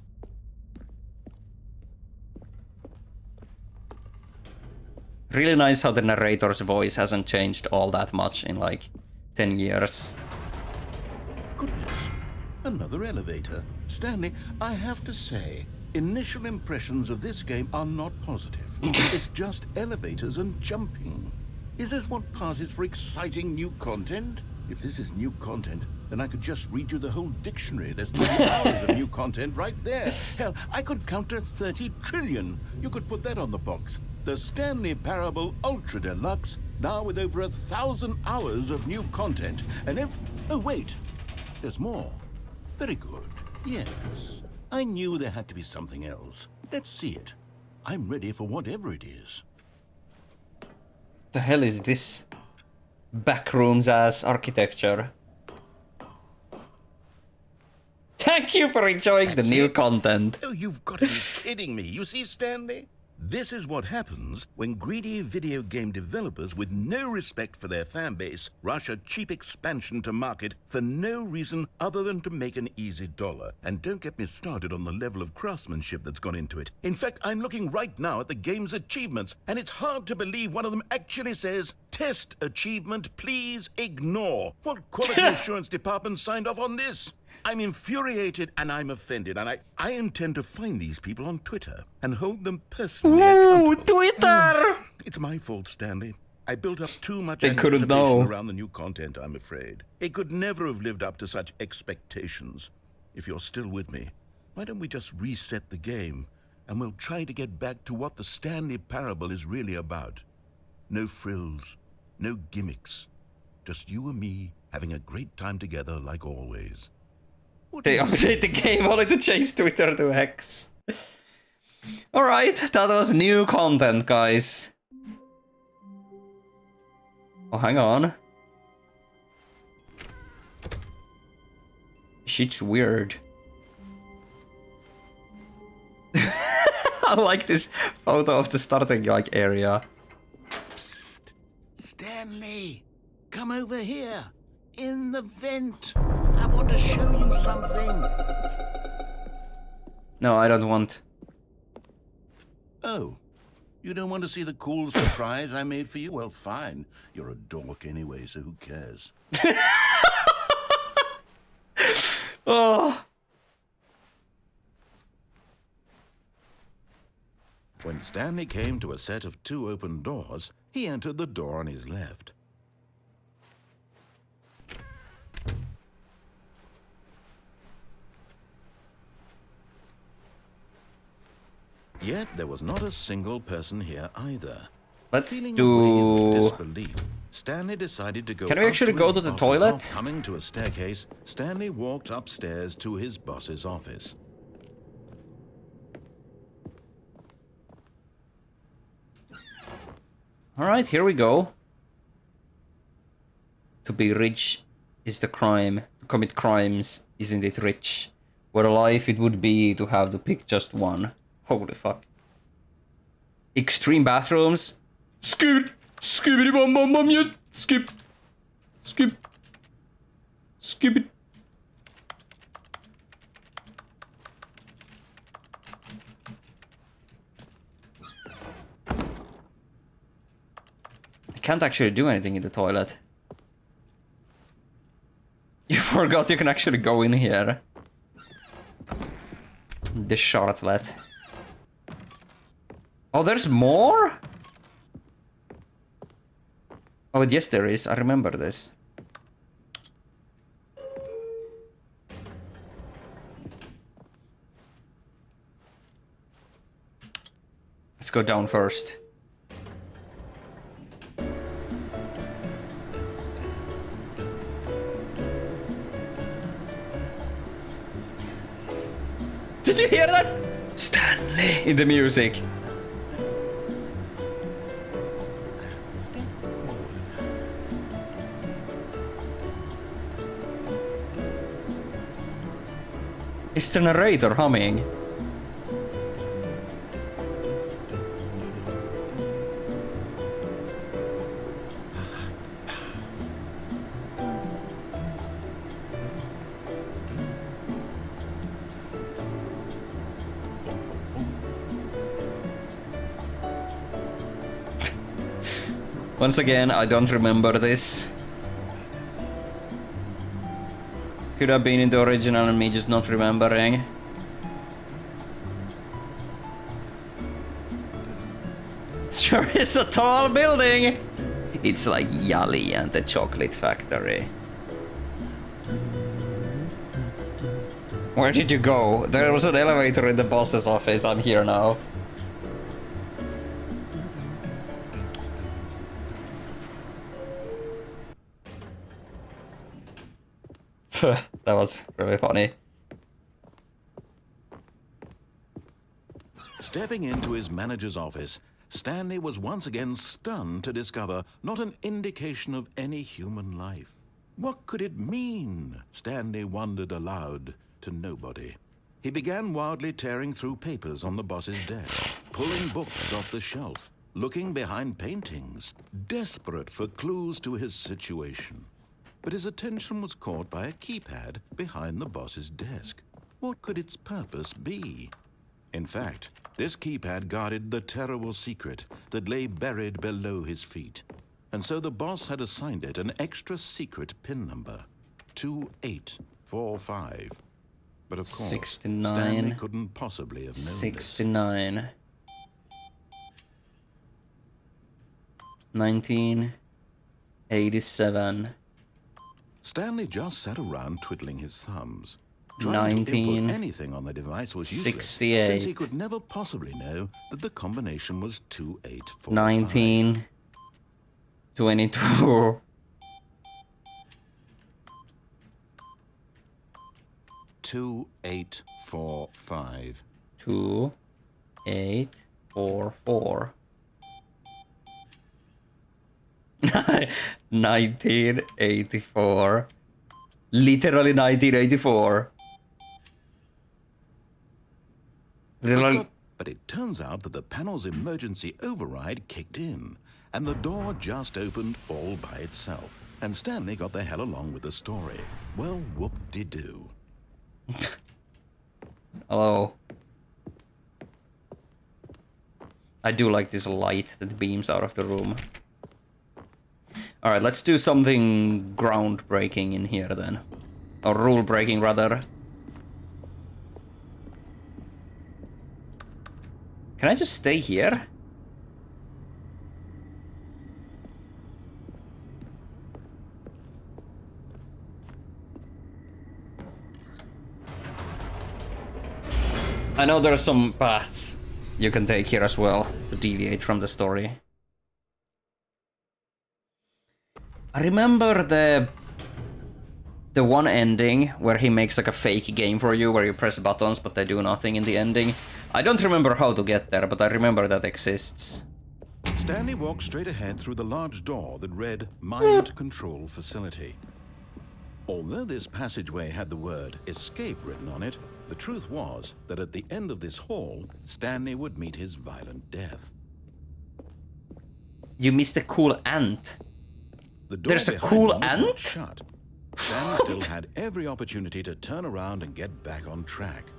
Really nice how the narrator's voice hasn't changed all that much in like 10 years. Goodness. Another elevator. Stanley, I have to say, Initial impressions of this game are not positive. It's just elevators and jumping. Is this what passes for exciting new content? If this is new content, then I could just read you the whole dictionary. There's 20 hours of new content right there. Hell, I could counter 30 trillion. You could put that on the box. The Stanley Parable Ultra Deluxe, now with over 1,000 hours of new content. And oh, wait. There's more. Very good. Yes. I knew there had to be something else. Let's see it. I'm ready for whatever it is. The hell is this backrooms ass architecture? Thank you for enjoying the new content. Oh, you've got to be kidding me. You see, Stanley? This is what happens when greedy video game developers with no respect for their fan base rush a cheap expansion to market for no reason other than to make an easy dollar. And don't get me started on the level of craftsmanship that's gone into it. In fact, I'm looking right now at the game's achievements, and it's hard to believe one of them actually says, "Test achievement, please ignore." What quality assurance department signed off on this? I'm infuriated and I'm offended, and I intend to find these people on Twitter and hold them personally accountable. Twitter! It's my fault, Stanley. I built up too much They couldn't anticipation know. around the new content, I'm afraid. It could never have lived up to such expectations. If you're still with me, why don't we just reset the game, and we'll try to get back to what the Stanley Parable is really about. No frills, no gimmicks. Just you and me having a great time together like always. They update the game only to change Twitter to X. Alright, that was new content, guys. Oh, hang on. Shit's weird. I like this photo of the starting like area. Psst. Stanley, come over here. In the vent. I want to show you something. No, I don't want. Oh, you don't want to see the cool surprise I made for you? Well, fine. You're a dork anyway, so who cares? Oh. When Stanley came to a set of 2 open doors, he entered the door on his left. Yet there was not a single person here either. Let's Feeling a do. wave of disbelief, Stanley decided to go. Can we up actually to go his to the boss's toilet? office. Coming to a staircase, Stanley walked upstairs to his boss's office. Alright, here we go. To be rich is the crime. To commit crimes, isn't it rich? What a life it would be to have to pick just one. Holy fuck. Extreme bathrooms. Skip! Skibbity bum bum bum, yes! Skip! Skip! Skip it! I can't actually do anything in the toilet. You forgot you can actually go in here. The shortlet. Oh, there's more? Oh, yes there is. I remember this. Let's go down first. Did you hear that? Stanley in the music. It's the narrator humming. Once again, I don't remember this. Could have been in the original and me just not remembering. Sure is a tall building. It's like Yali and the Chocolate Factory. Where did you go? There was an elevator in the boss's office. I'm here now. That was really funny. Stepping into his manager's office, Stanley was once again stunned to discover not an indication of any human life. What could it mean? Stanley wondered aloud to nobody. He began wildly tearing through papers on the boss's desk, pulling books off the shelf, looking behind paintings, desperate for clues to his situation. But his attention was caught by a keypad behind the boss's desk. What could its purpose be? In fact, this keypad guarded the terrible secret that lay buried below his feet. And so the boss had assigned it an extra secret PIN number, 2845. But of course, 69. Stanley couldn't possibly have known 69. 1987. Stanley just sat around twiddling his thumbs. Trying to input anything on the device was useless, 68. since he could never possibly know that the combination was 2845. 1922. 2845. 2844. 1984. Literally 1984. But it turns out that the panel's emergency override kicked in, and the door just opened all by itself. And Stanley got the hell along with the story. Well, whoop-de-doo. Hello. I do like this light that beams out of the room. Alright, let's do something groundbreaking in here then. Or rule breaking rather. Can I just stay here? I know there are some paths you can take here as well to deviate from the story. I remember the one ending where he makes like a fake game for you where you press buttons but they do nothing in the ending. I don't remember how to get there, but I remember that exists. Stanley walked straight ahead through the large door that read Mind Control Facility. Although this passageway had the word escape written on it, the truth was that at the end of this hall, Stanley would meet his violent death. You missed a cool ant. The door There's a behind cool him was ant? not shut. Stanley still had every opportunity to turn around and get back on track.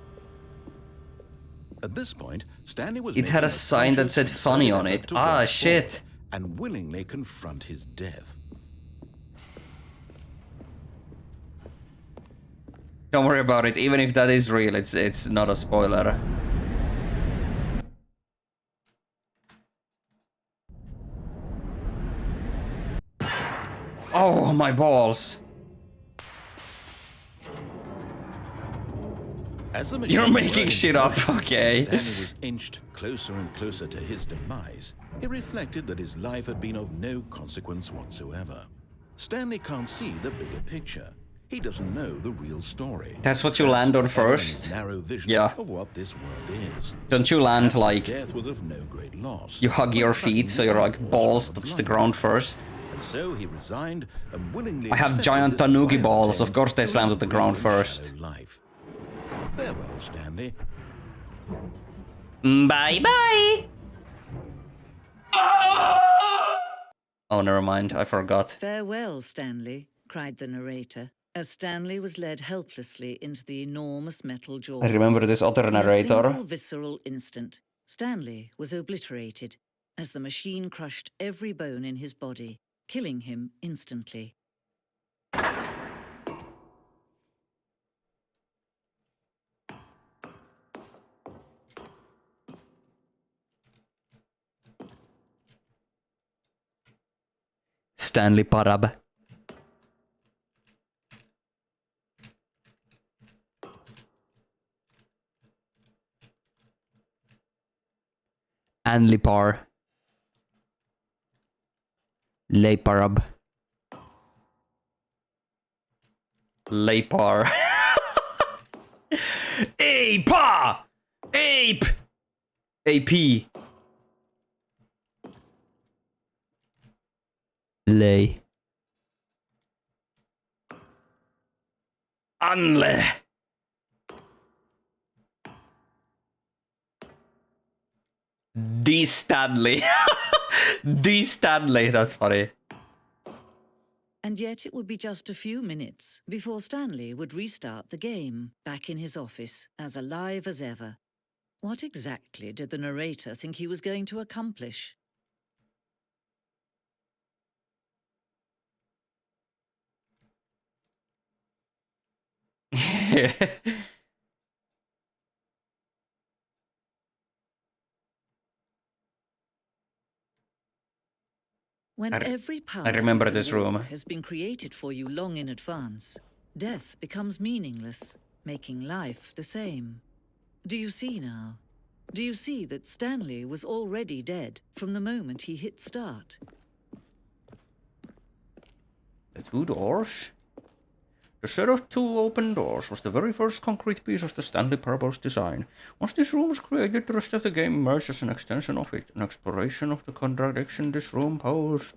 At this point, Stanley was It had a making sign that conscious said and funny solid on effort it. to Ah, walk shit. forward and willingly confront his death. Don't worry about it, even if that is real, it's not a spoiler. Oh, my balls. As the You're machine making burned shit in up, motion, okay. Stanley was inched closer and closer to his demise. He reflected that his life had been of no consequence whatsoever. Stanley can't see the bigger picture. He doesn't know the real story. That's what you land on His first? narrow vision Yeah. of what this world is. Don't you land Perhaps his like... death was of no great loss. You hug your But feet nothing so your like was balls from the touch the blood. ground first? And so he resigned and willingly I have accepted giant this tanuki violent balls, of end course they to slam his to the ground brief and first. shallow life. Farewell, Stanley. Bye bye! Oh, never mind, I forgot. Farewell, Stanley, cried the narrator, as Stanley was led helplessly into the enormous metal jaws. I remember this other In a narrator. single visceral instant, Stanley was obliterated as the machine crushed every bone in his body, killing him instantly. Stanley Parab. Anlipar. Leiparab. Leipar. Ape! Ape! AP. Lei. Anle. D. Stanley. D. Stanley, that's funny. And yet it would be just a few minutes before Stanley would restart the game, back in his office, as alive as ever. What exactly did the narrator think he was going to accomplish? When every path remember you can this room. walk has been created for you long in advance, death becomes meaningless, making life the same. Do you see now? Do you see that Stanley was already dead from the moment he hit start? The two doors? The set of two open doors was the very first concrete piece of the Stanley Parable's design. Once this room was created, the rest of the game emerged as an extension of it, an exploration of the contradiction this room posed.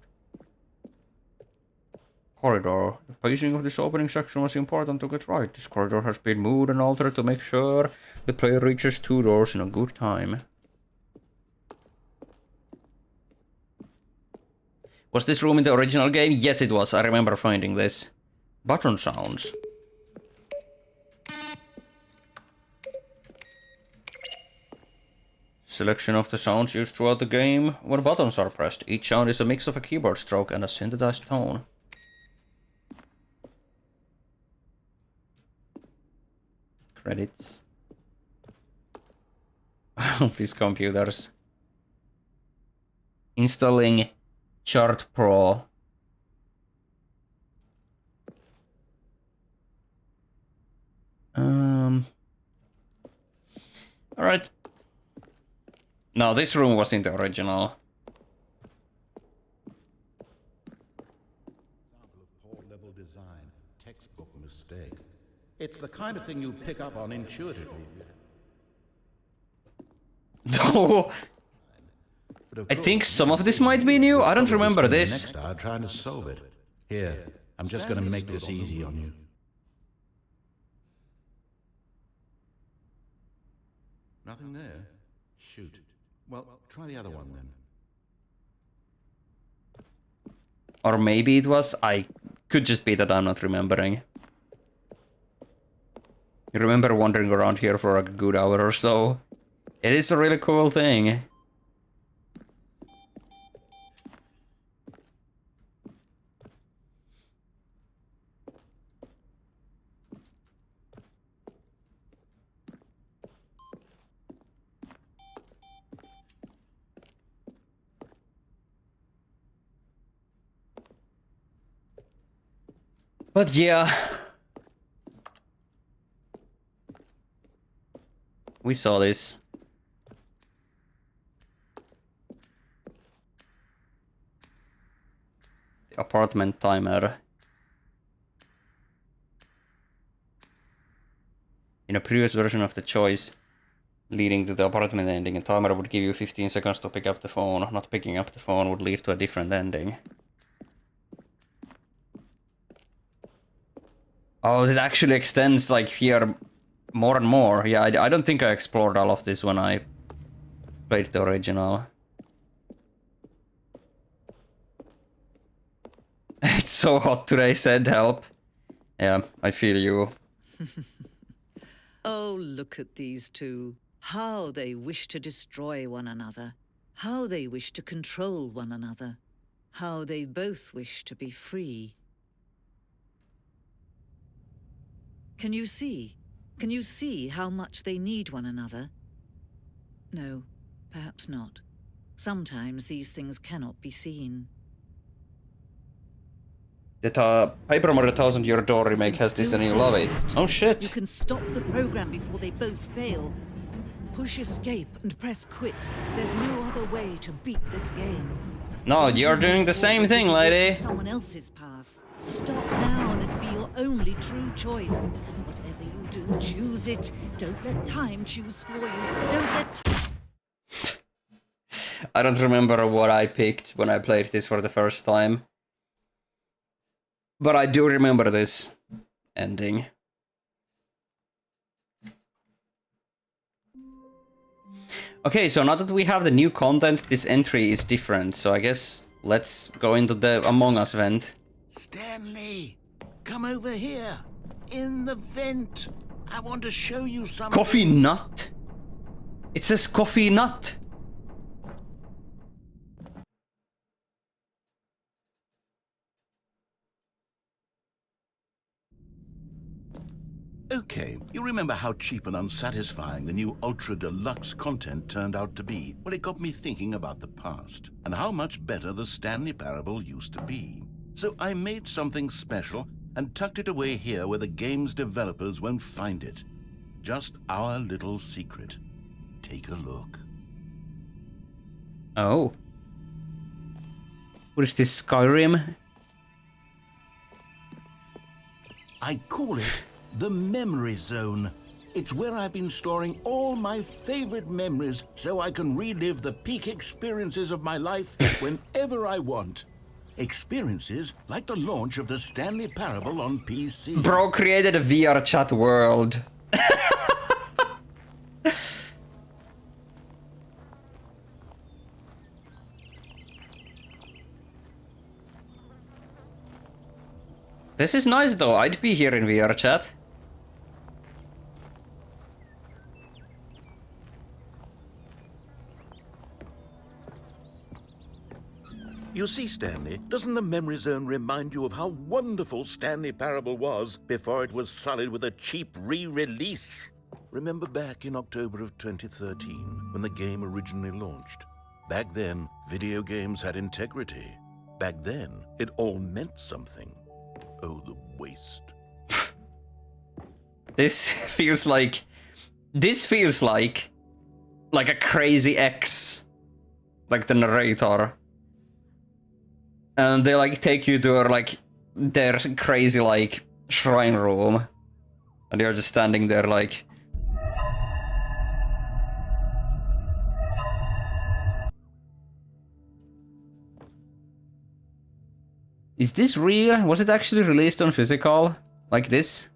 Corridor. The pacing of this opening section was important to get right. This corridor has been moved and altered to make sure the player reaches two doors in a good time. Was this room in the original game? Yes, it was. I remember finding this. Button sounds. Selection of the sounds used throughout the game when buttons are pressed. Each sound is a mix of a keyboard stroke and a synthesized tone. Credits. Office computers. Installing Chart Pro. Alright. No, this room was in the original. Example of poor level design, textbook mistake. It's the kind of thing you pick up on intuitively. I think some of this might be new. I don't remember this. Next hour trying to solve it. Here, I'm just going to make this easy on you. Nothing there? Shoot. Well, try the other one then. Or maybe it was. I could just be that I'm not remembering. You remember wandering around here for a good hour or so? It is a really cool thing. But yeah, we saw this. The apartment timer. In a previous version of the choice leading to the apartment ending, a timer would give you 15 seconds to pick up the phone. Not picking up the phone would lead to a different ending. Oh, it actually extends like here more and more. Yeah, I don't think I explored all of this when I played the original. It's so hot today, send help. Yeah, I feel you. Oh, look at these two. How they wish to destroy one another. How they wish to control one another. How they both wish to be free. Can you see? Can you see how much they need one another? No, perhaps not. Sometimes these things cannot be seen. The Paper Mario 1000-Year Door remake has this and you love it. Oh You shit. can stop the program before they both fail. Push escape and press quit. There's no other way to beat this game. No, So you're you doing move the same forward thing, and walk lady. someone else's path. Stop now and it'll be your only true choice. Whatever you do, choose it. Don't let time choose for you. Don't let I don't remember what I picked when I played this for the first time. But I do remember this ending. Okay, so now that we have the new content, this entry is different. So I guess let's go into the Among Us vent. Stanley, come over here. In the vent. I want to show you something. Coffee nut? It says coffee nut. Okay, you remember how cheap and unsatisfying the new Ultra Deluxe content turned out to be? Well, it got me thinking about the past and how much better the Stanley Parable used to be. So I made something special and tucked it away here where the game's developers won't find it. Just our little secret. Take a look. Oh. What is this, Skyrim? I call it the Memory Zone. It's where I've been storing all my favorite memories so I can relive the peak experiences of my life whenever I want. Experiences like the launch of the Stanley Parable on PC. Bro created a VR chat world. This is nice though, I'd be here in VR chat. You see, Stanley, doesn't the Memory Zone remind you of how wonderful Stanley Parable was before it was sullied with a cheap re-release? Remember back in October of 2013, when the game originally launched? Back then, video games had integrity. Back then, it all meant something. Oh, the waste. This feels like a crazy ex, like the narrator, and they like take you to their crazy like shrine room, and you're just standing there like. Is this real? Was it actually released on physical? Like this?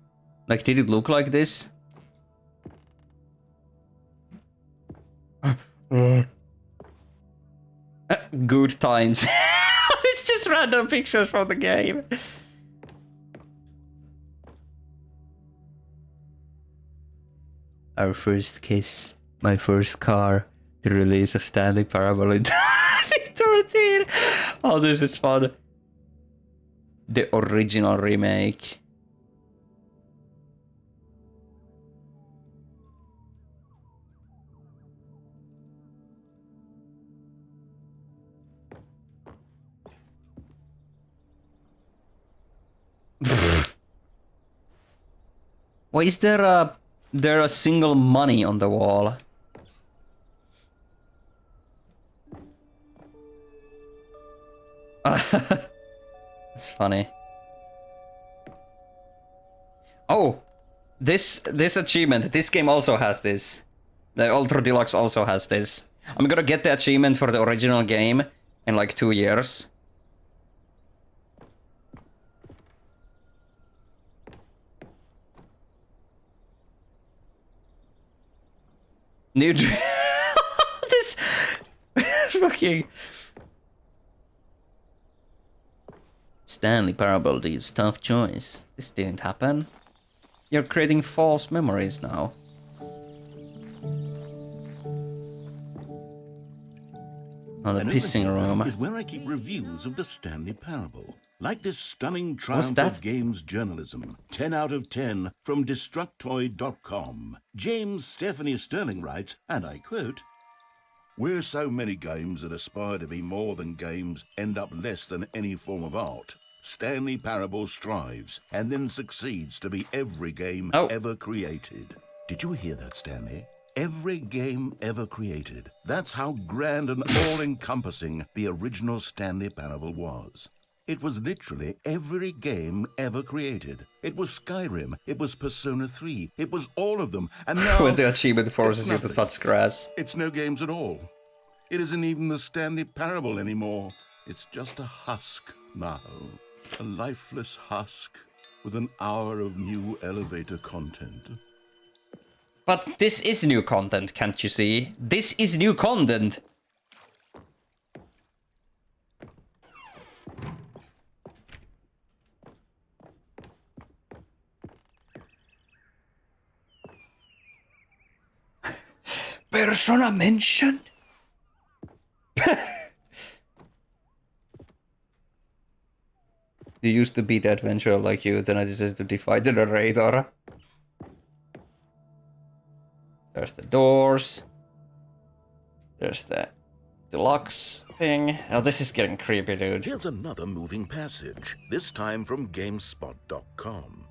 Like, did it look like this? Good times. It's just random pictures from the game. Our first kiss, my first car, the release of Stanley Parable in 2013. Oh, this is fun. The original remake. Why is there a single money on the wall? It's funny. Oh, this achievement. This game also has this. The Ultra Deluxe also has this. I'm gonna get the achievement for the original game in like 2 years. New this fucking Stanley Parable is tough choice. This didn't happen. You're creating false memories now. Oh, the And pissing over here room. is where I keep reviews of the Stanley Parable. Like this stunning What's triumph that? of games journalism. 10 out of 10 from Destructoid.com. James Stephanie Sterling writes, and I quote, "Where so many games that aspire to be more than games end up less than any form of art, Stanley Parable strives and then succeeds to be every game ever created. Did you hear that, Stanley? Every game ever created. That's how grand and all-encompassing the original Stanley Parable was. It was literally every game ever created. It was Skyrim, it was Persona 3, it was all of them, and now... When the achievement forces you to touch grass. It's no games at all. It isn't even the Stanley Parable anymore. It's just a husk now. A lifeless husk with an hour of new elevator content. But this is new content, can't you see? This is new content! Persona mentioned? You used to be the adventurer like you, then I decided to defy the narrator. There's the doors. There's the deluxe thing. Oh, this is getting creepy, dude. Here's another moving passage, this time from GameSpot.com.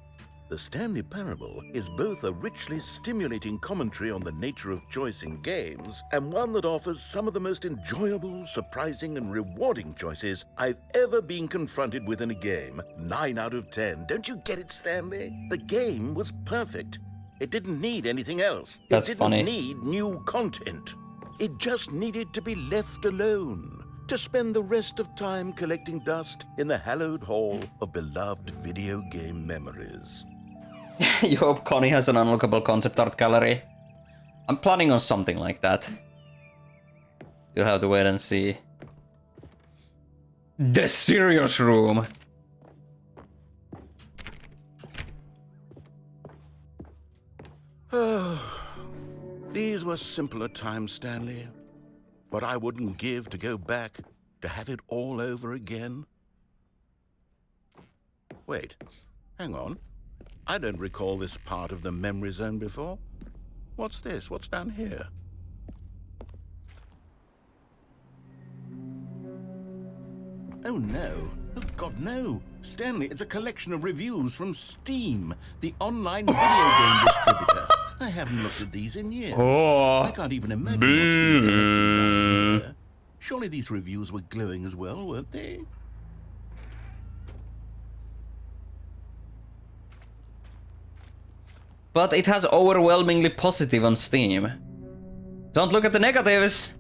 The Stanley Parable is both a richly stimulating commentary on the nature of choice in games and one that offers some of the most enjoyable, surprising, and rewarding choices I've ever been confronted with in a game. 9 out of 10. Don't you get it, Stanley? The game was perfect. It didn't need anything else. That's it didn't funny. need new content. It just needed to be left alone, to spend the rest of time collecting dust in the hallowed hall of beloved video game memories. You hope Connie has an unlockable concept art gallery. I'm planning on something like that. You'll have to wait and see. The serious room! These were simpler times, Stanley. But I wouldn't give to go back, to have it all over again. Wait, hang on. I don't recall this part of the memory zone before. What's this? What's down here? Oh no. Oh God, no. Stanley, it's a collection of reviews from Steam, the online video game distributor. I haven't looked at these in years. I can't even imagine what's been collected down here. Surely these reviews were glowing as well, weren't they? But it has overwhelmingly positive on Steam. Don't look at the negatives!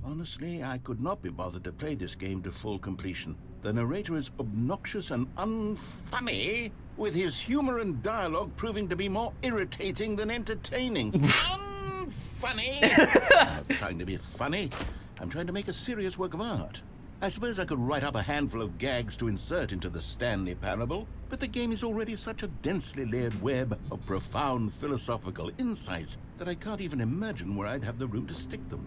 Honestly, I could not be bothered to play this game to full completion. The narrator is obnoxious and unfunny, with his humor and dialogue proving to be more irritating than entertaining. Unfunny! I'm not trying to be funny. I'm trying to make a serious work of art. I suppose I could write up a handful of gags to insert into the Stanley Parable, but the game is already such a densely layered web of profound philosophical insights that I can't even imagine where I'd have the room to stick them.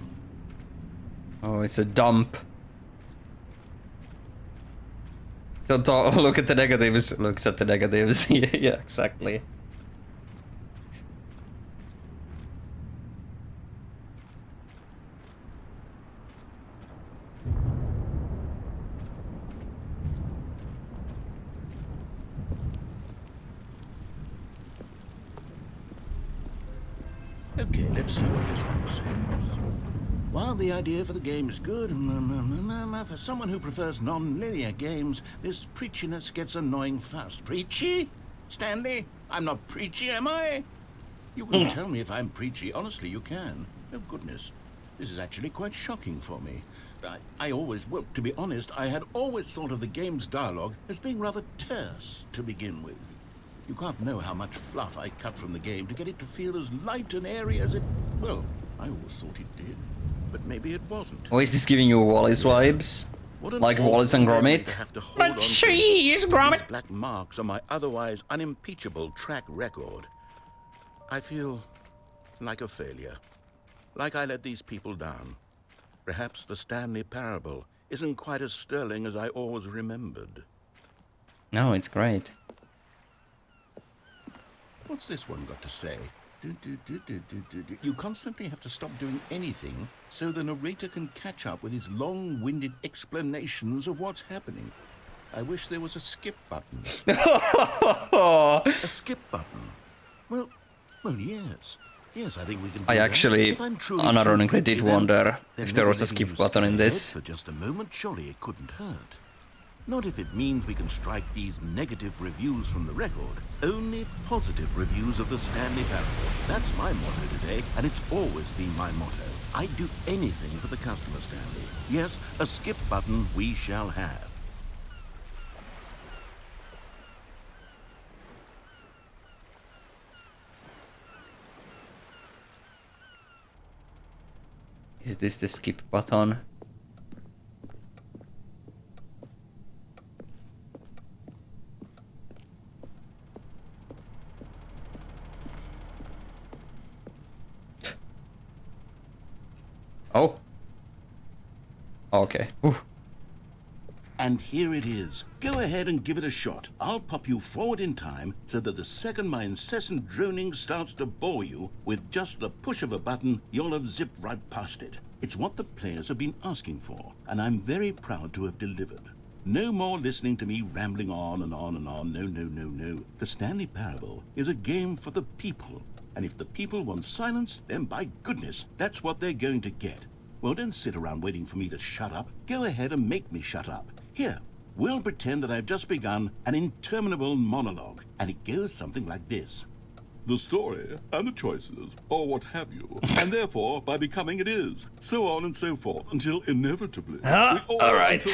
Oh, it's a dump. Don't look at the negatives. Looks at the negatives. Yeah, exactly. Okay, let's see what this one says. While the idea for the game is good, for someone who prefers non-linear games, this preachiness gets annoying fast. Preachy? Stanley? I'm not preachy, am I? You can tell me if I'm preachy. Honestly, you can. Oh, goodness. This is actually quite shocking for me. Well, to be honest, I had always thought of the game's dialogue as being rather terse to begin with. You can't know how much fluff I cut from the game to get it to feel as light and airy as it... Well, I always thought it did. But maybe it wasn't. Oh, is this giving you Wallace vibes? Like Wallace and Gromit? But jeez, Gromit! These black marks on my otherwise unimpeachable track record. I feel like a failure. Like I let these people down. Perhaps the Stanley Parable isn't quite as sterling as I always remembered. No, it's great. What's this one got to say? You constantly have to stop doing anything so the narrator can catch up with his long-winded explanations of what's happening. I wish there was a skip button. A skip button? Well, yes. Yes, I think we can do I that. actually If I'm truly unironically too did quickly, wonder then if there was a letting skip you button in stay this. ahead for just a moment, surely it couldn't hurt. Not if it means we can strike these negative reviews from the record. Only positive reviews of the Stanley Parable. That's my motto today, and it's always been my motto. I'd do anything for the customer, Stanley. Yes, a skip button we shall have. Is this the skip button? Oh. Okay. Ooh. And here it is. Go ahead and give it a shot. I'll pop you forward in time so that the second my incessant droning starts to bore you, with just the push of a button, you'll have zipped right past it. It's what the players have been asking for, and I'm very proud to have delivered. No more listening to me rambling on and on and on. No, no, no, no. The Stanley Parable is a game for the people. And if the people want silence, then by goodness, that's what they're going to get. Well, don't sit around waiting for me to shut up. Go ahead and make me shut up. Here, we'll pretend that I've just begun an interminable monologue, and it goes something like this. The story and the choices, or what have you, and therefore, by becoming it is, so on and so forth, until inevitably... Alright.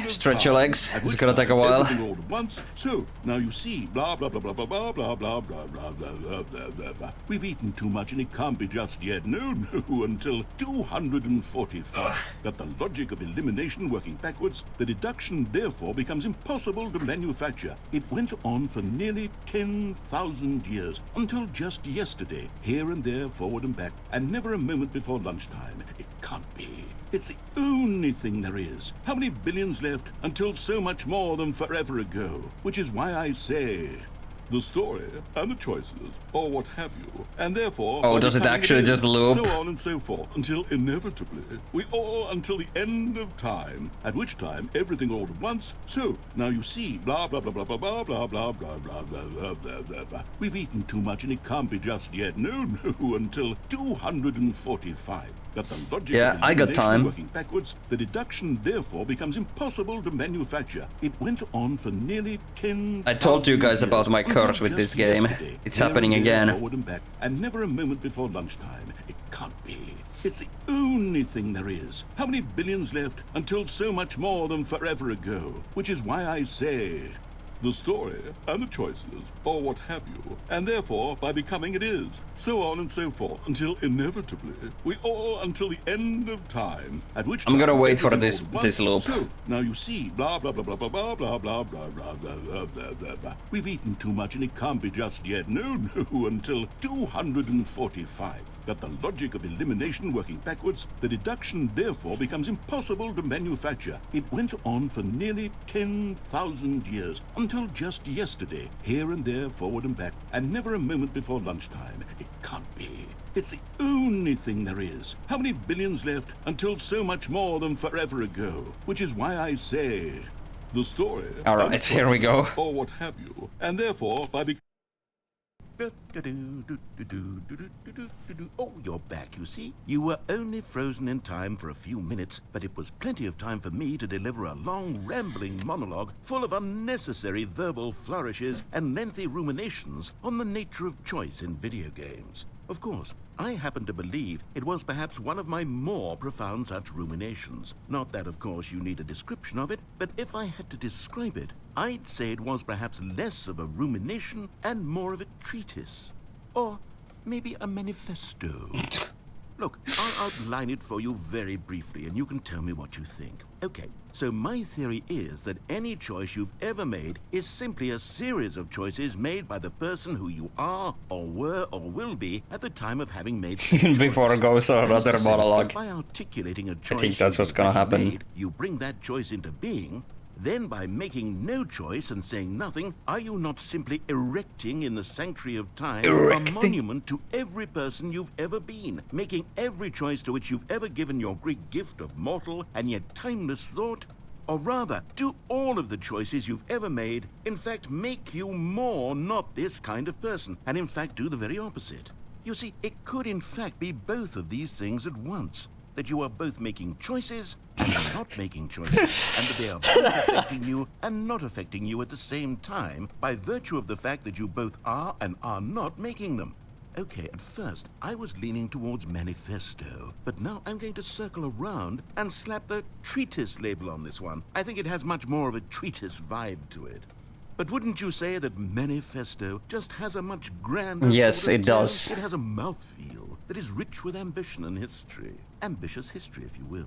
Stretch your legs. It's gonna take a while. All at once. So, now you see, blah, blah, blah, blah, blah, blah, blah, blah, blah, blah, blah, blah, blah, blah, blah. We've eaten too much and it can't be just yet. No, no, until 245. Got the logic of elimination working backwards. The deduction, therefore, becomes impossible to manufacture. It went on for nearly 10,000 years, until just yesterday, here and there, forward and back, and never a moment before lunchtime. It can't be. It's the only thing there is. How many billions left until so much more than forever ago? Which is why I say... the story and the choices, or what have you, and therefore... Oh, does it actually just loop? So on and so forth, until inevitably, we all until the end of time, at which time everything all at once. So, now you see, blah, blah, blah, blah, blah, blah, blah, blah, blah, blah, blah, blah, blah, blah, blah. We've eaten too much and it can't be just yet. No, no, until 245. Got the logic yeah, of I got time. Working backwards, the deduction therefore becomes impossible to manufacture. It went on for nearly 10. I told you guys about my curse with this game. It's happening again. Forward and back, and never a moment before lunchtime. It can't be. It's the only thing there is. How many billions left until so much more than forever ago? Which is why I say... the story and the choices, or what have you, and therefore, by becoming it is, so on and so forth, until inevitably, we all until the end of time, at which time... I'm gonna wait for this loop. So, now you see, blah, blah, blah, blah, blah, blah, blah, blah, blah, blah, blah, blah, blah, blah, blah. We've eaten too much and it can't be just yet. No, no, until 245. Got the logic of elimination working backwards. The deduction, therefore, becomes impossible to manufacture. It went on for nearly 10,000 years, until just yesterday, here and there, forward and back, and never a moment before lunchtime. It can't be. It's the only thing there is. How many billions left until so much more than forever ago? Which is why I say... the story... Alright, here we go. Or what have you, and therefore, by... Oh, you're back, you see. You were only frozen in time for a few minutes, but it was plenty of time for me to deliver a long, rambling monologue full of unnecessary verbal flourishes and lengthy ruminations on the nature of choice in video games. Of course, I happen to believe it was perhaps one of my more profound such ruminations. Not that, of course, you need a description of it, but if I had to describe it, I'd say it was perhaps less of a rumination and more of a treatise. Or maybe a manifesto. Look, I'll outline it for you very briefly, and you can tell me what you think. Okay, so my theory is that any choice you've ever made is simply a series of choices made by the person who you are, or were, or will be at the time of having made before it goes on another monologue. By articulating a choice I think that's what's gonna happen. you bring that choice into being, Then by making no choice and saying nothing, are you not simply erecting in the sanctuary of time a monument to every person you've ever been, making every choice to which you've ever given your great gift of mortal and yet timeless thought? Or rather, do all of the choices you've ever made, in fact, make you more not this kind of person, and in fact do the very opposite? You see, it could in fact be both of these things at once. That you are both making choices and not making choices, and that they are both affecting you and not affecting you at the same time by virtue of the fact that you both are and are not making them. Okay, at first, I was leaning towards manifesto, but now I'm going to circle around and slap the treatise label on this one. I think it has much more of a treatise vibe to it. But wouldn't you say that manifesto just has a much grander Yes, sort of it tone? does. It has a mouthfeel that is rich with ambition and history. Ambitious history, if you will.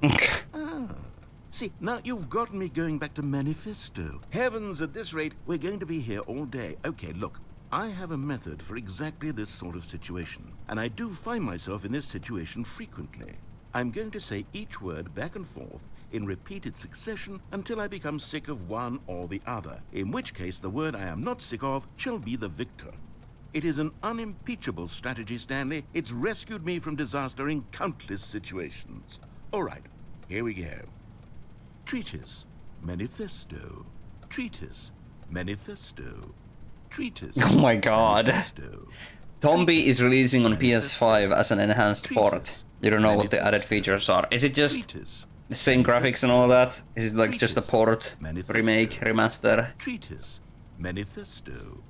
See, now you've gotten me going back to manifesto. Heavens, at this rate, we're going to be here all day. Okay, look. I have a method for exactly this sort of situation, and I do find myself in this situation frequently. I'm going to say each word back and forth in repeated succession until I become sick of one or the other, in which case the word I am not sick of shall be the victor. It is an unimpeachable strategy, Stanley. It's rescued me from disaster in countless situations. All right, here we go. Treatise, manifesto. Treatise, manifesto. Treatise. Oh my god. Manifesto. Tombi is releasing on PS5 as an enhanced port. You don't know what the added features are. Is it just Treatise. the same graphics and all that? Is it like just a port, remake, remaster? Treatise, manifesto.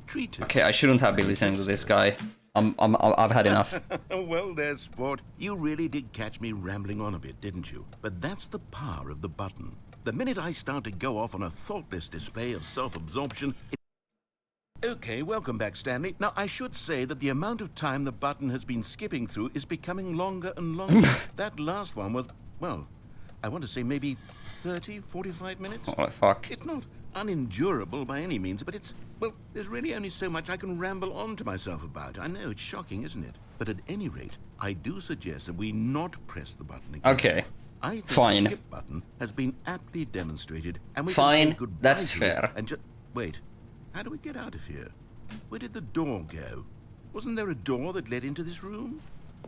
Treatise. Okay, I shouldn't have been listening to this guy. I've had enough. Well there, sport. You really did catch me rambling on a bit, didn't you? But that's the power of the button. The minute I start to go off on a thoughtless display of self-absorption... Okay, welcome back, Stanley. Now, I should say that the amount of time the button has been skipping through is becoming longer and longer. That last one was, well, I want to say maybe 30, 45 minutes? Holy fuck. It's not unendurable by any means, but it's, well, there's really only so much I can ramble on to myself about. I know, it's shocking, isn't it? But at any rate, I do suggest that we not press the button again. Okay. I think Fine. the skip button has been aptly demonstrated, and we Fine, can say goodbye that's to fair. it and just wait. How do we get out of here? Where did the door go? Wasn't there a door that led into this room?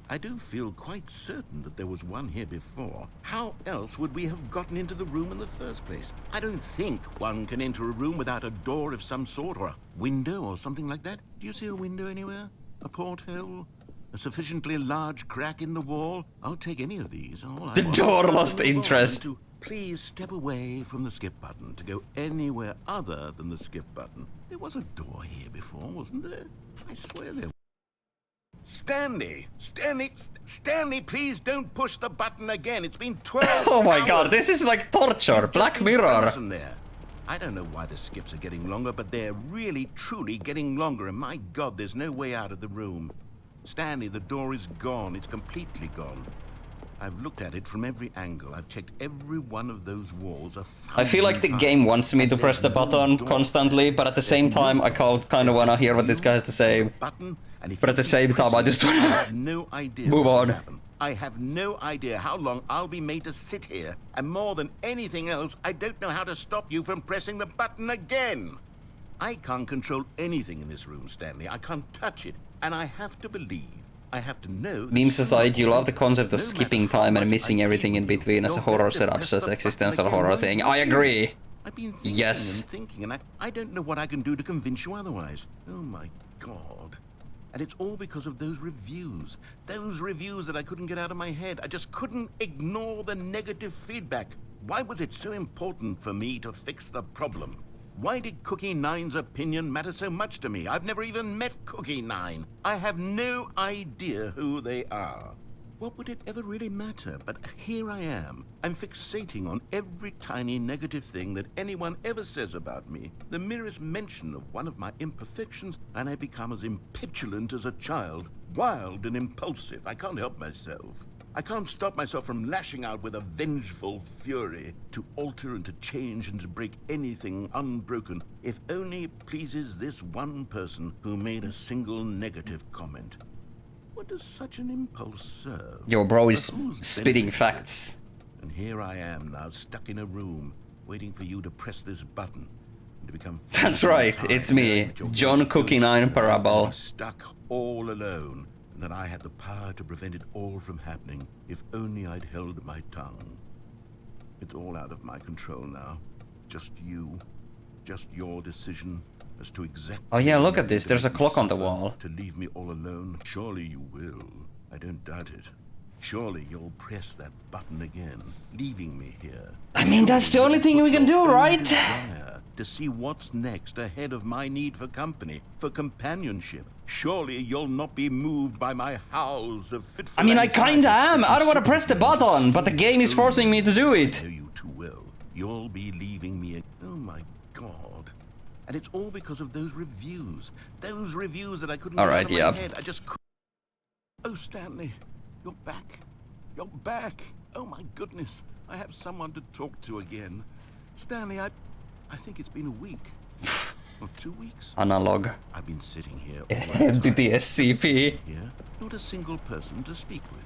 I do feel quite certain that there was one here before. How else would we have gotten into the room in the first place? I don't think one can enter a room without a door of some sort, or a window or something like that. Do you see a window anywhere? A porthole? A sufficiently large crack in the wall? I'll take any of these. All I The want door is lost to move on interest. to please step away from the skip button to go anywhere other than the skip button. There was a door here before, wasn't there? I swear there was. Stanley! Stanley, please don't push the button again. It's been 12 Oh my hours. god, this is like torture. You've Black just been Mirror. frozen there. I don't know why the skips are getting longer, but they're really, truly getting longer, and my god, there's no way out of the room. Stanley, the door is gone. It's completely gone. I've looked at it from every angle. I've checked every one of those walls 1,000 I feel like the times. game wants me to And press the there's no button door constantly, there. but at the There's same no time I door. kind of There's want to just hear what this you, guy has to say. button, and if But you at the keep same time, I pressing just it, wanna I have no idea move what will on. happen. I have no idea how long I'll be made to sit here, and more than anything else, I don't know how to stop you from pressing the button again. I can't control anything in this room, Stanley. I can't touch it, and I have to believe. I have to know. that Memes aside, you love the no concept of matter skipping how time and much missing I everything plead in with you, between as a you're horror going to setup, press as the existential button horror again, thing. won't I you? agree. I've been thinking Yes. and thinking, and I don't know what I can do to convince you otherwise. Oh my god. And it's all because of those reviews. Those reviews that I couldn't get out of my head. I just couldn't ignore the negative feedback. Why was it so important for me to fix the problem? Why did Cookie Nine's opinion matter so much to me? I've never even met Cookie Nine. I have no idea who they are. What would it ever really matter? But here I am. I'm fixating on every tiny negative thing that anyone ever says about me. The merest mention of one of my imperfections, and I become as impetulant as a child. Wild and impulsive. I can't help myself. I can't stop myself from lashing out with a vengeful fury to alter and to change and to break anything unbroken, if only it pleases this one person who made a single negative comment. What does such an impulse serve? Yo, bro is For whose spitting benefit is it? facts. And here I am now, stuck in a room, waiting for you to press this button and to become... That's right, it's me, John Cookie 9 Parable. Stuck all alone, and that I had the power to prevent it all from happening if only I'd held my tongue. It's all out of my control now. Just you. Just your decision as to exactly... Oh yeah, look at this, there's a clock on the wall. To leave me all alone. Surely you will. I don't doubt it. Surely you'll press that button again, leaving me here. I mean, that's the only thing we can do, right? To see what's next ahead of my need for company, for companionship. Surely you'll not be moved by my howls of fitful... I mean, I kinda am. I don't want to press the button, but the game is forcing me to do it. I know you too well. You'll be leaving me... Oh my god. And it's all because of those reviews. Those reviews that I couldn't get out of my head. I just couldn't... Oh, Stanley. You're back. You're back. Oh my goodness. I have someone to talk to again. Stanley, I think it's been a week. Or 2 weeks. Analog. I've been sitting here. Entity SCP. Here, not a single person to speak with.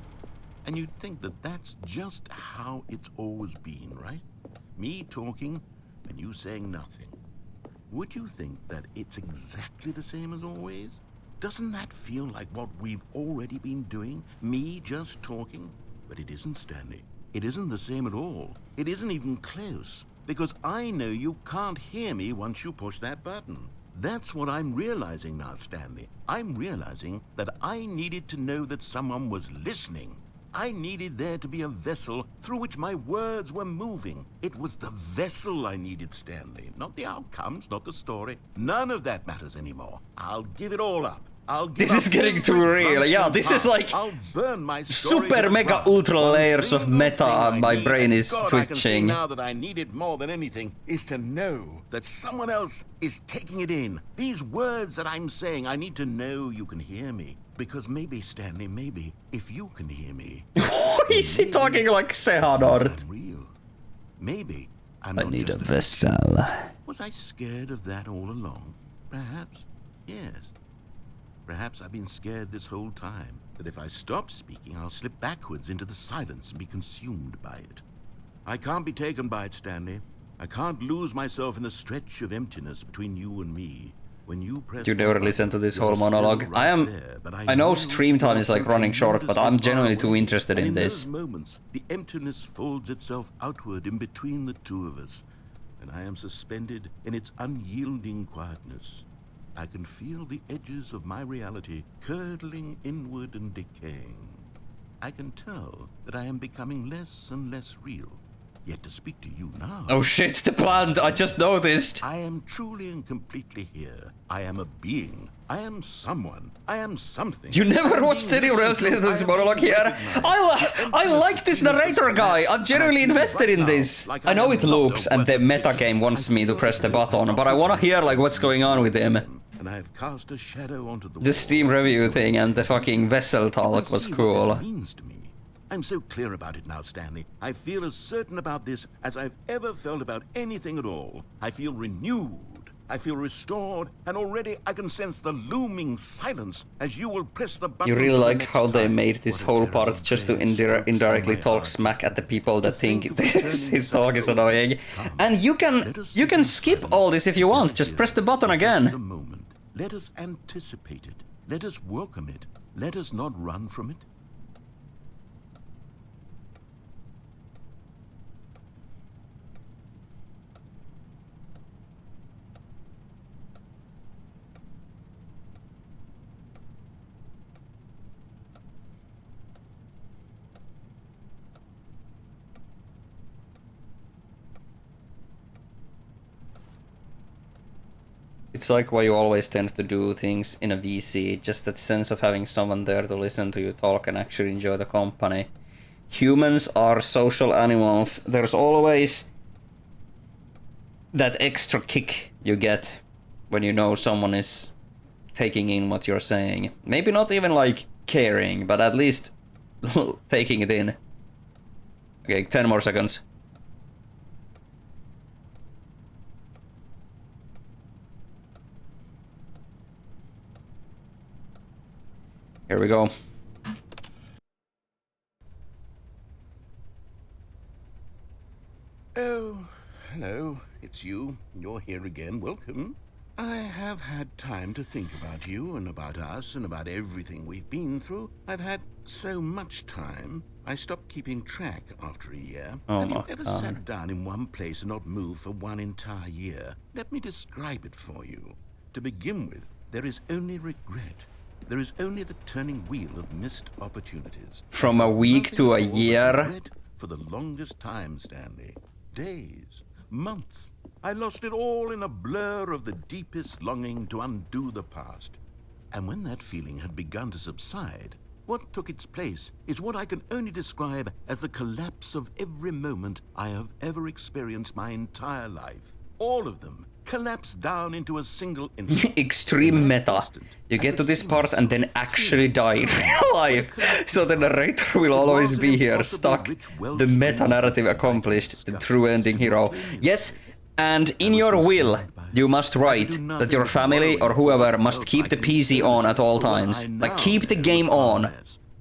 And you'd think that that's just how it's always been, right? Me talking and you saying nothing. Would you think that it's exactly the same as always? Doesn't that feel like what we've already been doing? Me just talking? But it isn't, Stanley. It isn't the same at all. It isn't even close. Because I know you can't hear me once you push that button. That's what I'm realizing now, Stanley. I'm realizing that I needed to know that someone was listening. I needed there to be a vessel through which my words were moving. It was the vessel I needed, Stanley. Not the outcomes, not the story. None of that matters anymore. I'll give it all up. This is getting too real. Yeah, this is like super mega ultra layers of meta and my brain is twitching. Now that I need it more than anything is to know that someone else is taking it in. These words that I'm saying, I need to know you can hear me. Because maybe, Stanley, maybe, if you can hear me... Is he talking like Sehanort? I'm real. Maybe I'm I not need a just vessel. Was I scared of that all along? Perhaps. Yes. Perhaps I've been scared this whole time, that if I stop speaking, I'll slip backwards into the silence and be consumed by it. I can't be taken by it, Stanley. I can't lose myself in the stretch of emptiness between you and me. When you press... You never listen to this whole monologue. I know stream time is like running short, but I'm genuinely too interested in this. In those moments, the emptiness folds itself outward in between the two of us, and I am suspended in its unyielding quietness. I can feel the edges of my reality curdling inward and decaying. I can tell that I am becoming less and less real. Yet to speak to you now... Oh shit, the plant! I just noticed! I am truly and completely here. I am a being. I am someone. I am something. You never watched anyone else listen to this monologue here? I like this narrator guy! I'm genuinely invested in this! I know it loops and the metagame wants me to press the button, but I wanna hear like what's going on with him. And I have cast a shadow onto the Steam review thing and the fucking vessel talk was cool. I'm so clear about it now, Stanley. I feel as certain about this as I've ever felt about anything at all. I feel renewed. I feel restored, and already I can sense the looming silence as you will press the button. You really like how they made this whole part just to indirectly talk smack at the people that think his talk is annoying. And you can skip all this if you want. Just press the button again. Let us anticipate it. Let us welcome it. Let us not run from it. It's like why you always tend to do things in a VC, just that sense of having someone there to listen to you talk and actually enjoy the company. Humans are social animals. There's always that extra kick you get when you know someone is taking in what you're saying. Maybe not even like caring, but at least taking it in. Okay, 10 more seconds. Here we go. Oh, hello. It's you. You're here again. Welcome. I have had time to think about you and about us and about everything we've been through. I've had so much time. I stopped keeping track after a year. Oh Have you my ever God. sat down in one place and not moved for one entire year? Let me describe it for you. To begin with, there is only regret. There is only the turning wheel of missed opportunities. From a week to a Nothing more but year. regret for the longest time, Stanley. Days, months. I lost it all in a blur of the deepest longing to undo the past. And when that feeling had begun to subside, what took its place is what I can only describe as the collapse of every moment I have ever experienced my entire life. All of them collapsed down into a single instant. Extreme In that meta. instant, You I get could to this see part and then myself actually clearly. die in real life. So the narrator will always be here, stuck. The meta narrative accomplished, the true ending hero. Yes, and in your will, you must write that your family or whoever must keep the PC on at all times. Like, keep the game on.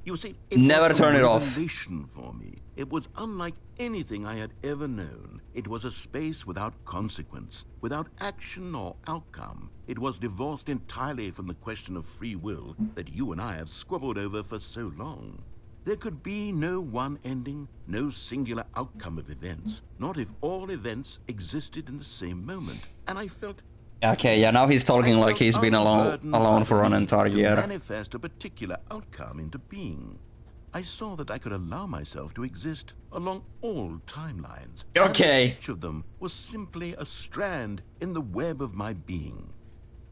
You see, it Never was turn a it off. revelation for me. It was unlike anything I had ever known. It was a space without consequence, without action or outcome. It was divorced entirely from the question of free will that you and I have squabbled over for so long. There could be no one ending, no singular outcome of events, not if all events existed in the same moment. And I felt... Okay, yeah, now he's talking like he's been alone for an entire to year. manifest a particular outcome into being. I saw that I could allow myself to exist along all timelines. Okay. And each of them was simply a strand in the web of my being.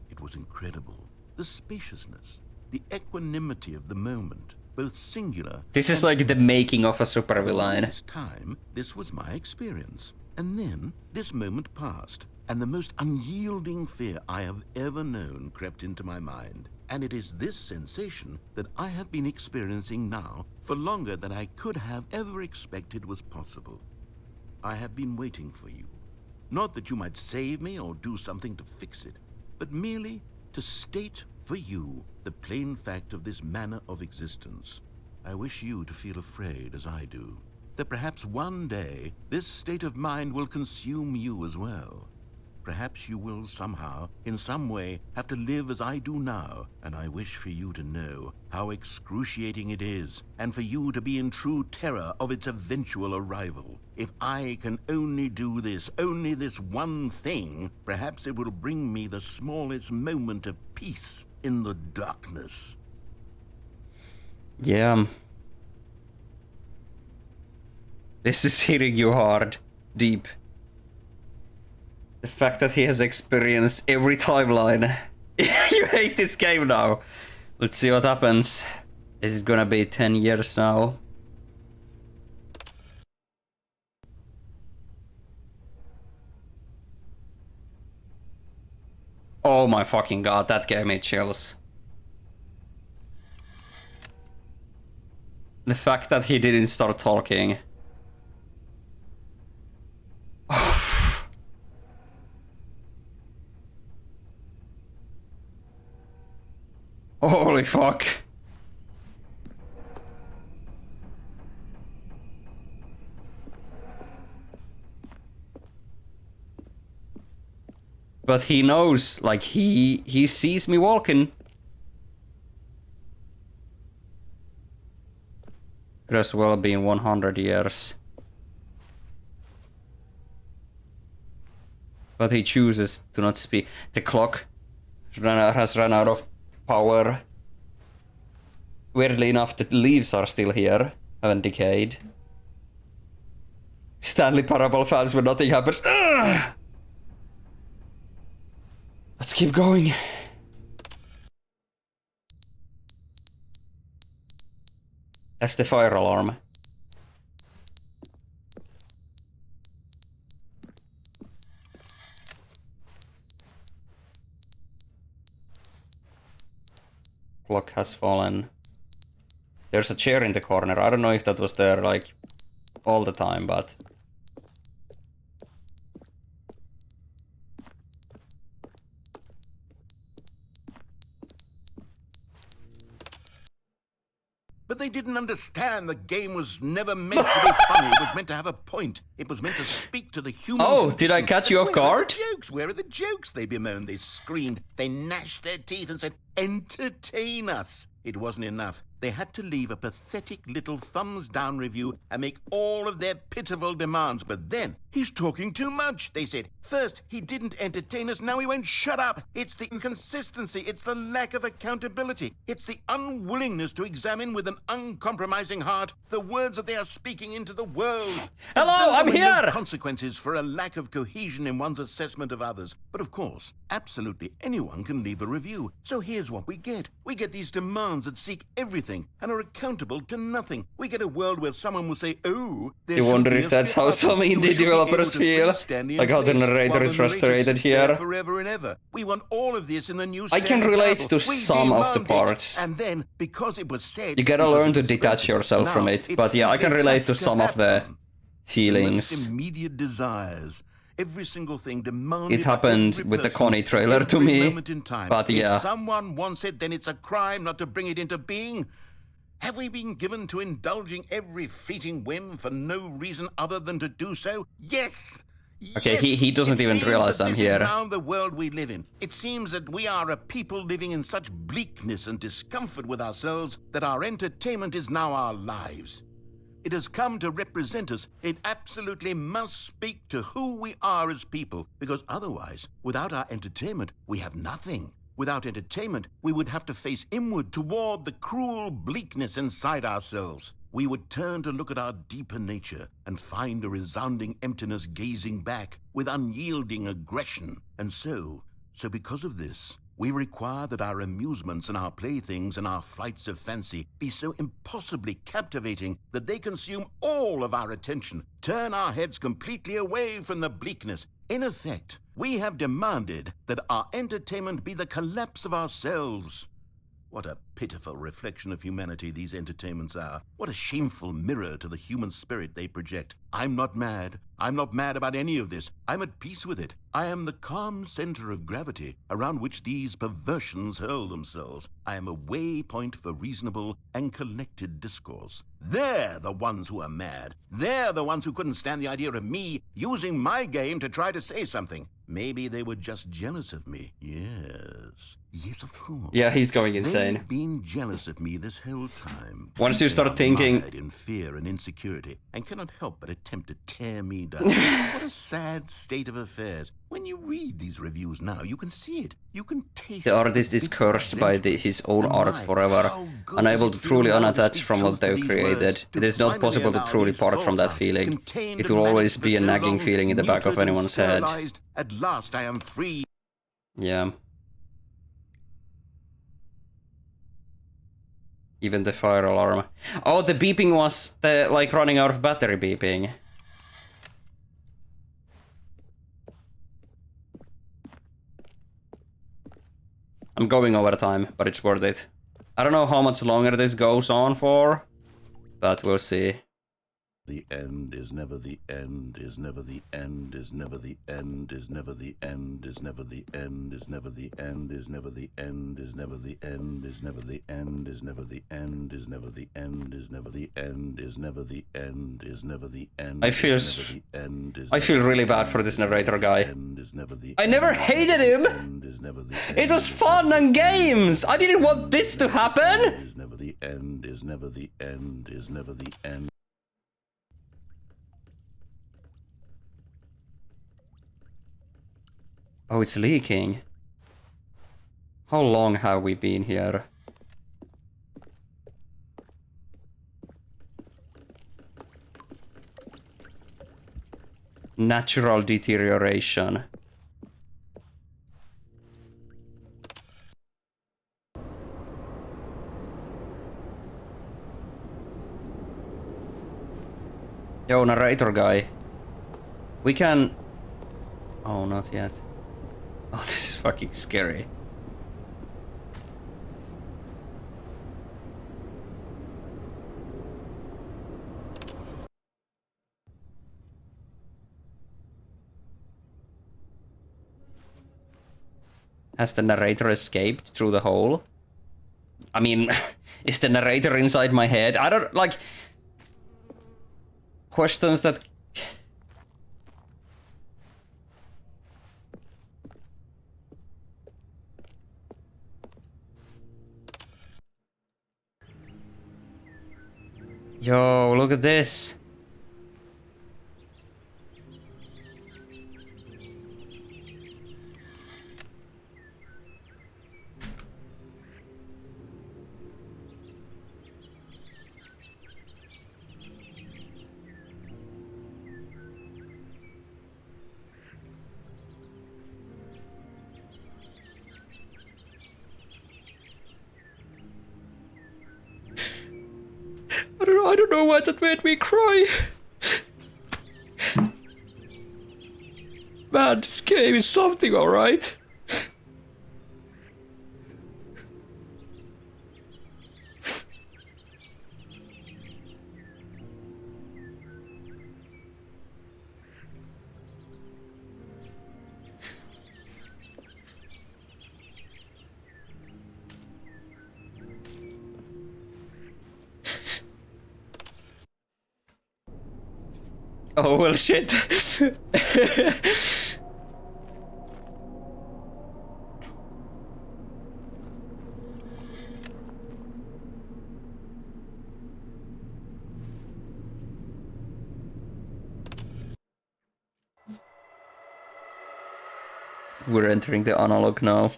It was incredible. The spaciousness, the equanimity of the moment, both singular. This is and like the making of a for the supervillain. longest time, this was my experience. And then this moment passed, and the most unyielding fear I have ever known crept into my mind. And it is this sensation that I have been experiencing now for longer than I could have ever expected was possible. I have been waiting for you. Not that you might save me or do something to fix it, but merely to state for you the plain fact of this manner of existence. I wish you to feel afraid, as I do, that perhaps one day this state of mind will consume you as well. Perhaps you will somehow, in some way, have to live as I do now, and I wish for you to know how excruciating it is, and for you to be in true terror of its eventual arrival. If I can only do this, only this one thing, perhaps it will bring me the smallest moment of peace in the darkness. Yeah. This is hitting you hard. Deep. The fact that he has experienced every timeline. You hate this game now. Let's see what happens. Is it gonna be 10 years now? Oh my fucking god, that gave me chills. The fact that he didn't start talking. Holy fuck. But he knows, like, he sees me walking. Could as well been 100 years. But he chooses to not speak. The clock has run out of power. Weirdly enough, the leaves are still here, haven't decayed. Stanley Parable fans when nothing happens. Ugh! Let's keep going. That's the fire alarm. Clock has fallen. There's a chair in the corner. I don't know if that was there, like, all the time, but... But they didn't understand the game was never meant to be funny. It was meant to have a point. It was meant to speak to the human Oh, condition. did I catch you off Where are guard? the jokes? Where are the jokes? They bemoaned, they screamed, they gnashed their teeth and said, entertain us. It wasn't enough. They had to leave a pathetic little thumbs-down review and make all of their pitiful demands. But then, he's talking too much, they said. First, he didn't entertain us, now he won't shut up. It's the inconsistency, it's the lack of accountability. It's the unwillingness to examine with an uncompromising heart the words that they are speaking into the world. Hello, I'm here! No consequences for a lack of cohesion in one's assessment of others. But of course, absolutely anyone can leave a review. So here's what we get. We get these demands that seek everything and are accountable to nothing. We get a world where someone will say, oh, there You should wonder be if a that's step how up. some You indie should be developers able to feel. freeze Stanley in Like how the place narrator while is the narrator frustrated sits there here. forever and ever. We want all of this in the new I can Stanley relate Parable. to We some of the demand it. parts. And then, because it was said, You gotta because learn it to was detach spoken, yourself from now it. it But yeah, I can simply relate has to some of the happen. The most feelings. immediate desires. Every single thing demanded. It happened by every with the person, Connie trailer to every me, moment in time. but yeah. If someone wants it, then it's a crime not to bring it into being. Have we been given to indulging every fleeting whim for no reason other than to do so? Yes. Okay, Yes. he doesn't It even seems realize that I'm this here. is now the world we live in. It seems that we are a people living in such bleakness and discomfort with ourselves that our entertainment is now our lives. It has come to represent us. It absolutely must speak to who we are as people, because otherwise, without our entertainment, we have nothing. Without entertainment, we would have to face inward toward the cruel bleakness inside ourselves. We would turn to look at our deeper nature and find a resounding emptiness gazing back with unyielding aggression. And so because of this, we require that our amusements and our playthings and our flights of fancy be so impossibly captivating that they consume all of our attention, turn our heads completely away from the bleakness. In effect, we have demanded that our entertainment be the collapse of ourselves. What a pitiful reflection of humanity these entertainments are. What a shameful mirror to the human spirit they project. I'm not mad. I'm not mad about any of this. I'm at peace with it. I am the calm center of gravity around which these perversions hurl themselves. I am a waypoint for reasonable and collected discourse. They're the ones who are mad. They're the ones who couldn't stand the idea of me using my game to try to say something. Maybe they were just jealous of me. Yes. Yes, of course. Yeah, he's going insane. They've been jealous of me this whole time. Once you They start are thinking- mired in fear and insecurity and cannot help but attempt to tear me down. What a sad state of affairs. When you read these reviews now, you can see it. You can taste it. The artist is It's cursed by his own And art my, forever, how good unable does to it truly feel now to unattach speak from what truth to they've these created. words, It is not finally possible to allow truly these part from thoughts that out, feeling. contained It and will always managed be a for so nagging long, feeling in the back of neutered and anyone's head. sterilized. At last I am free. Yeah. Even the fire alarm. Oh, the beeping was the, like, running out of battery beeping. I'm going over time, but it's worth it. I don't know how much longer this goes on for, but we'll see. The end is never the end, is never the end, is never the end, is never the end, is never the end, is never the end, is never the end, is never the end, is never the end, is never the end, is never the end, is never the end, is never the end, is never the end. I feel really bad for this narrator guy. I never hated him! It was fun and games! I didn't want this to happen! Is never the end, is never the end, is never the end. Oh, it's leaking. How long have we been here? Natural deterioration. Yo, narrator guy. We can... Oh, not yet. Oh, this is fucking scary. Has the narrator escaped through the hole? I mean, is the narrator inside my head? I don't, like... Questions that... Yo, look at this. I don't know why that made me cry. Man, this game is something, alright? Oh, well, shit. We're entering the analog now.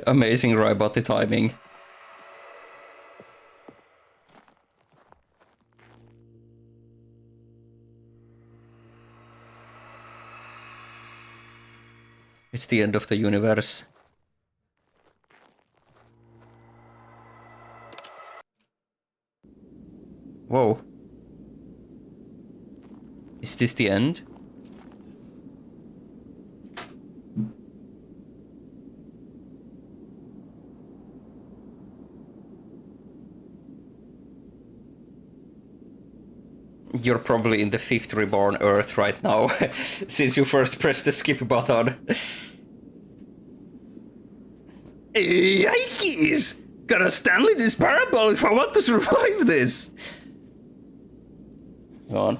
Amazing Ryemanni timing. It's the end of the universe. Whoa. Is this the end? You're probably in the 5th reborn Earth right now, since you first pressed the skip button. Yikes! Gotta Stanley this parable if I want to survive this! Go on.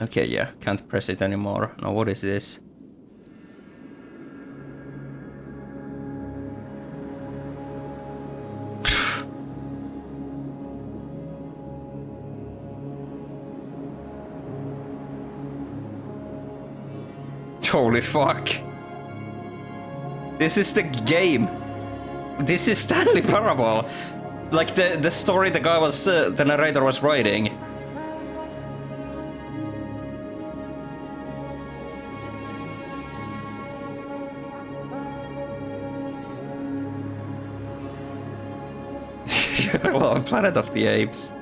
Okay, yeah, can't press it anymore. Now what is this? Holy fuck. This is the game. This is Stanley Parable. Like the story the guy was, the narrator was writing. Well, Planet of the Apes.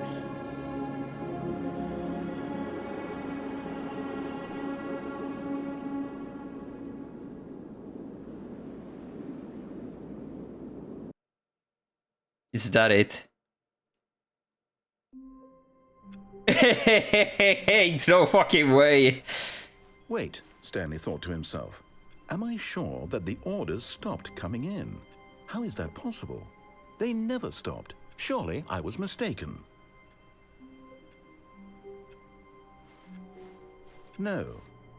Is that it? Ain't no fucking way. Wait, Stanley thought to himself. Am I sure that the orders stopped coming in? How is that possible? They never stopped. Surely I was mistaken. No,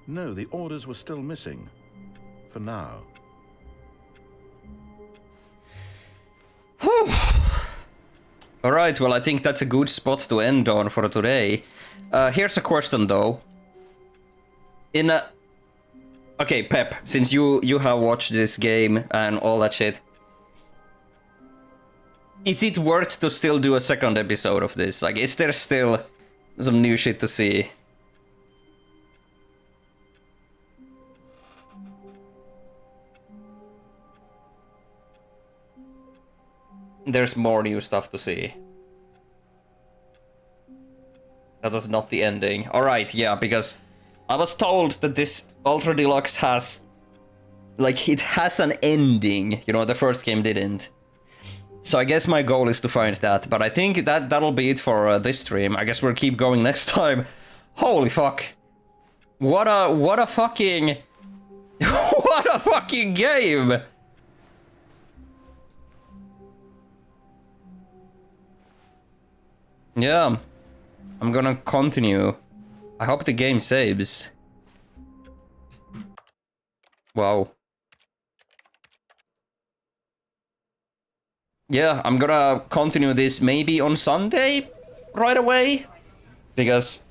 the orders were still missing. For now. Alright, well I think that's a good spot to end on for today. Here's a question though. Okay, Pep, since you have watched this game and all that shit, is it worth to still do a second episode of this? Like, is there still some new shit to see? There's more new stuff to see. That is not the ending. Alright, yeah, because I was told that this Ultra Deluxe has like, it has an ending. You know, the first game didn't. So I guess my goal is to find that. But I think that'll be it for this stream. I guess we'll keep going next time. Holy fuck. What a fucking... what a fucking game! Yeah. I'm gonna continue. I hope the game saves. Wow. Yeah, I'm gonna continue this maybe on Sunday right away, because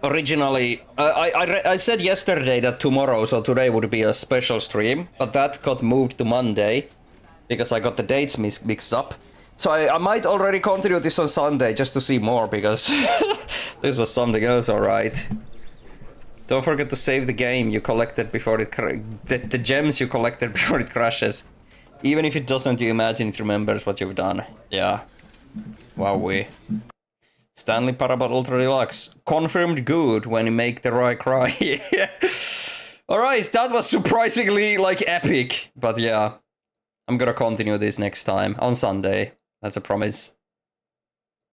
originally I said yesterday that tomorrow, so today would be a special stream, but that got moved to Monday because I got the dates mixed up. So I might already continue this on Sunday just to see more, because this was something else, alright. Don't forget to save the game you collected before it the gems you collected before it crashes. Even if it doesn't, you imagine it remembers what you've done. Yeah. Wowee. Stanley Parable Ultra Deluxe. Confirmed good when you make the Rye cry. Alright, that was surprisingly, like, epic. But yeah. I'm gonna continue this next time. On Sunday. That's a promise.